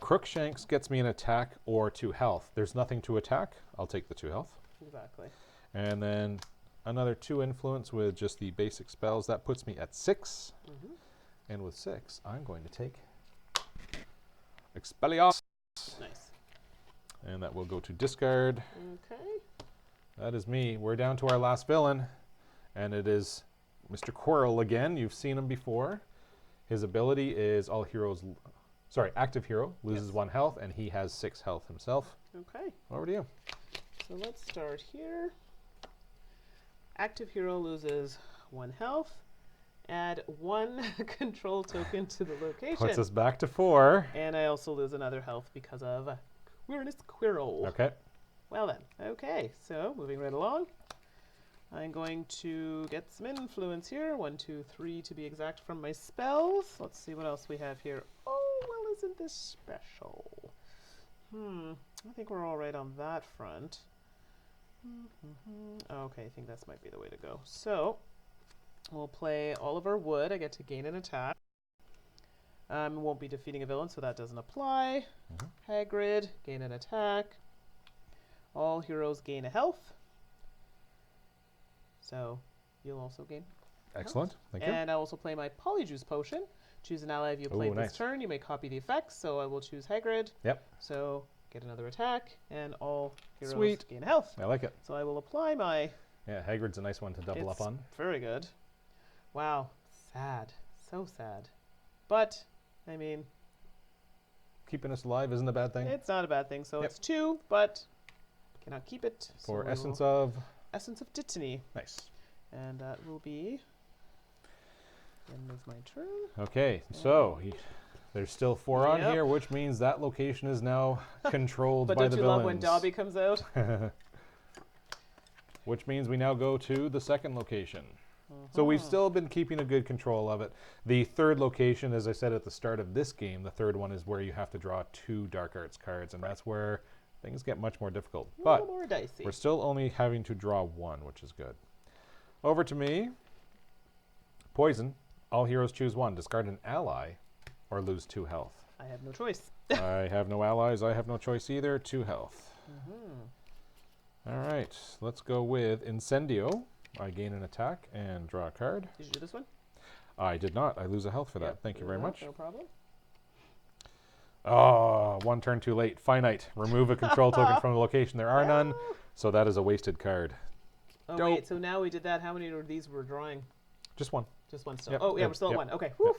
Crookshanks gets me an attack or 2 health. There's nothing to attack. I'll take the 2 health. Exactly. And then another 2 influence with just the basic spells. That puts me at 6. And with 6, I'm going to take Expelliarmus. Nice. And that will go to discard. Okay. That is me. We're down to our last villain. And it is Mr. Quirrell again. You've seen him before. His ability is active hero loses 1 health, and he has 6 health himself. Okay. Over to you. So let's start here. Active hero loses 1 health add 1 control token to the location. Puts us back to 4. And I also lose another health because of Queerness Quirrell. Okay. Well then, okay, so moving right along. I'm going to get some influence here. 1, 2, 3 to be exact from my spells. Let's see what else we have here. Oh, well, isn't this special? I think we're all right on that front. Okay, I think this might be the way to go. So, we'll play Oliver Wood. I get to gain an attack. Won't be defeating a villain, so that doesn't apply. Hagrid, gain an attack. All heroes gain a health. So, you'll also gain Excellent. health. Thank you. And I'll also play my Polyjuice Potion. Choose an ally if you played nice. this turn. You may copy the effects, so I will choose Hagrid. Yep. So, get another attack, and all heroes Sweet. gain health. I like it. So I will apply my... Yeah, Hagrid's a nice one to double up on. Very good. Wow. Sad. So sad. But, I mean... Keeping us alive isn't a bad thing. It's not a bad thing. So Yep. it's 2, but cannot keep it. For so Essence of... Essence of Dittany. Nice. And that will be the end of my turn. Okay, so there's still 4 on Yep. here, which means that location is now controlled But by don't the you villains. love when Dobby comes out? Which means we now go to the second location. So we've still been keeping a good control of it. The third location, as I said at the start of this game, the third one is where you have to draw 2 Dark Arts cards, and that's where things get much more difficult. A But little more dicey. we're still only having to draw 1, which is good. Over to me. Poison. All heroes choose 1. Discard an ally or lose 2 health. I have no choice. I have no allies. I have no choice either. 2 health. All right. Let's go with Incendio. I gain an attack and draw a card. Did you do this one? I did not. I lose a health for that. Yep. Thank you very much. No problem. Oh, 1 turn too late. Finite. Remove a control token from the location. There are none, No. so that is a wasted card. Oh, Dope. wait. So now we did that. How many of these were drawing? Just 1. Just one still. Yep, Oh, yeah, yep, we're still at yep, 1. Okay. Whew.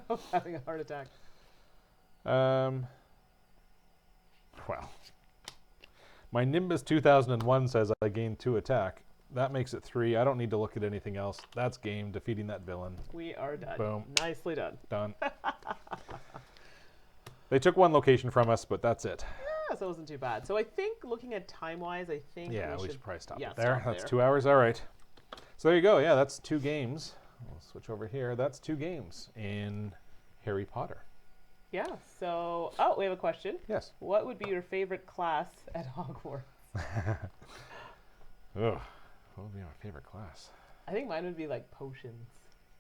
I'm having a heart attack. Well, my Nimbus 2001 says I gain 2 attack. That makes it 3. I don't need to look at anything else. That's game. Defeating that villain. We are done. Boom. Nicely done. Done. They took 1 location from us, but that's it. Yeah, so it wasn't too bad. So I think looking at time-wise, I think Yeah, we should should probably stop yeah, it there. stop That's there. 2 hours. All right. So there you go. Yeah, that's 2 games. We'll switch over here. That's 2 games in Harry Potter. Yeah, so... Oh, we have a question. Yes. What would be your favorite class at Hogwarts? Ugh. What would be my favorite class? I think mine would be, like, potions.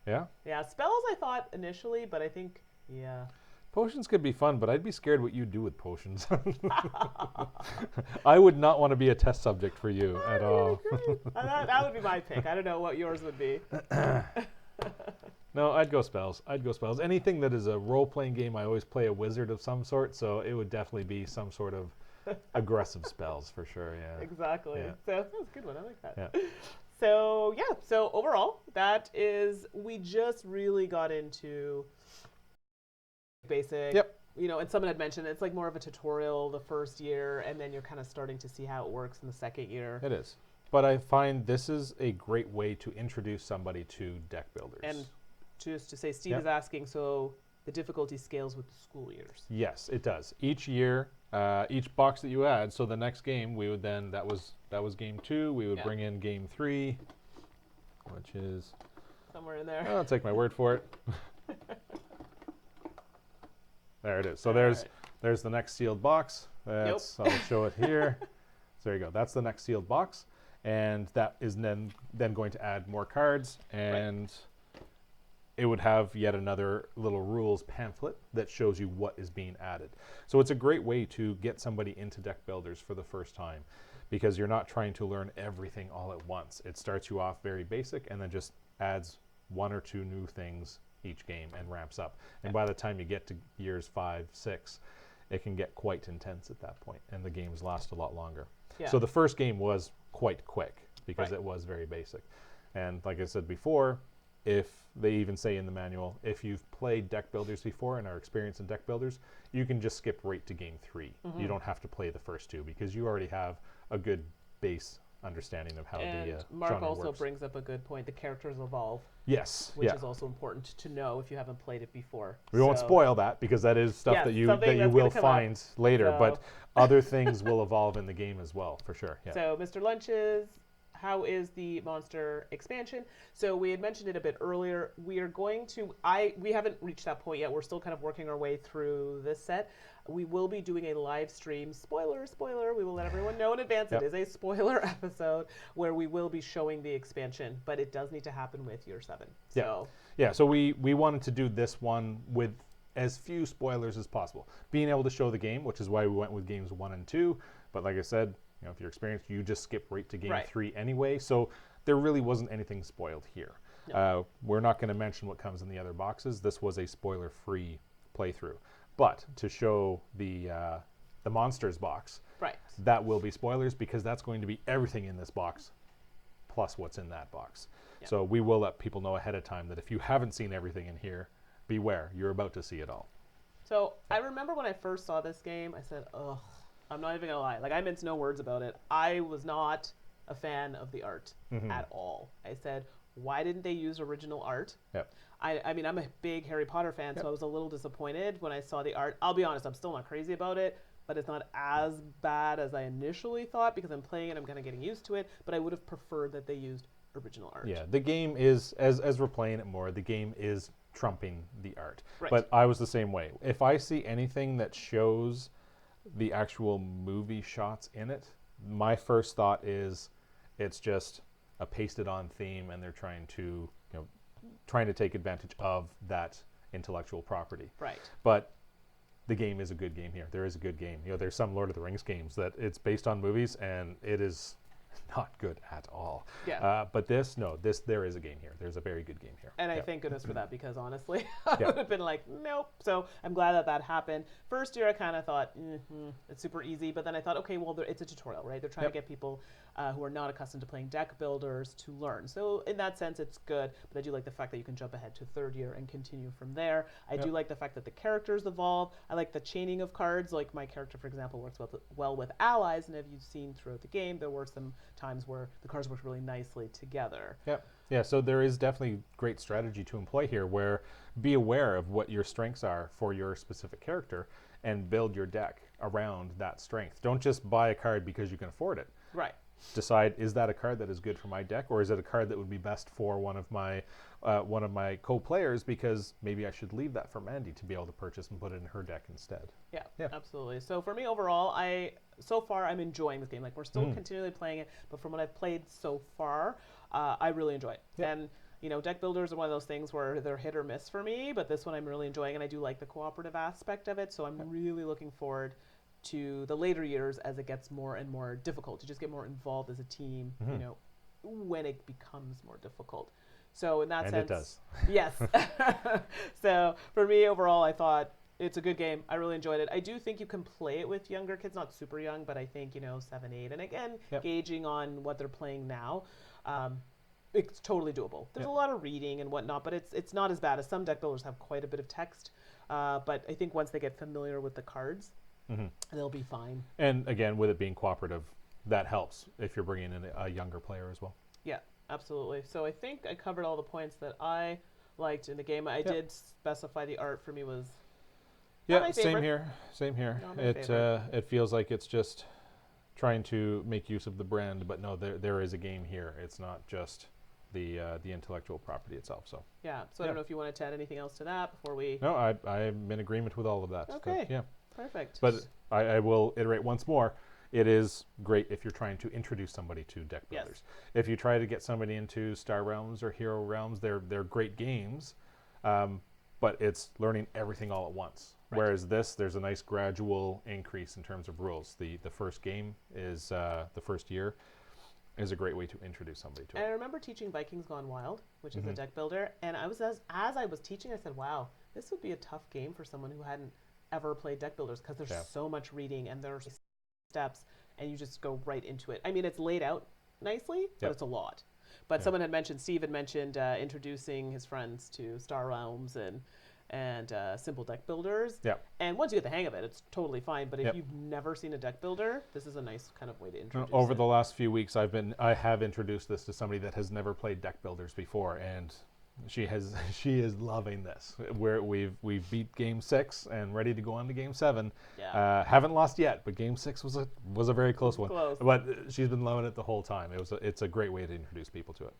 Yeah? Yeah, spells I thought initially, but I think, yeah. Potions could be fun, but I'd be scared what you'd do with potions. I would not want to be a test subject for you at all. That would be my pick. I don't know what yours would be. No, I'd go spells. I'd go spells. Anything that is a role-playing game, I always play a wizard of some sort, so it would definitely be some sort of aggressive spells for sure, yeah. Exactly. Yeah. So that was a good one. I like that. Yeah. So, yeah. So overall, that is, we just really got into basic. Yep. You know, and someone had mentioned it's like more of a tutorial the first year, and then you're kind of starting to see how it works in the second year. It is. But I find this is a great way to introduce somebody to deck builders. And just to say, Steve Yep. is asking, so the difficulty scales with the school years. Yes, it does. Each year, each box that you add, so the next game, we would then, that was game 2, we would Yeah. bring in game 3, which is, Somewhere in there. I'll take my word for it. There it is. So All there's right. there's the next sealed box. That's, I'll show it here. So there you go. That's the next sealed box. And that is then going to add more cards, and it would have yet another little rules pamphlet that shows you what is being added. So it's a great way to get somebody into deck builders for the first time, because you're not trying to learn everything all at once. It starts you off very basic and then just adds 1 or 2 new things each game and ramps up. And by the time you get to years 5, 6, it can get quite intense at that point, and the games last a lot longer. Yeah. So the first game was quite quick because Right. it was very basic. And like I said before, if they even say in the manual, if you've played deck builders before and are experienced in deck builders, you can just skip right to game 3. You don't have to play the first 2 because you already have a good base understanding of how And the Mark genre also works. brings up a good point. The characters evolve, Yes, which yeah. is also important to know if you haven't played it before. We won't spoil that because that is stuff Yes, that you something that's will gonna come up. find later. But So- other things will evolve in the game as well, for sure. Yeah. So, Mr. Lunches, how is the monster expansion? So we had mentioned it a bit earlier. We are going to, we haven't reached that point yet. We're still kind of working our way through this set. We will be doing a live stream. Spoiler, spoiler. We will let everyone know in advance. Yep. It is a spoiler episode where we will be showing the expansion, but it does need to happen with year 7. Yeah. So Yeah, so we wanted to do this one with as few spoilers as possible. Being able to show the game, which is why we went with games 1 and 2. But like I said, if you're experienced, you just skip right to game Right. 3 anyway. So there really wasn't anything spoiled here. No. We're not going to mention what comes in the other boxes. This was a spoiler-free playthrough. But to show the monsters box, right. that will be spoilers because that's going to be everything in this box plus what's in that box. Yeah. So we will let people know ahead of time that if you haven't seen everything in here, beware, you're about to see it all. So I remember when I first saw this game, I said, ugh, I'm not even gonna lie. Like, I mince no words about it. I was not a fan of the art at all. I said, why didn't they use original art? Yep. I mean, I'm a big Harry Potter fan, so I was a little disappointed when I saw the art. I'll be honest, I'm still not crazy about it, but it's not as bad as I initially thought because I'm playing it, I'm kind of getting used to it, but I would have preferred that they used original art. Yeah, the game is, as we're playing it more, the game is trumping the art. Right. But I was the same way. If I see anything that shows the actual movie shots in it, my first thought is it's just a pasted on theme and they're trying to take advantage of that intellectual property. Right. But the game is a good game here. There is a good game. There's some Lord of the Rings games that it's based on movies and it is not good at all. Yeah. But there is a game here. There's a very good game here. And I Yep. thank goodness for that because honestly, I Yep. would have been like, nope. So I'm glad that that happened. First year, I kind of thought, it's super easy. But then I thought, okay, well, it's a tutorial, right? They're trying Yep. to get people who are not accustomed to playing deck builders to learn. So in that sense, it's good. But I do like the fact that you can jump ahead to third year and continue from there. I Yep. do like the fact that the characters evolve. I like the chaining of cards. Like my character, for example, works well with allies. And if you've seen throughout the game, there were some times where the cards worked really nicely together. Yep. Yeah, so there is definitely great strategy to employ here where be aware of what your strengths are for your specific character and build your deck around that strength. Don't just buy a card because you can afford it. Right. Decide, is that a card that is good for my deck or is it a card that would be best for one of my co-players because maybe I should leave that for Mandi to be able to purchase and put it in her deck instead. Yeah, Yeah. absolutely. So for me overall, so far I'm enjoying this game. Like we're still continually playing it, but from what I've played so far, I really enjoy it. Yeah. And deck builders are one of those things where they're hit or miss for me, but this one I'm really enjoying, and I do like the cooperative aspect of it. So I'm really looking forward to the later years as it gets more and more difficult to just get more involved as a team. When it becomes more difficult. So in that And sense, it does. Yes. So for me overall, I thought it's a good game. I really enjoyed it. I do think you can play it with younger kids, not super young, but I think 7, 8, and again, Yep. gauging on what they're playing now, it's totally doable. There's Yep. a lot of reading and whatnot, but it's not as bad as some deck builders have quite a bit of text. But I think once they get familiar with the cards, they'll be fine. And again, with it being cooperative, that helps if you're bringing in a younger player as well. Yeah, absolutely. So I think I covered all the points that I liked in the game. I did specify the art for me was not my Yeah, same favorite. here. Same here. Not my favorite. It feels like it's just trying to make use of the brand, but no, there is a game here. It's not just the intellectual property itself. So Yeah, so I don't know if you want to add anything else to that before we... no, I'm in agreement with all of that. Okay. Yeah. Perfect. But I will iterate once more. It is great if you're trying to introduce somebody to deck Yes. builders. If you try to get somebody into Star Realms or Hero Realms, they're great games, but it's learning everything all at once. Right. Whereas there's a nice gradual increase in terms of rules. The first game is the first year is a great way to introduce somebody to And I it. remember teaching Vikings Gone Wild, which is a deck builder, and I was as I was teaching, I said, wow, this would be a tough game for someone who hadn't ever played deck builders because there's Yeah. so much reading and there's steps and you just go right into it. I mean, it's laid out nicely, but Yep. it's a lot. But Yeah. someone had mentioned, Steve had mentioned introducing his friends to Star Realms and and simple deck builders. Yep. And once you get the hang of it, it's totally fine. But if Yep. you've never seen a deck builder, this is a nice kind of way to introduce Over it. the last few weeks, I have introduced this to somebody that has never played deck builders before, and she is loving this. We've beat game 6 and ready to go on to game 7. Yeah. Haven't lost yet, but game 6 was a very close one. Close. But she's been loving it the whole time. It's a great way to introduce people to it.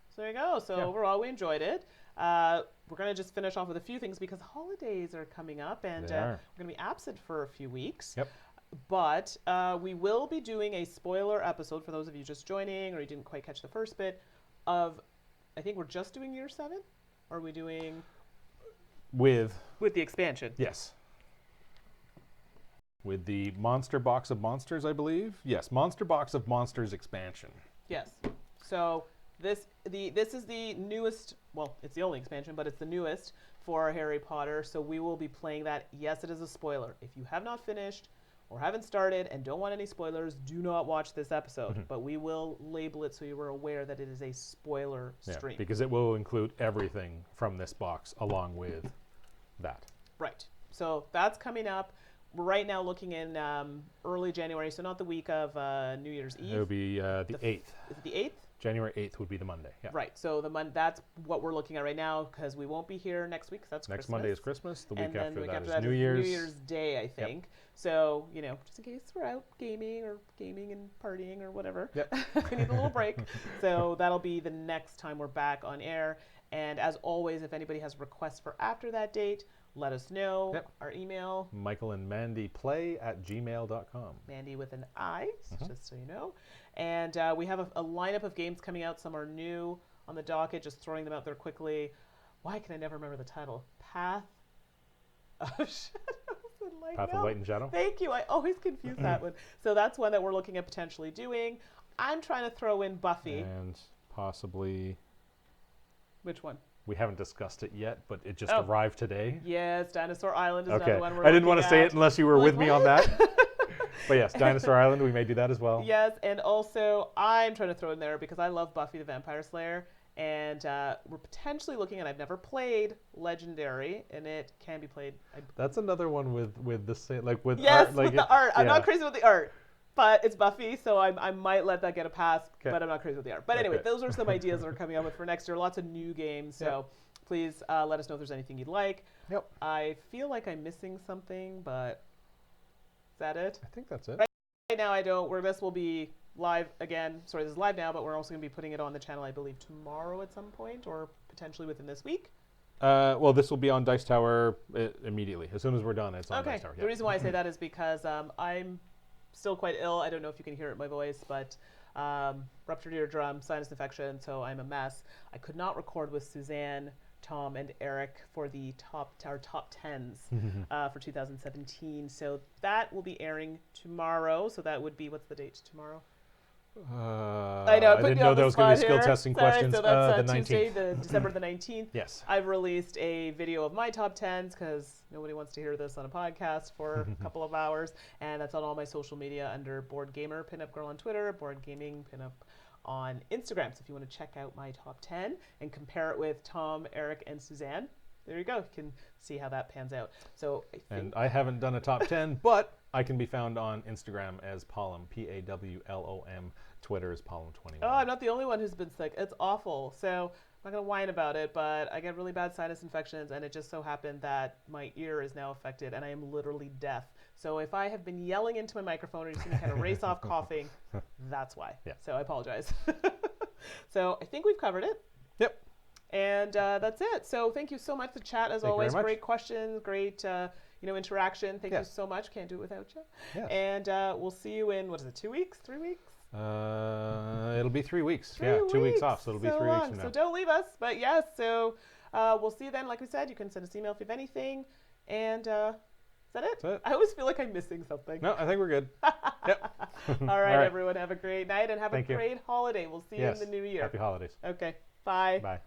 So there you go. So Yeah. overall, we enjoyed it. We're going to just finish off with a few things because holidays are coming up, and They we're are. going to be absent for a few weeks. Yep. But we will be doing a spoiler episode for those of you just joining or you didn't quite catch the first bit of, I think we're just doing year 7? Or are we doing... With the expansion. Yes. With the Monster Box of Monsters, I believe. Yes, Monster Box of Monsters expansion. Yes. So this is the newest, well, it's the only expansion, but it's the newest for Harry Potter. So we will be playing that. Yes, it is a spoiler. If you have not finished or haven't started and don't want any spoilers, do not watch this episode. But we will label it so you are aware that it is a spoiler stream. Because it will include everything from this box along with that. Right. So that's coming up. We're right now looking in early January, so not the week of New Year's Eve. It'll be the 8th. Is it the 8th? January 8th would be the Monday. Yeah. Right. So that's what we're looking at right now because we won't be here next week. 'Cause that's Next Christmas. Monday is Christmas. The And week then after the week that after is New Year's. New Year's Day, I think. So, just in case we're out gaming and partying or whatever. Yep. We need a little break. So that'll be the next time we're back on air. And as always, if anybody has requests for after that date, let us know. Yep. Our email, MichaelandMandiPlay@gmail.com. Mandy with an I, just so you know. And we have a lineup of games coming out. Some are new on the docket, just throwing them out there quickly. Why can I never remember the title? Path of Shadows and Light. Path of Light and Shadow. Thank you. I always confuse that one. So that's one that we're looking at potentially doing. I'm trying to throw in Buffy. And possibly, Which one? we haven't discussed it yet, but it just arrived today. Yes, Dinosaur Island is Okay. another one we're I didn't want looking to say at. it unless you were Like, with me on what? that. But yes, Dinosaur Island, we may do that as well. Yes, and also I'm trying to throw in there because I love Buffy the Vampire Slayer, and we're potentially looking at, I've never played Legendary, and it can be played. That's another one with the same, like with Yes, art, like with the art. I'm yeah. not crazy with the art, but it's Buffy, so I might let that get a pass, Okay. but I'm not crazy with the art. But anyway, Okay. those are some ideas that are coming up with for next year. Lots of new games, so please let us know if there's anything you'd like. Yep. I feel like I'm missing something, but is that it? I think that's it. Right now I don't. This will be live again. Sorry, this is live now, but we're also going to be putting it on the channel, I believe, tomorrow at some point, or potentially within this week. Well, this will be on Dice Tower immediately. As soon as we're done, it's on Okay. Dice Tower. The reason why I say that is because I'm still quite ill. I don't know if you can hear it in my voice, but ruptured eardrum, sinus infection, so I'm a mess. I could not record with Suzanne, Tom, and Eric for our top 10s for 2017. So that will be airing tomorrow. So that would be, what's the date tomorrow? I know, didn't know there was going to be skill testing questions. So that's the Tuesday, 19th. December the 19th. Yes. I've released a video of my top 10s because nobody wants to hear this on a podcast for a couple of hours. And that's on all my social media under Board Gamer, Pinup Girl on Twitter, Board Gaming, Pinup on Instagram. So if you want to check out my top 10 and compare it with Tom, Eric, and Suzanne, there you go. You can see how that pans out. So I think And I haven't done a top 10, but I can be found on Instagram as Pawlom, Pawlom. Twitter is Pawlom21. Oh, I'm not the only one who's been sick. It's awful. So I'm not going to whine about it, but I get really bad sinus infections, and it just so happened that my ear is now affected, and I am literally deaf. So if I have been yelling into my microphone or you see me kind of race off coughing, that's why. Yeah. So I apologize. So I think we've covered it. Yep. And that's it. So thank you so much. The chat, as Thank you always, very much. great questions, great interaction. Thank you Yeah. so much. Can't do it without you. Yeah. And we'll see you in, 2 weeks, 3 weeks? It'll be 3 weeks. 3 yeah, 2 weeks weeks. off, so it'll be So 3 weeks long. from now. So don't leave us. But yes, so we'll see you then. Like we said, you can send us email if you have anything. And is that it? That's it. I always feel like I'm missing something. No, I think we're good. Yep. All right, everyone. Have a great night and have Thank a you. great holiday. We'll see Yes. you in the new year. Happy holidays. Okay. Bye. Bye.